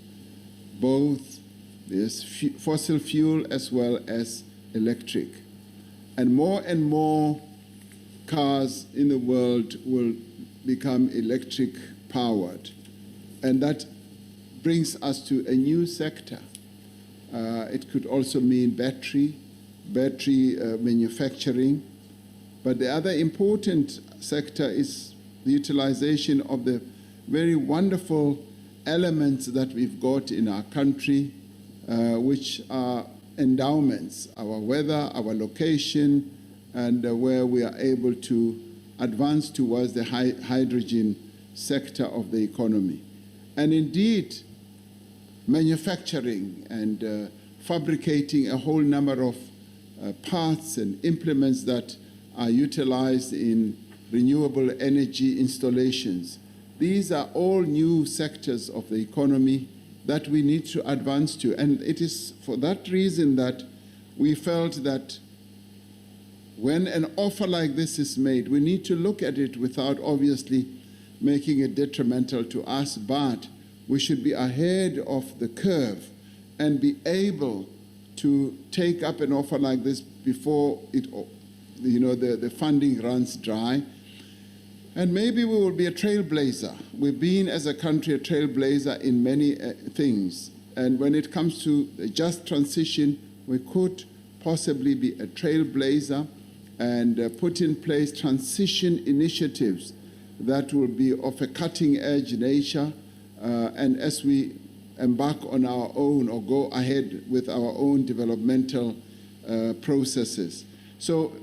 both There's fossil fuel as well as electric. And more cars in the world will become electric powered. And that brings us to a new sector. It could also mean battery manufacturing. But the other important sector is the utilization of the very wonderful elements that we've got in our country, which are endowments, our weather, our location, and where we are able to advance towards the hydrogen sector of the economy. And indeed, manufacturing and fabricating a whole number of parts and implements that are utilized in renewable energy installations. These are all new sectors of the economy that we need to advance to. And it is for that reason that we felt that when an offer like this is made, we need to look at it without obviously making it detrimental to us, but we should be ahead of the curve and be able to take up an offer like this before the funding runs dry. And maybe we will be a trailblazer. We've been, as a country, a trailblazer in many things. And when it comes to the just transition, we could possibly be a trailblazer and put in place transition initiatives that will be of a cutting-edge nature. And as we embark on our own or go ahead with our own developmental processes. So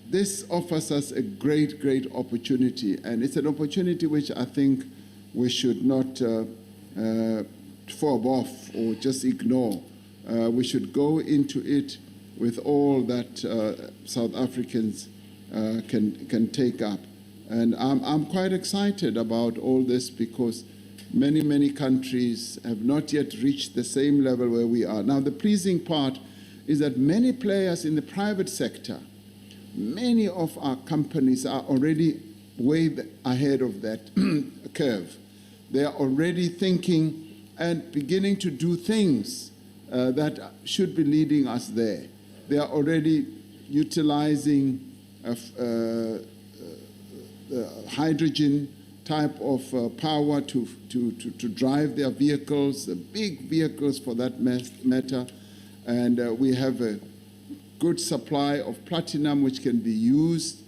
this offers us a great, great opportunity, and it's an opportunity which I think we should not fob off or just ignore. We should go into it with all that South Africans can take up. And I'm quite excited about all this because many, many countries have not yet reached the same level where we are. Now, the pleasing part is that many players in the private sector, many of our companies are already way ahead of that curve. They are already thinking and beginning to do things that should be leading us there. They are already utilizing hydrogen type of power to drive their vehicles, the big vehicles for that matter. And we have a good supply of platinum, which can be used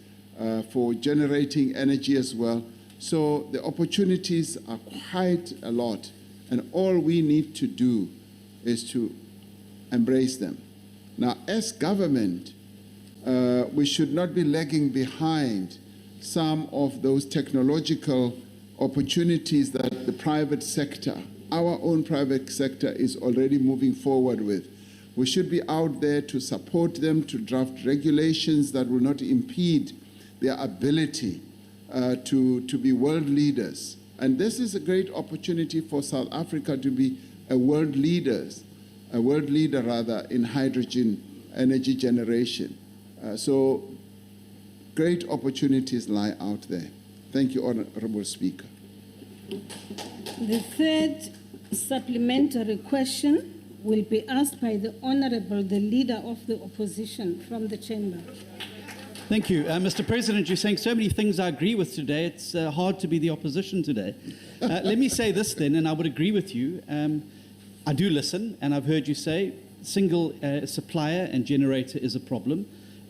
for generating energy as well. So the opportunities are quite a lot. And all we need to do is to embrace them. Now, as government, we should not be lagging behind some of those technological opportunities that the private sector, our own private sector, is already moving forward with. We should be out there to support them, to draft regulations that will not impede their ability to be world leaders. And this is a great opportunity for South Africa to be a world leader in hydrogen energy generation. So great opportunities lie out there. Thank you, Honorable Speaker. The third supplementary question will be asked by the Honorable, the Leader of the Opposition from the Chamber. Thank you. Mr. President, you're saying so many things I agree with today. It's hard to be the opposition today. Let me say this then, and I would agree with you. I do listen, and I've heard you say single supplier and generator is a problem,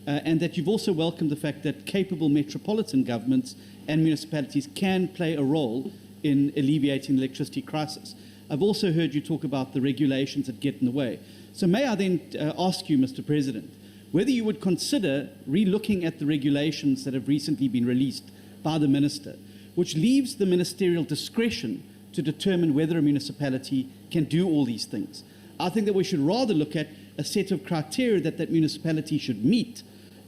and that you've also welcomed the fact that capable metropolitan governments and municipalities can play a role in alleviating the electricity crisis. I've also heard you talk about the regulations that get in the way. So may I then ask you, Mr. President, whether you would consider re-looking at the regulations that have recently been released by the Minister, which leaves the ministerial discretion to determine whether a municipality can do all these things. I think that we should rather look at a set of criteria that municipality should meet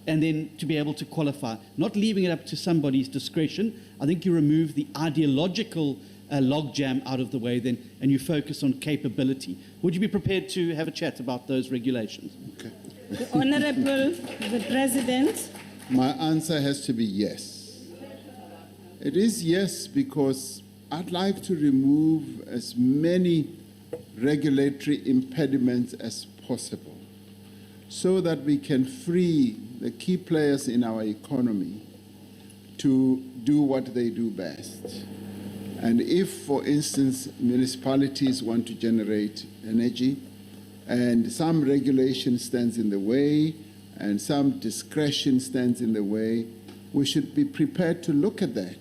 and then to be able to qualify, not leaving it up to somebody's discretion. I think you remove the ideological logjam out of the way then, and you focus on capability. Would you be prepared to have a chat about those regulations? Okay. The Honorable, the President. My answer has to be yes. It is yes because I'd like to remove as many regulatory impediments as possible so that we can free the key players in our economy to do what they do best. And if, for instance, municipalities want to generate energy and some regulation stands in the way and some discretion stands in the way, we should be prepared to look at that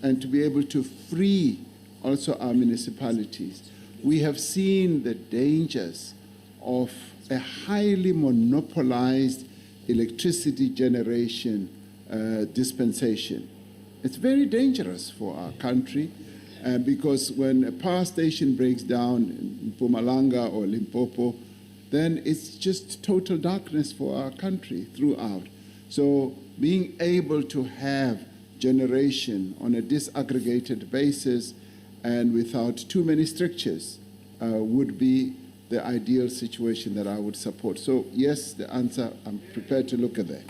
and to be able to free also our municipalities. We have seen the dangers of a highly monopolized electricity generation dispensation. It's very dangerous for our country because when a power station breaks down in Mpumalanga or Limpopo, then it's just total darkness for our country throughout. So being able to have generation on a disaggregated basis and without too many strictures would be the ideal situation that I would support. So yes, the answer, I'm prepared to look at that.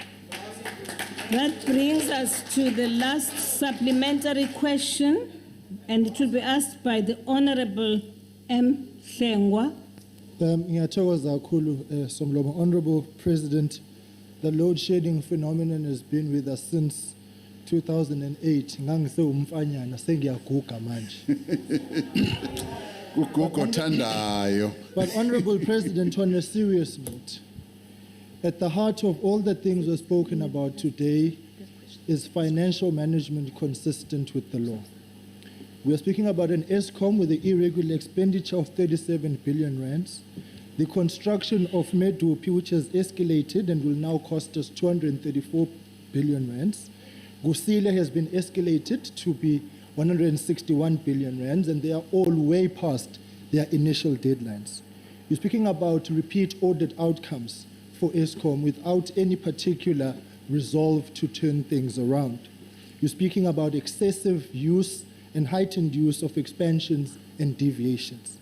That brings us to the last supplementary question, and it will be asked by the Honorable M. Hlengwa. Ngiyathokoza kakhulu Somlomo. Honorable President, the load shedding phenomenon has been with us since 2008. Ngangise umfanyana sengiyaguga manje. But Honorable President, on a serious note, at the heart of all the things we've spoken about today is financial management consistent with the law. We are speaking about an Eskom with the irregular expenditure of 37 billion rands, the construction of Medupi, which has escalated and will now cost us 234 billion rands. Gusile has been escalated to be 161 billion rands, and they are all way past their initial deadlines. You're speaking about repeat audit outcomes for Eskom without any particular resolve to turn things around. You're speaking about excessive use and heightened use of expansions and deviations.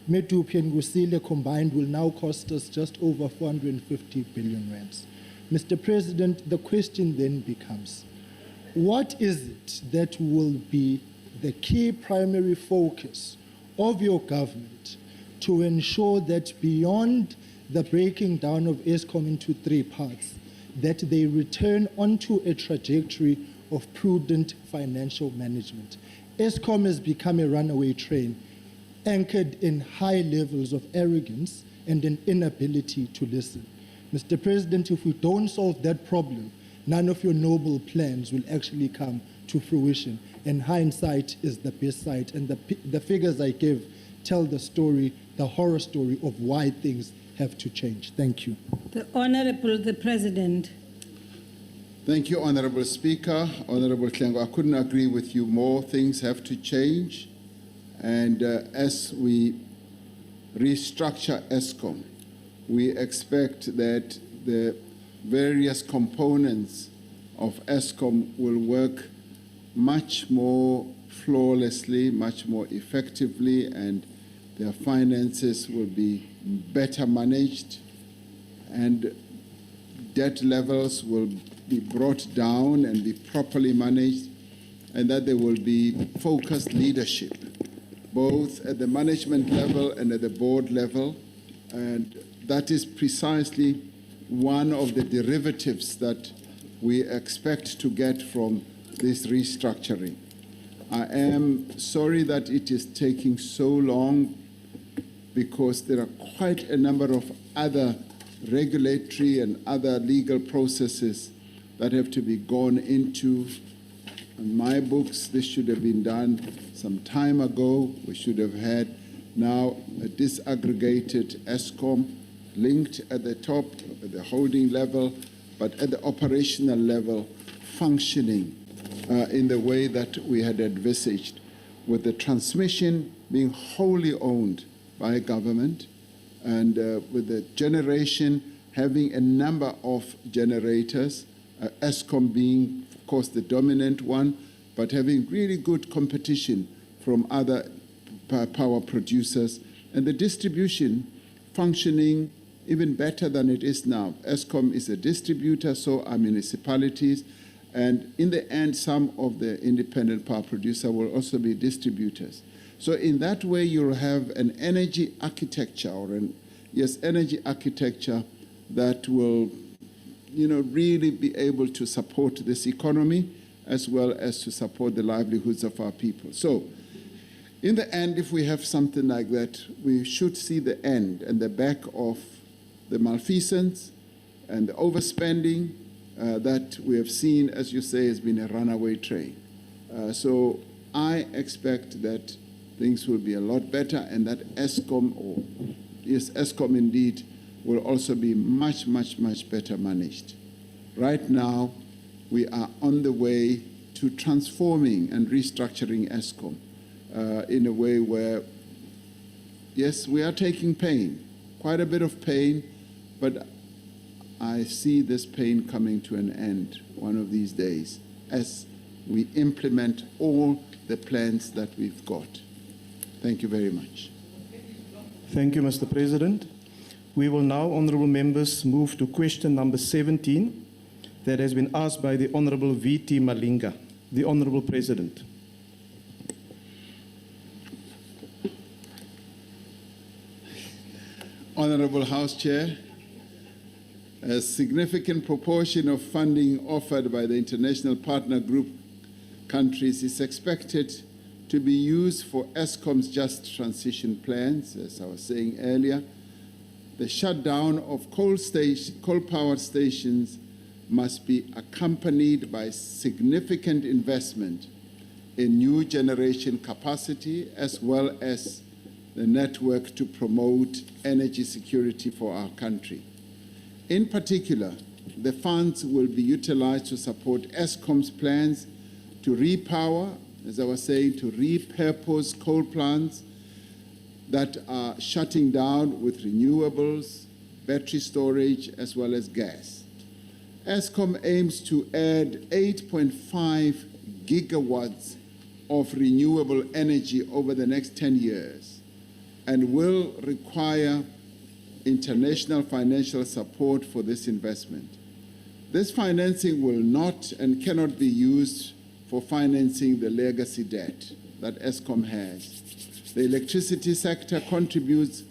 Medupi and Gusile combined will now cost us just over 450 billion rands. Mr. President, the question then becomes, what is it that will be the key primary focus of your government to ensure that beyond the breaking down of Eskom into three parts, that they return onto a trajectory of prudent financial management? Eskom has become a runaway train, anchored in high levels of arrogance and an inability to listen. Mr. President, if we don't solve that problem, none of your noble plans will actually come to fruition. And hindsight is the best sight. And the figures I give tell the story, the horror story of why things have to change. Thank you. The Honorable the President. Thank you, Honorable Speaker. Honorable Hlengwa, I couldn't agree with you more. Things have to change. And as we restructure Eskom, we expect that the various components of Eskom will work much more flawlessly, much more effectively, and their finances will be better managed, and debt levels will be brought down and be properly managed, and that there will be focused leadership, both at the management level and at the board level. And that is precisely one of the derivatives that we expect to get from this restructuring. I am sorry that it is taking so long because there are quite a number of other regulatory and other legal processes that have to be gone into. In my books, this should have been done some time ago. We should have had now a disaggregated Eskom linked at the top, at the holding level, but at the operational level, functioning in the way that we had envisaged, with the transmission being wholly owned by government, and with the generation having a number of generators, Eskom being, of course, the dominant one, but having really good competition from other power producers, and the distribution functioning even better than it is now. Eskom is a distributor, so are municipalities, and in the end, some of the independent power producers will also be distributors. So in that way, you'll have an energy architecture energy architecture that will, really be able to support this economy as well as to support the livelihoods of our people. So in the end, if we have something like that, we should see the end and the back of the malfeasance and the overspending that we have seen, as you say, has been a runaway train. So I expect that things will be a lot better and that Eskom indeed, will also be much, much, much better managed. Right now, we are on the way to transforming and restructuring Eskom in a way where, yes, we are taking pain, quite a bit of pain, but I see this pain coming to an end one of these days as we implement all the plans that we've got. Thank you very much. Thank you, Mr. President. We will now, honourable members, move to question number 17 that has been asked by the Honourable V.T. Malinga. The Honourable President. Honourable House Chair, a significant proportion of funding offered by the International Partner Group countries is expected to be used for Eskom's just transition plans, as I was saying earlier. The shutdown of coal-powered stations must be accompanied by significant investment in new generation capacity as well as the network to promote energy security for our country. In particular, the funds will be utilized to support Eskom's plans to repower, as I was saying, to repurpose coal plants that are shutting down with renewables, battery storage, as well as gas. Eskom aims to add 8.5 gigawatts of renewable energy over the next 10 years and will require international financial support for this investment. This financing will not and cannot be used for financing the legacy debt that Eskom has. The electricity sector contributes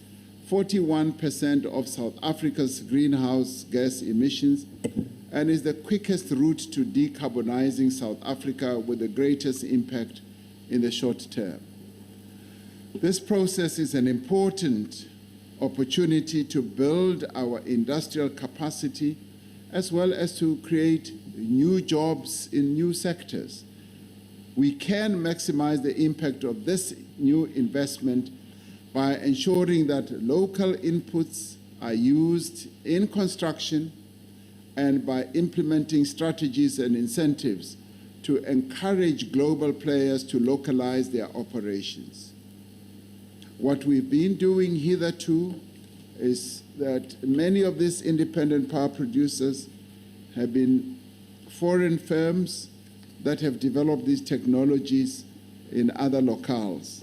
41% of South Africa's greenhouse gas emissions and is the quickest route to decarbonizing South Africa with the greatest impact in the short term. This process is an important opportunity to build our industrial capacity as well as to create new jobs in new sectors. We can maximize the impact of this new investment by ensuring that local inputs are used in construction and by implementing strategies and incentives to encourage global players to localize their operations. What we've been doing hitherto is that many of these independent power producers have been foreign firms that have developed these technologies in other locales.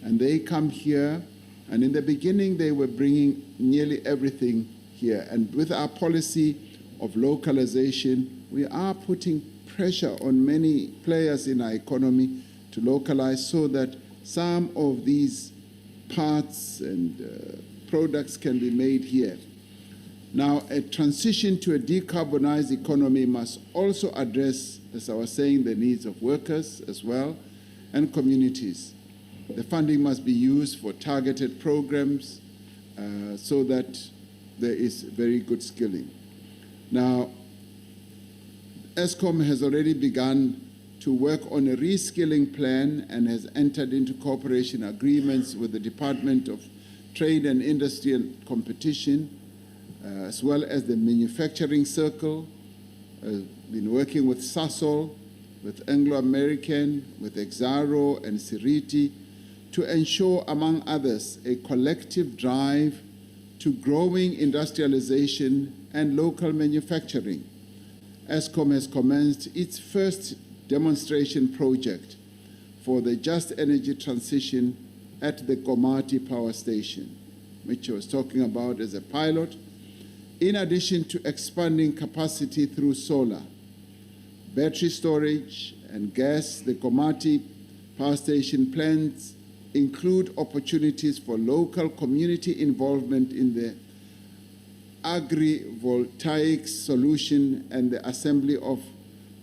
And they come here, and in the beginning they were bringing nearly everything here. And with our policy of localization, we are putting pressure on many players in our economy to localize so that some of these parts and products can be made here. Now, a transition to a decarbonized economy must also address, as I was saying, the needs of workers as well and communities. The funding must be used for targeted programs so that there is very good skilling. Now, Eskom has already begun to work on a reskilling plan and has entered into cooperation agreements with the Department of Trade and Industry and Competition, as well as the Manufacturing Circle, been working with Sasol, with Anglo-American, with Exaro and Siriti to ensure, among others, a collective drive to growing industrialization and local manufacturing. Eskom has commenced its first demonstration project for the just energy transition at the Komati Power Station, which I was talking about as a pilot, in addition to expanding capacity through solar, battery storage, and gas. The Komati Power Station plans include opportunities for local community involvement in the agrivoltaic solution and the assembly of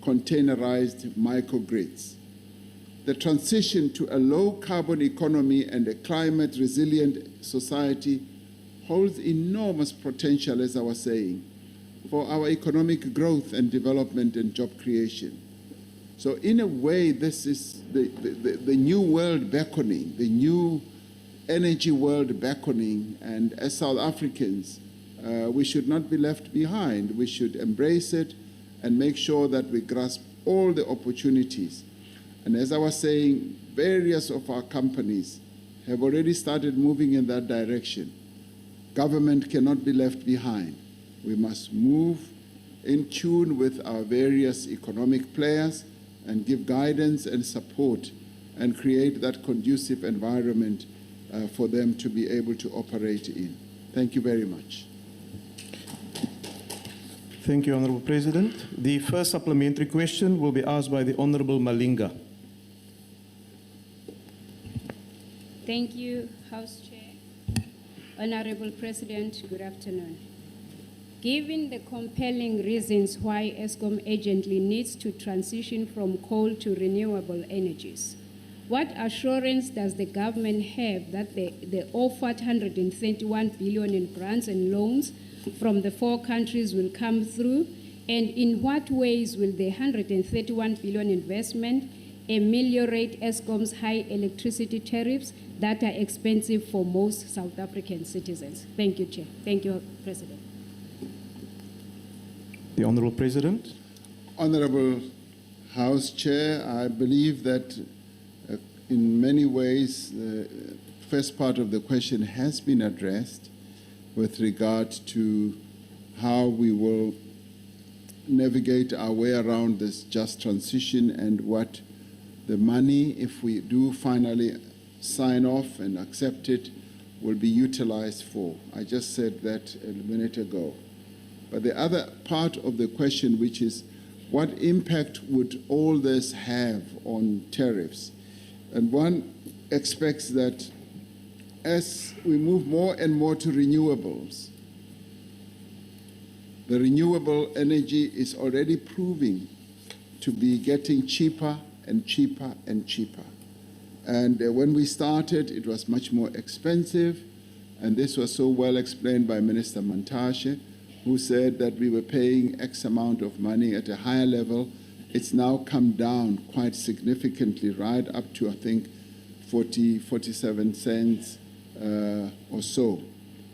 containerized microgrids. The transition to a low-carbon economy and a climate-resilient society holds enormous potential, as I was saying, for our economic growth and development and job creation. So in a way, this is the new world beckoning, the new energy world beckoning, and as South Africans, we should not be left behind. We should embrace it and make sure that we grasp all the opportunities. And as I was saying, various of our companies have already started moving in that direction. Government cannot be left behind. We must move in tune with our various economic players and give guidance and support and create that conducive environment for them to be able to operate in. Thank you very much. Thank you, Honourable President. The first supplementary question will be asked by the Honourable Malinga. Thank you, House Chair. Honourable President, good afternoon. Given the compelling reasons why Eskom urgently needs to transition from coal to renewable energies, what assurance does the government have that the offered 131 billion in grants and loans from the 4 countries will come through, and in what ways will the 131 billion investment ameliorate Eskom's high electricity tariffs that are expensive for most South African citizens? Thank you, Chair. Thank you, President. The Honourable President. Honourable House Chair, I believe that in many ways the first part of the question has been addressed with regard to how we will navigate our way around this just transition and what the money, if we do finally sign off and accept it, will be utilized for. I just said that a minute ago. But the other part of the question, which is what impact would all this have on tariffs? And one expects that as we move more and more to renewables, the renewable energy is already proving to be getting cheaper and cheaper and cheaper. And when we started, it was much more expensive, and this was so well explained by Minister Mantashe, who said that we were paying X amount of money at a higher level. It's now come down quite significantly, right up to, I think, 47 cents or so.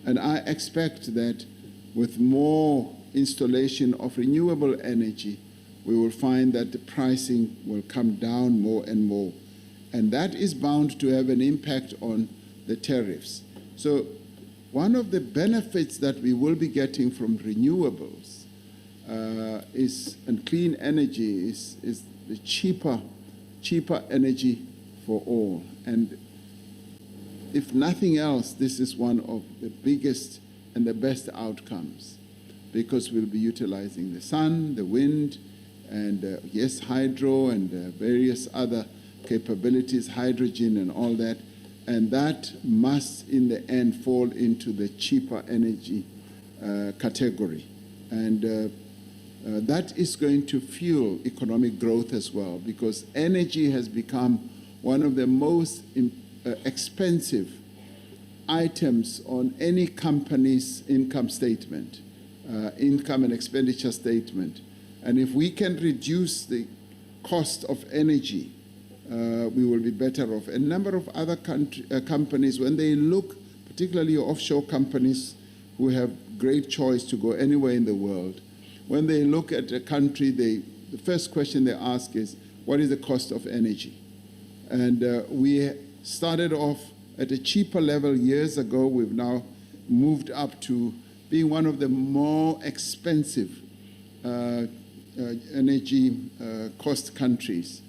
And I expect that with more installation of renewable energy, we will find that the pricing will come down more and more. And that is bound to have an impact on the tariffs. So one of the benefits that we will be getting from renewables and clean energy is the cheaper energy for all. And if nothing else, this is one of the biggest and the best outcomes, because we'll be utilizing the sun, the wind, and yes, hydro and various other capabilities, hydrogen and all that. And that must, in the end, fall into the cheaper energy category. And that is going to fuel economic growth as well, because energy has become one of the most expensive items on any company's income statement, income and expenditure statement. And if we can reduce the cost of energy, we will be better off. A number of other companies, when they look, particularly offshore companies who have great choice to go anywhere in the world, when they look at a country, the first question they ask is, what is the cost of energy? And we started off at a cheaper level years ago. We've now moved up to being one of the more expensive energy cost countries.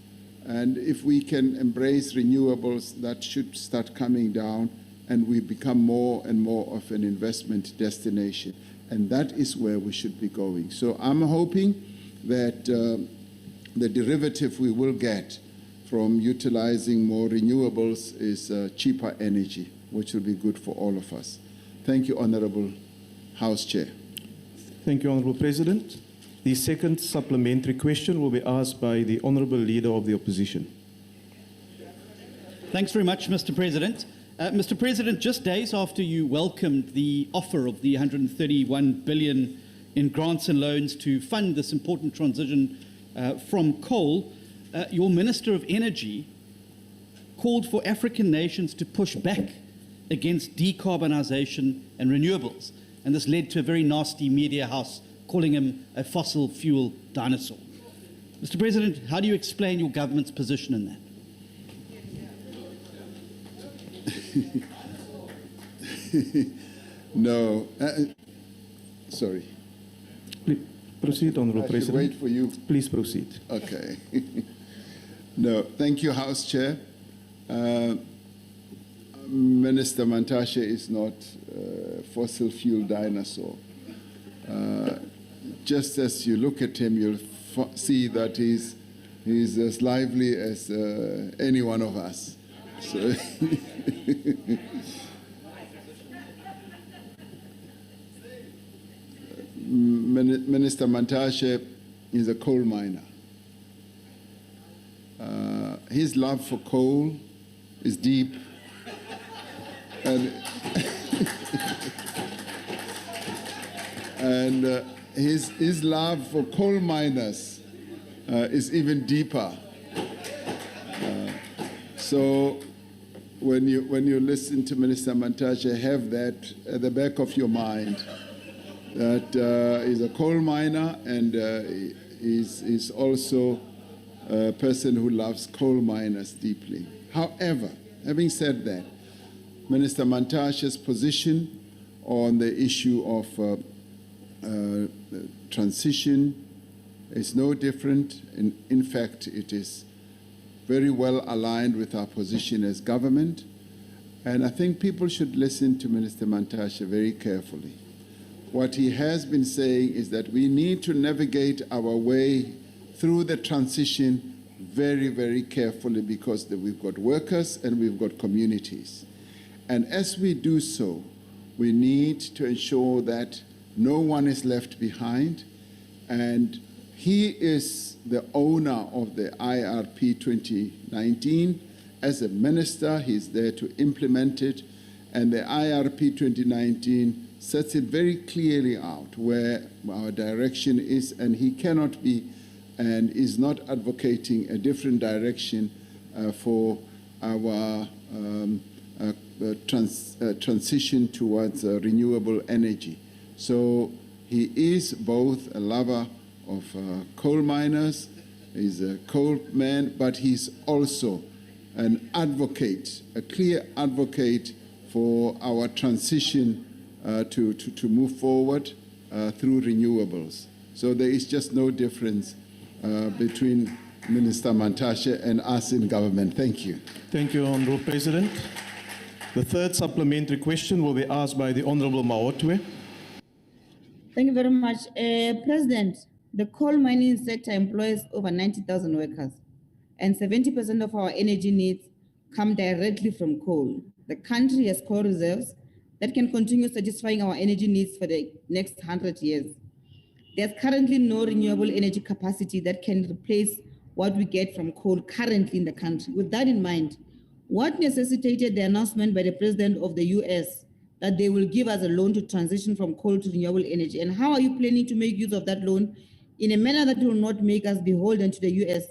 And if we can embrace renewables, that should start coming down, and we become more and more of an investment destination. And that is where we should be going. So I'm hoping that the derivative we will get from utilizing more renewables is cheaper energy, which will be good for all of us. Thank you, Honorable House Chair. Thank you, Honorable President. The second supplementary question will be asked by the Honorable Leader of the Opposition. Thanks very much, Mr. President. Mr. President, just days after you welcomed the offer of the 131 billion in grants and loans to fund this important transition from coal, your Minister of Energy called for African nations to push back against decarbonisation and renewables. And this led to a very nasty media house calling him a fossil fuel dinosaur. Mr. President, how do you explain your government's position in that? No. Sorry. Please proceed, Honorable President. Wait for you. Please proceed. Okay. No, thank you, House Chair. Minister Mantashe is not a fossil fuel dinosaur. Just as you look at him, you'll see that he's as lively as any one of us. So Minister Mantashe is a coal miner. His love for coal is deep, and and his love for coal miners is even deeper. So when you listen to Minister Mantashe, have that at the back of your mind, that he's a coal miner and is also a person who loves coal miners deeply. However, having said that, Minister Mantashe's position on the issue of transition is no different. In fact, it is very well aligned with our position as government. And I think people should listen to Minister Mantashe very carefully. What he has been saying is that we need to navigate our way through the transition very, very carefully, because we've got workers and we've got communities. And as we do so, we need to ensure that no one is left behind. And he is the owner of the IRP 2019. As a minister, he's there to implement it. And the IRP 2019 sets it very clearly out where our direction is, and he cannot be and is not advocating a different direction for our transition towards renewable energy. So he is both a lover of coal miners, he's a coal man, but he's also an advocate, a clear advocate for our transition to move forward through renewables. So there is just no difference between Minister Mantashe and us in government. Thank you. Thank you, Honorable President. The third supplementary question will be asked by the Honorable Maotwe. Thank you very much. President, the coal mining sector employs over 90,000 workers, and 70% of our energy needs come directly from coal. The country has coal reserves that can continue satisfying our energy needs for the next 100 years. There's currently no renewable energy capacity that can replace what we get from coal currently in the country. With that in mind, what necessitated the announcement by the President of the US that they will give us a loan to transition from coal to renewable energy? And how are you planning to make use of that loan in a manner that will not make us beholden to the US,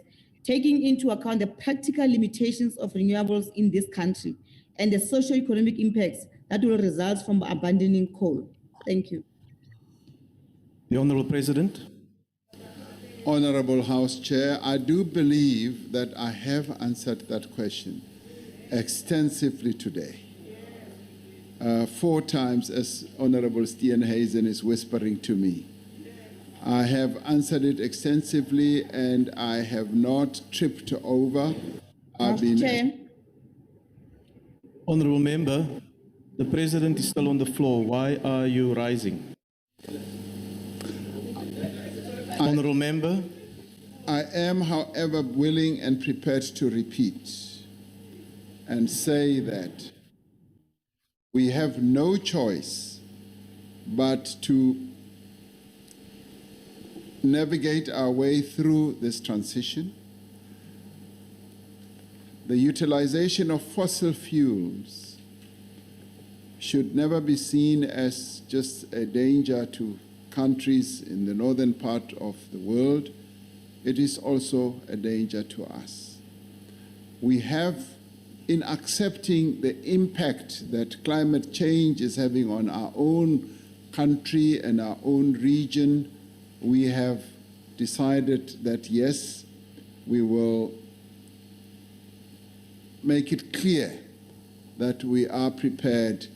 taking into account the practical limitations of renewables in this country and the socio-economic impacts that will result from abandoning coal? Thank you. The Honorable President. Honorable House Chair, I do believe that I have answered that question extensively today. 4 times, as Honorable Steenhuisen is whispering to me. I have answered it extensively and I have not tripped over. Chair. Honorable Member, the President is still on the floor. Why are you rising? Honorable Member, I am, however, willing and prepared to repeat and say that we have no choice but to navigate our way through this transition. The utilization of fossil fuels should never be seen as just a danger to countries in the northern part of the world. It is also a danger to us. We have, in accepting the impact that climate change is having on our own country and our own region, we have decided that yes, we will make it clear that we are prepared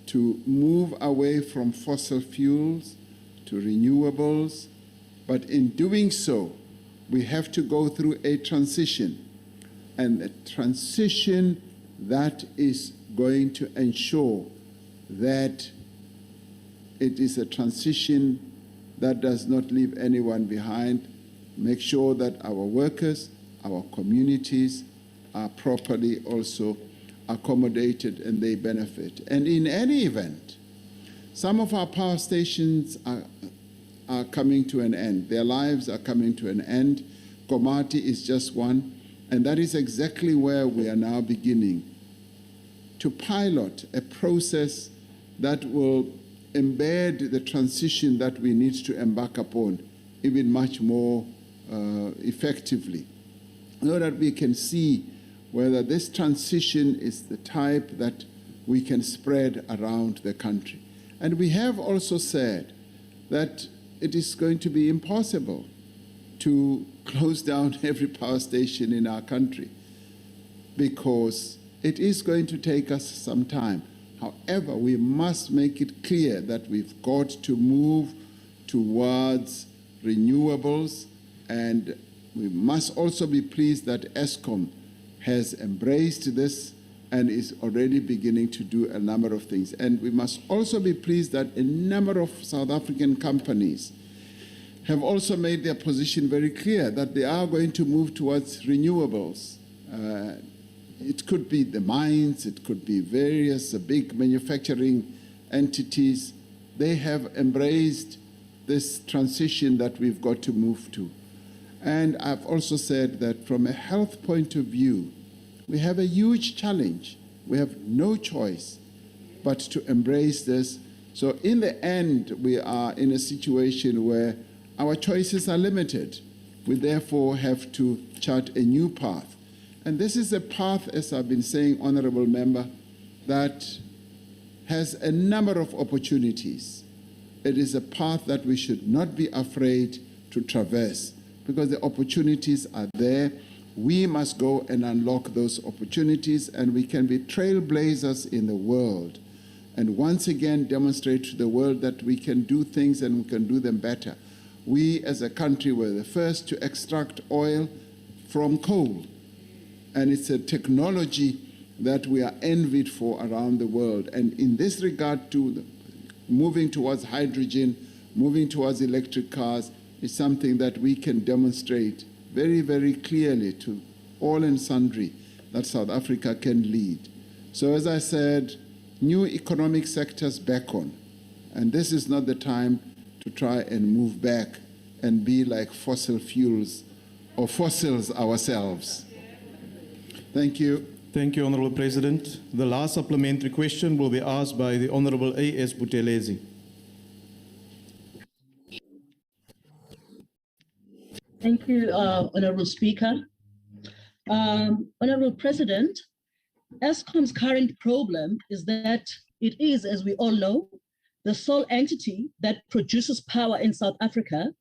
to move away from fossil fuels to renewables, but in doing so, we have to go through a transition, and a transition that is going to ensure that it is a transition that does not leave anyone behind, make sure that our workers, our communities are properly also accommodated and they benefit. And in any event, some of our power stations are coming to an end. Their lives are coming to an end. Komati is just one, and that is exactly where we are now beginning to pilot a process that will embed the transition that we need to embark upon even much more effectively, so that we can see whether this transition is the type that we can spread around the country. And we have also said that it is going to be impossible to close down every power station in our country because it is going to take us some time. However, we must make it clear that we've got to move towards renewables, and we must also be pleased that Eskom has embraced this and is already beginning to do a number of things. And we must also be pleased that a number of South African companies have also made their position very clear that they are going to move towards renewables. It could be the mines, it could be various big manufacturing entities. They have embraced this transition that we've got to move to. And I've also said that from a health point of view, we have a huge challenge. We have no choice but to embrace this. So in the end, we are in a situation where our choices are limited. We therefore have to chart a new path. And this is a path, as I've been saying, Honourable Member, that has a number of opportunities. It is a path that we should not be afraid to traverse because the opportunities are there. We must go and unlock those opportunities, and we can be trailblazers in the world and once again demonstrate to the world that we can do things and we can do them better. We as a country were the first to extract oil from coal. And it's a technology that we are envied for around the world. And in this regard, to moving towards hydrogen, moving towards electric cars, is something that we can demonstrate very, very clearly to all and sundry that South Africa can lead. So as I said, new economic sectors beckon. And this is not the time to try and move back and be like fossil fuels or fossils ourselves. Thank you. Thank you, Honourable President. The last supplementary question will be asked by the Honourable A.S. Buthelezi. Thank you, Honourable Speaker. Honourable President, Eskom's current problem is that it is, as we all know, the sole entity that produces power in South Africa.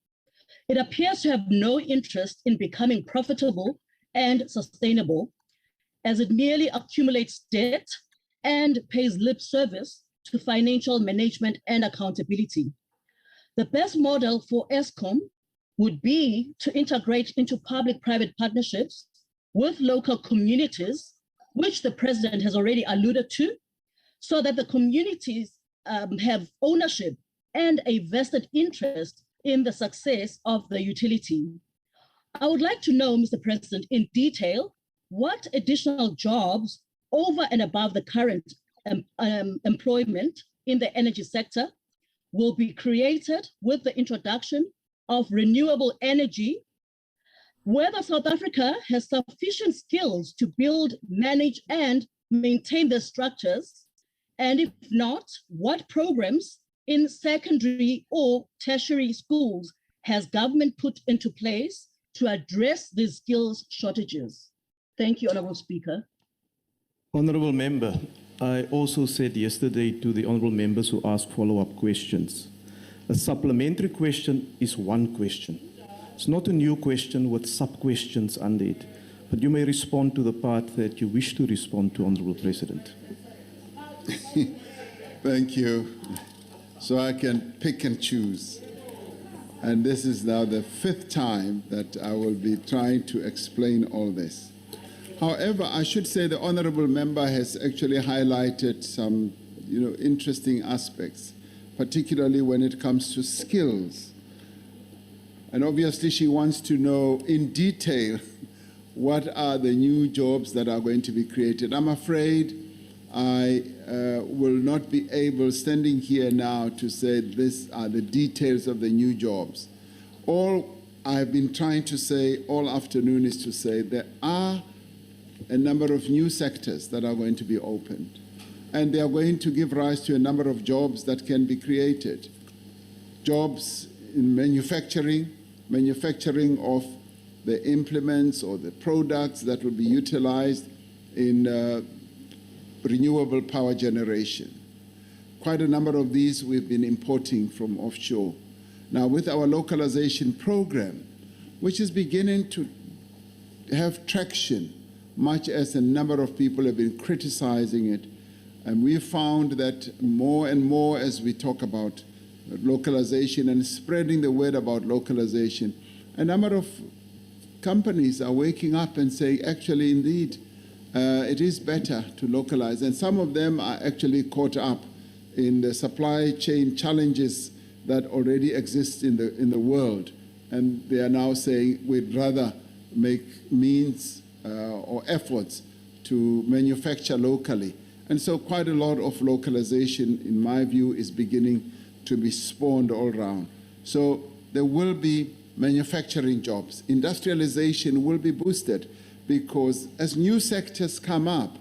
It appears to have no interest in becoming profitable and sustainable, as it merely accumulates debt and pays lip service to financial management and accountability. The best model for Eskom would be to integrate into public-private partnerships with local communities, which the President has already alluded to, so that the communities have ownership and a vested interest in the success of the utility. I would like to know, Mr. President, in detail, what additional jobs over and above the current employment in the energy sector will be created with the introduction of renewable energy, whether South Africa has sufficient skills to build, manage, and maintain the structures, and if not, what programs in secondary or tertiary schools has government put into place to address these skills shortages? Thank you, Honorable Speaker. Honorable Member, I also said yesterday to the honorable members who asked follow-up questions, a supplementary question is one question. It's not a new question with sub-questions under it, but you may respond to the part that you wish to respond to, Honorable President. Thank you. So I can pick and choose. And this is now the 5th time that I will be trying to explain all this. However, I should say the honorable member has actually highlighted some, interesting aspects, particularly when it comes to skills. And obviously she wants to know in detail what are the new jobs that are going to be created. I'm afraid I will not be able, standing here now, to say these are the details of the new jobs. All I've been trying to say all afternoon is to say there are a number of new sectors that are going to be opened, and they are going to give rise to a number of jobs that can be created. Jobs in manufacturing of the implements or the products that will be utilized in renewable power generation. Quite a number of these we've been importing from offshore. Now, with our localization program, which is beginning to have traction, much as a number of people have been criticizing it, and we found that more and more as we talk about localization and spreading the word about localization, a number of companies are waking up and saying, actually, indeed, it is better to localize. And some of them are actually caught up in the supply chain challenges that already exist in the world. And they are now saying we'd rather make means or efforts to manufacture locally. And so quite a lot of localization, in my view, is beginning to be spawned all around. So there will be manufacturing jobs. Industrialization will be boosted because as new sectors come up,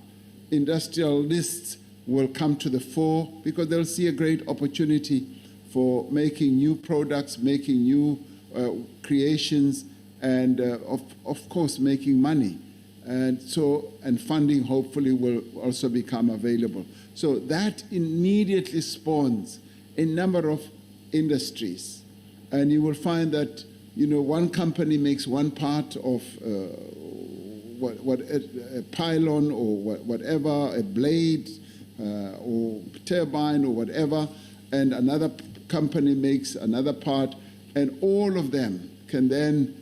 industrialists will come to the fore because they'll see a great opportunity for making new products, making new creations, and of course making money. And funding hopefully will also become available. So that immediately spawns a number of industries. And you will find that, one company makes one part of a pylon or whatever, a blade or turbine or whatever, and another company makes another part, and all of them can then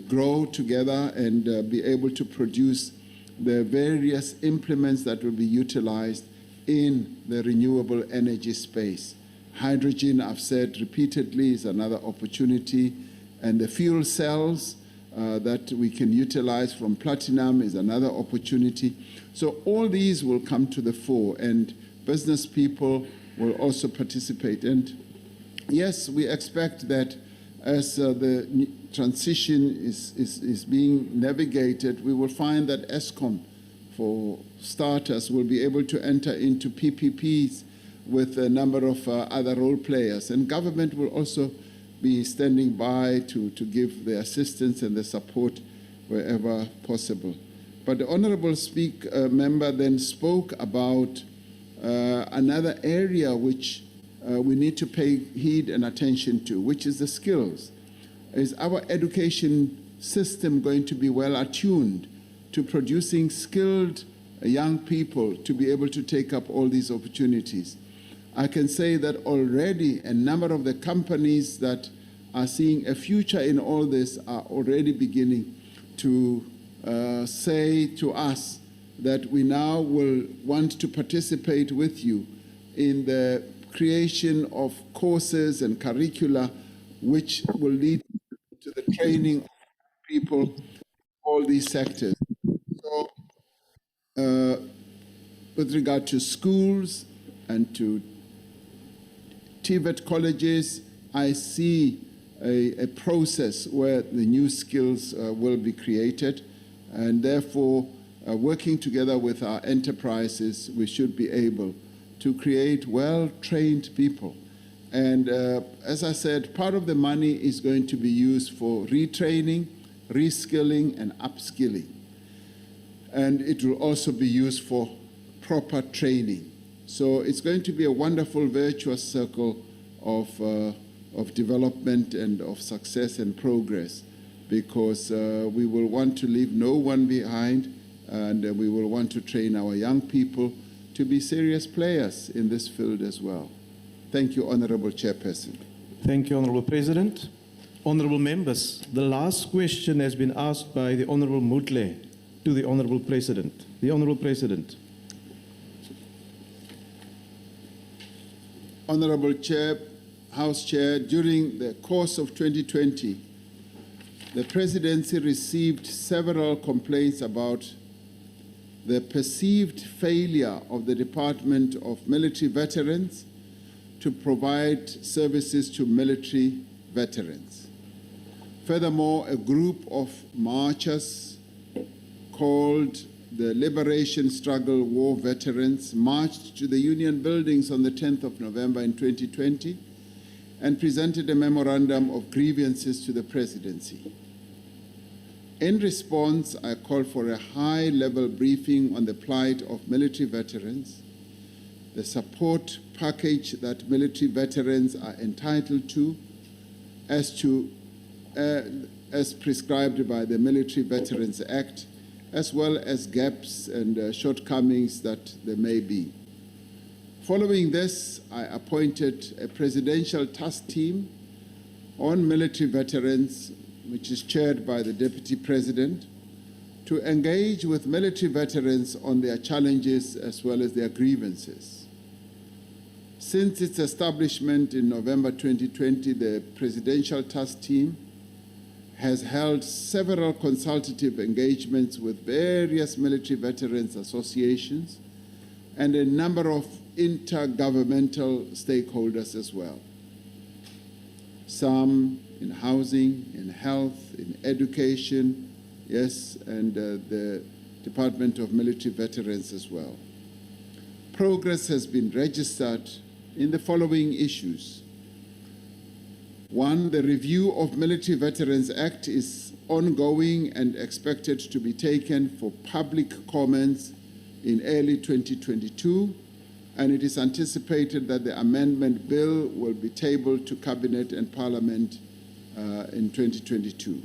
grow together and be able to produce the various implements that will be utilized in the renewable energy space. Hydrogen, I've said repeatedly, is another opportunity, and the fuel cells that we can utilize from platinum is another opportunity. So all these will come to the fore, and business people will also participate. And yes, we expect that as the transition is being navigated, we will find that Eskom, for starters, will be able to enter into PPPs with a number of other role players. And government will also be standing by to give the assistance and the support wherever possible. But the Honourable Member then spoke about another area which we need to pay heed and attention to, which is the skills. Is our education system going to be well attuned to producing skilled young people to be able to take up all these opportunities? I can say that already a number of the companies that are seeing a future in all this are already beginning to say to us that we now will want to participate with you in the creation of courses and curricula which will lead to the training of people, all these sectors. So, with regard to schools and to TVET colleges, I see a process where the new skills will be created, and therefore, working together with our enterprises, we should be able to create well-trained people. And as I said, part of the money is going to be used for retraining, reskilling, and upskilling. And it will also be used for proper training. So it's going to be a wonderful, virtuous circle of development and of success and progress, because we will want to leave no one behind, and we will want to train our young people to be serious players in this field as well. Thank you, Honorable Chairperson. Thank you, Honorable President. Honorable members, the last question has been asked by the Honorable Mutle to the Honorable President. The Honorable President. Honorable Chair, House Chair, during the course of 2020, the Presidency received several complaints about the perceived failure of the Department of Military Veterans to provide services to military veterans. Furthermore, a group of marchers called the Liberation Struggle War Veterans marched to the Union buildings on the 10th of November in 2020 and presented a memorandum of grievances to the Presidency. In response, I called for a high-level briefing on the plight of military veterans, the support package that military veterans are entitled to, as prescribed by the Military Veterans Act, as well as gaps and shortcomings that there may be. Following this, I appointed a presidential task team on military veterans, which is chaired by the Deputy President, to engage with military veterans on their challenges as well as their grievances. Since its establishment in November 2020, the Presidential Task Team has held several consultative engagements with various military veterans associations and a number of intergovernmental stakeholders as well. Some in housing, in health, in education, yes, and the Department of Military Veterans as well. Progress has been registered in the following issues. One, the review of Military Veterans Act is ongoing and expected to be taken for public comments in early 2022, and it is anticipated that the amendment bill will be tabled to Cabinet and Parliament in 2022.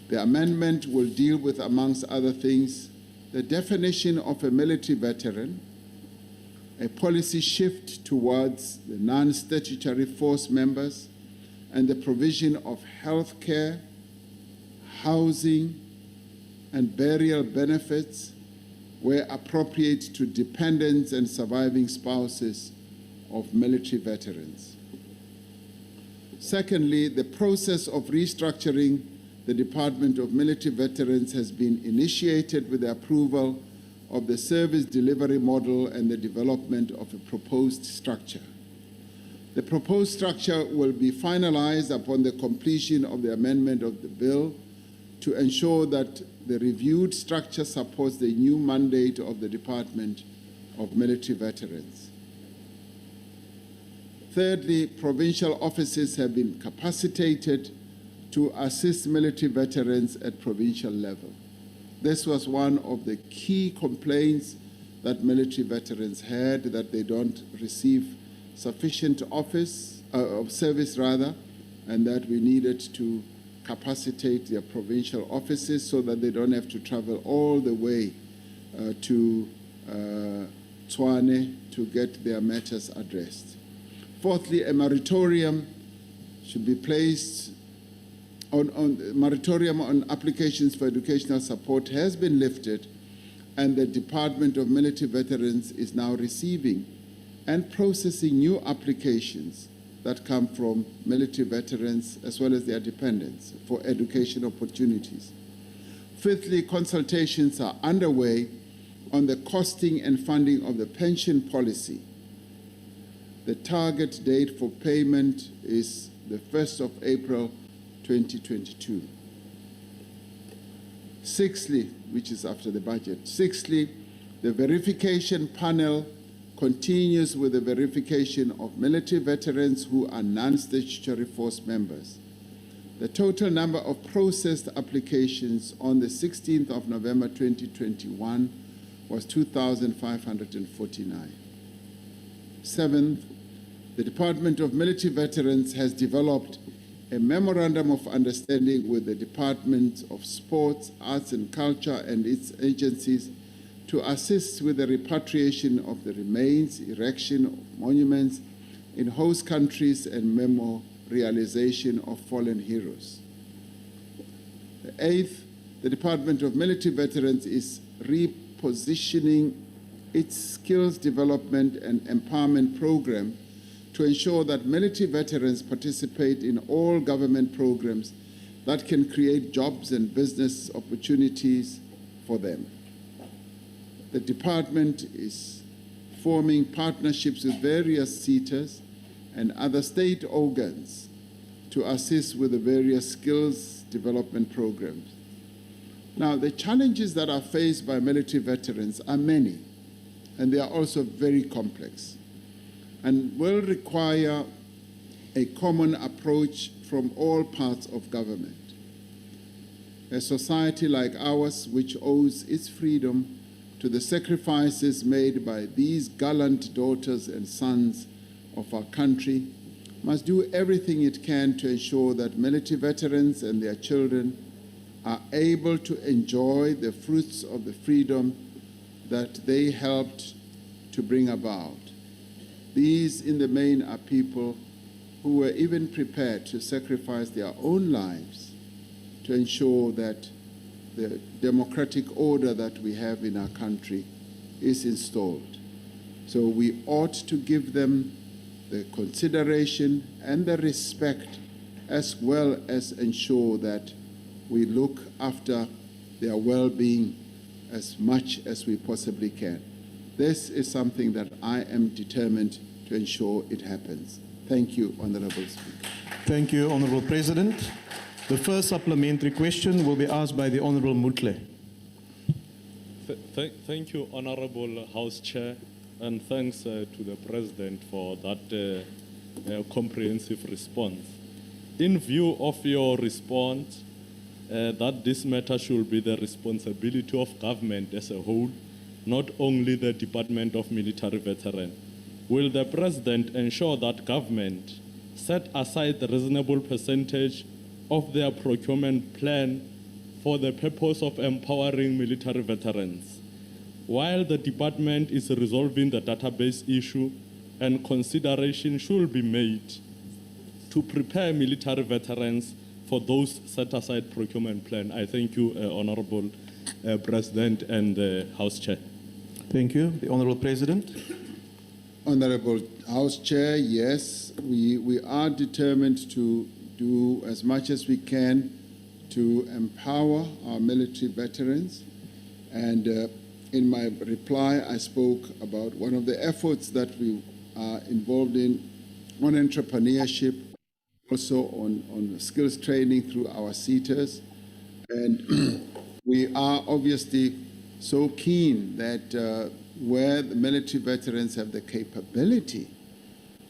The amendment will deal with, amongst other things, the definition of a military veteran, a policy shift towards the non-statutory force members, and the provision of health care, housing, and burial benefits where appropriate to dependents and surviving spouses of military veterans. Secondly, the process of restructuring the Department of Military Veterans has been initiated with the approval of the service delivery model and the development of a proposed structure. The proposed structure will be finalized upon the completion of the amendment of the bill to ensure that the reviewed structure supports the new mandate of the Department of Military Veterans. Thirdly, provincial offices have been capacitated to assist military veterans at provincial level. This was one of the key complaints that military veterans had, that they don't receive sufficient service, and that we needed to capacitate their provincial offices so that they don't have to travel all the way to Tshwane to get their matters addressed. Fourthly, a moratorium should be placed moratorium on applications for educational support has been lifted, and the Department of Military Veterans is now receiving and processing new applications that come from military veterans as well as their dependents for education opportunities. Fifthly, consultations are underway on the costing and funding of the pension policy. The target date for payment is the 1st of April 2022. Sixthly, which is after the budget. Sixthly, the verification panel continues with the verification of military veterans who are non-statutory force members. The total number of processed applications on the 16th of November 2021 was 2,549. Seventh, the Department of Military Veterans has developed a memorandum of understanding with the Department of Sports, Arts and Culture and its agencies to assist with the repatriation of the remains, erection of monuments in host countries and memorialization of fallen heroes. The eighth, the Department of Military Veterans is repositioning its skills development and empowerment program to ensure that military veterans participate in all government programs that can create jobs and business opportunities for them. The department is forming partnerships with various SETAs and other state organs to assist with the various skills development programs. Now, the challenges that are faced by military veterans are many, and they are also very complex, and will require a common approach from all parts of government. A society like ours, which owes its freedom to the sacrifices made by these gallant daughters and sons of our country, must do everything it can to ensure that military veterans and their children are able to enjoy the fruits of the freedom that they helped to bring about. These, in the main, are people who were even prepared to sacrifice their own lives to ensure that the democratic order that we have in our country is installed. So we ought to give them the consideration and the respect, as well as ensure that we look after their well-being as much as we possibly can. This is something that I am determined to ensure it happens. Thank you, Honourable Speaker. Thank you, Honourable President. The first supplementary question will be asked by the Honourable Mutle. Thank you, Honourable House Chair, and thanks to the President for that comprehensive response. In view of your response, that this matter should be the responsibility of government as a whole, not only the Department of Military Veterans. Will the President ensure that government set aside a reasonable percentage of their procurement plan for the purpose of empowering military veterans, while the department is resolving the database issue, and consideration should be made to prepare military veterans for those set-aside procurement plan? I thank you, Honourable President and House Chair. Thank you. The Honourable President. Honourable House Chair, yes, we are determined to do as much as we can to empower our military veterans. And in my reply, I spoke about one of the efforts that we are involved in on entrepreneurship, also on skills training through our SETAs. And we are obviously so keen that where the military veterans have the capability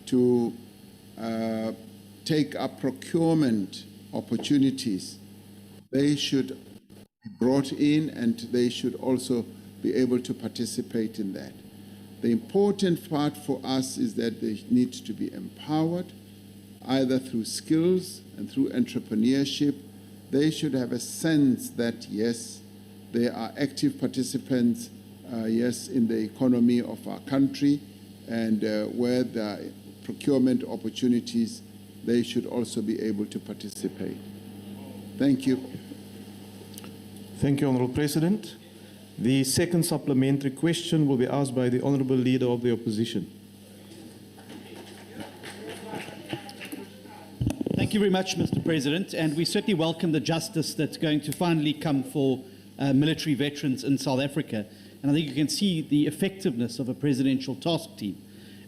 to take up procurement opportunities, they should be brought in and they should also be able to participate in that. The important part for us is that they need to be empowered, either through skills and through entrepreneurship. They should have a sense that, yes, they are active participants, yes, in the economy of our country, and where there are procurement opportunities, they should also be able to participate. Thank you. Thank you, Honourable President. The second supplementary question will be asked by the Honourable Leader of the Opposition. Thank you very much, Mr. President. And we certainly welcome the justice that's going to finally come for military veterans in South Africa. And I think you can see the effectiveness of a presidential task team.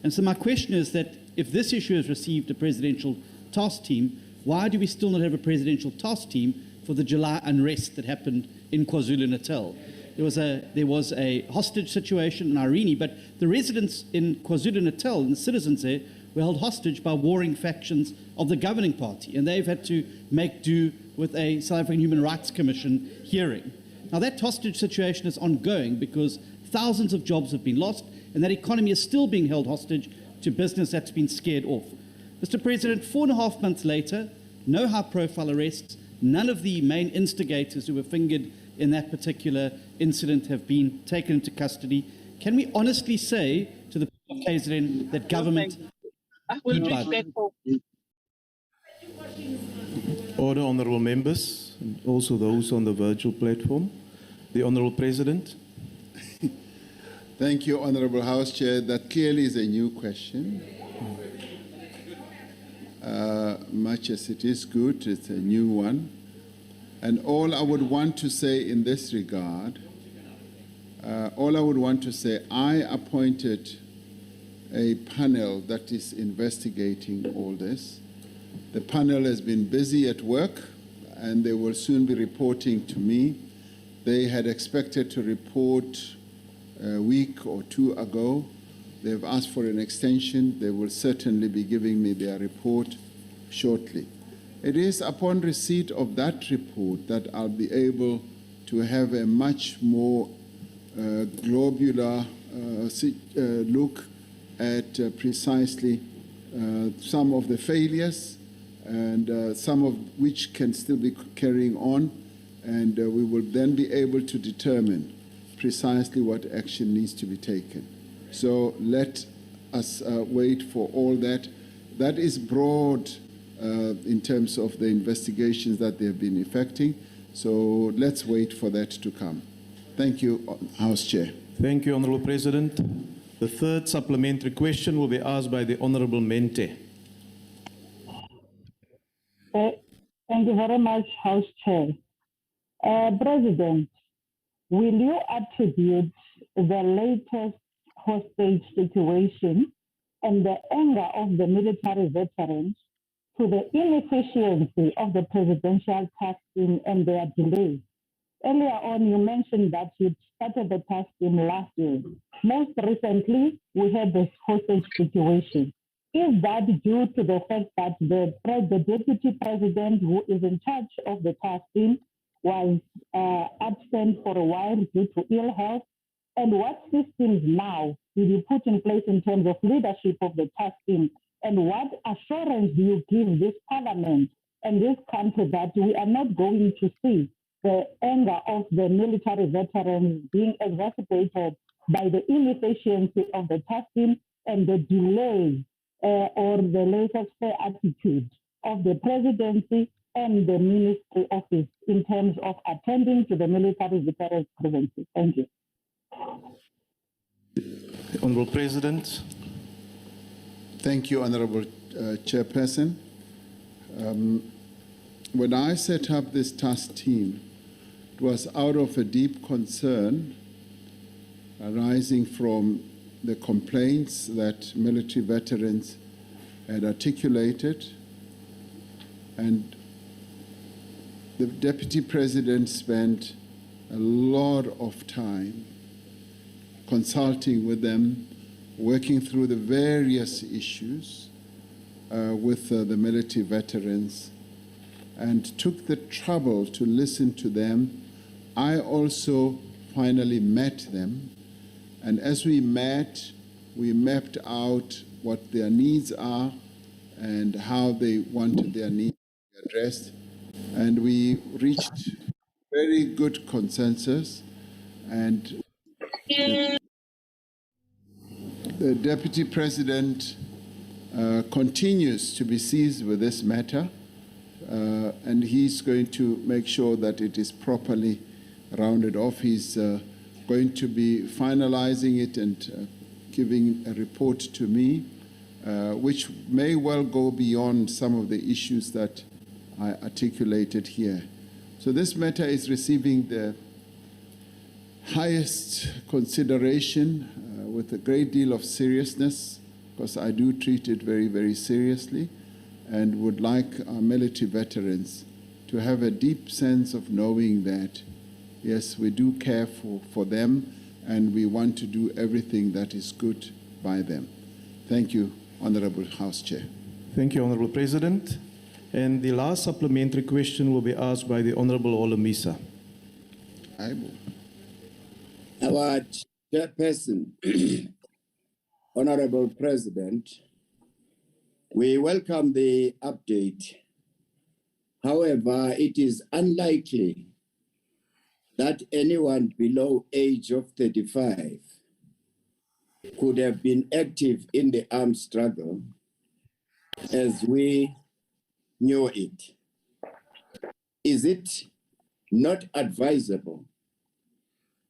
And so my question is that if this issue has received a presidential task team, why do we still not have a presidential task team for the July unrest that happened in KwaZulu-Natal? There was a hostage situation in Irene, but the residents in KwaZulu-Natal and the citizens there were held hostage by warring factions of the governing party, and they've had to make do with a South African Human Rights Commission hearing. Now, that hostage situation is ongoing because thousands of jobs have been lost, and that economy is still being held hostage to business that's been scared off. Mr. President, 4.5 months later, no high-profile arrests, none of the main instigators who were fingered in that particular incident have been taken into custody. Can we honestly say to the people of KZN that government... Order, honourable members, and also those on the virtual platform. The Honourable President. Thank you, Honourable House Chair. That clearly is a new question. Much as it is good, it's a new one. And all I would want to say in this regard, I appointed a panel that is investigating all this. The panel has been busy at work, and they will soon be reporting to me. They had expected to report a week or two ago. They've asked for an extension. They will certainly be giving me their report shortly. It is upon receipt of that report that I'll be able to have a much more globular look at precisely some of the failures and some of which can still be carrying on, and we will then be able to determine precisely what action needs to be taken. So let us wait for all that. That is broad in terms of the investigations that they have been effecting. So let's wait for that to come. Thank you, House Chair. Thank you, Honourable President. The third supplementary question will be asked by the Honourable Mente. Thank you very much, House Chair. President, will you attribute the latest hostage situation and the anger of the military veterans to the inefficiency of the presidential task team and their delay? Earlier on, you mentioned that you started the task team last year. Most recently, we had this hostage situation. Is that due to the fact that the deputy president who is in charge of the task team was absent for a while due to ill health? And what systems now did you put in place in terms of leadership of the task team? And what assurance do you give this parliament and this country that we are not going to see the anger of the military veterans being exacerbated by the inefficiency of the task team and the delay or the laissez-faire attitude of the presidency and the ministry office in terms of attending to the military veterans' grievances? Thank you. Honourable President. Thank you, Honourable Chairperson. When I set up this task team, it was out of a deep concern arising from the complaints that military veterans had articulated, and the Deputy President spent a lot of time consulting with them, working through the various issues with the military veterans, and took the trouble to listen to them. I also finally met them, and as we met, we mapped out what their needs are and how they wanted their needs addressed, and we reached very good consensus, and the Deputy President continues to be seized with this matter, and he's going to make sure that it is properly rounded off. He's going to be finalizing it and giving a report to me which may well go beyond some of the issues that I articulated here. So this matter is receiving the highest consideration with a great deal of seriousness, because I do treat it very, very seriously, and would like our military veterans to have a deep sense of knowing that, yes, we do care for them, and we want to do everything that is good by them. Thank you, Honorable House Chair. Thank you, Honorable President. And the last supplementary question will be asked by the Honorable Holomisa. Our chairperson, Honorable President, we welcome the update. However, it is unlikely that anyone below age of 35 could have been active in the armed struggle as we knew it. Is it not advisable,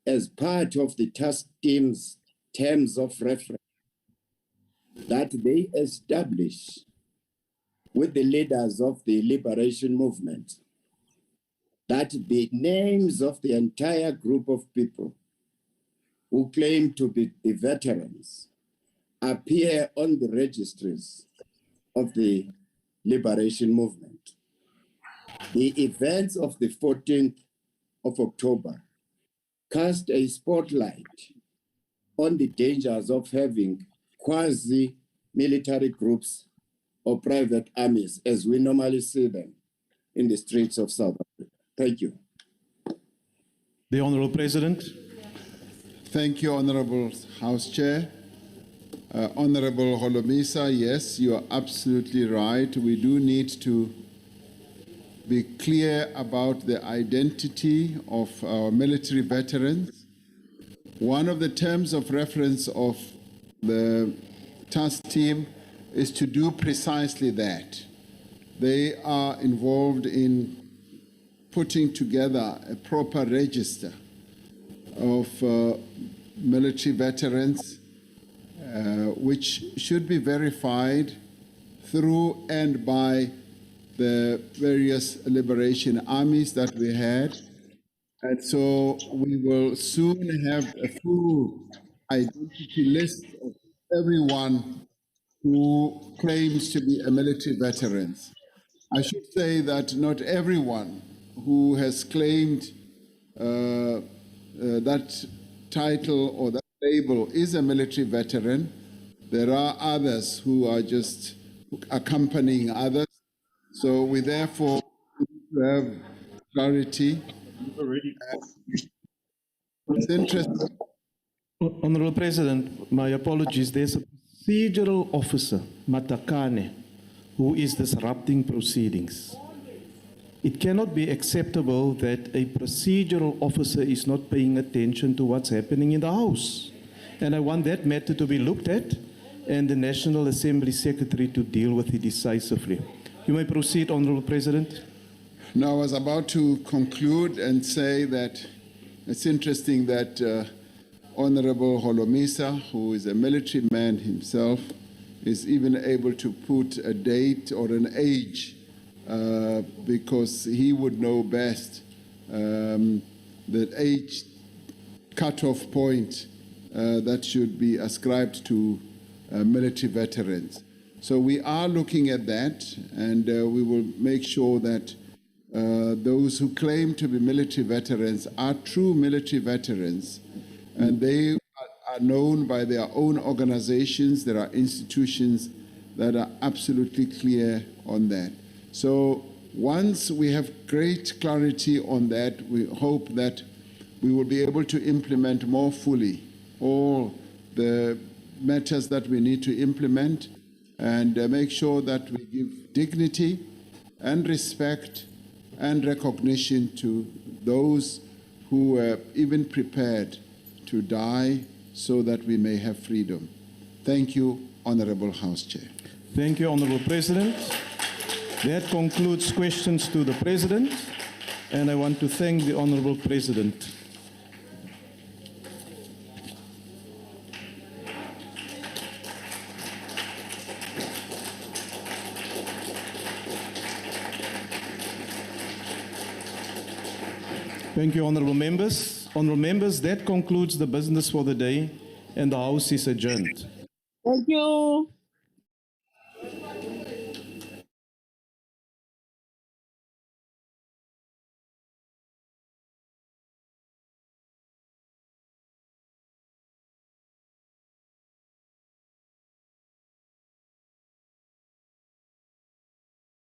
as part of the task team's terms of reference, that they establish with the leaders of the liberation movement that the names of the entire group of people who claim to be the veterans appear on the registries of the liberation movement? The events of the 14th of October cast a spotlight on the dangers of having quasi-military groups or private armies, as we normally see them in the streets of South Africa. Thank you. The Honorable President. Thank you, Honorable House Chair. Honorable Holomisa, yes, you are absolutely right. We do need to be clear about the identity of our military veterans. One of the terms of reference of the task team is to do precisely that. They are involved in putting together a proper register of military veterans, which should be verified through and by the various liberation armies that we had. And so we will soon have a full identity list of everyone who claims to be a military veteran. I should say that not everyone who has claimed that title or that label is a military veteran. There are others who are just accompanying others. So we therefore need to have clarity. It's interesting. Honorable President, my apologies. There's a procedural officer, Matakane, who is disrupting proceedings. It cannot be acceptable that a procedural officer is not paying attention to what's happening in the House. And I want that matter to be looked at and the National Assembly Secretary to deal with it decisively. You may proceed, Honorable President. Now, I was about to conclude and say that it's interesting that Honorable Holomisa, who is a military man himself, is even able to put a date or an age because he would know best the age cutoff point that should be ascribed to military veterans. So we are looking at that, and we will make sure that those who claim to be military veterans are true military veterans, and they are known by their own organizations. There are institutions that are absolutely clear on that. So once we have great clarity on that, we hope that we will be able to implement more fully all the matters that we need to implement, and make sure that we give dignity and respect and recognition to those who were even prepared to die so that we may have freedom. Thank you, Honorable House Chair. Thank you, Honorable President. That concludes questions to the President, and I want to thank the Honorable President. Thank you, honourable members. Honourable members, that concludes the business for the day, and the House is adjourned. Thank you.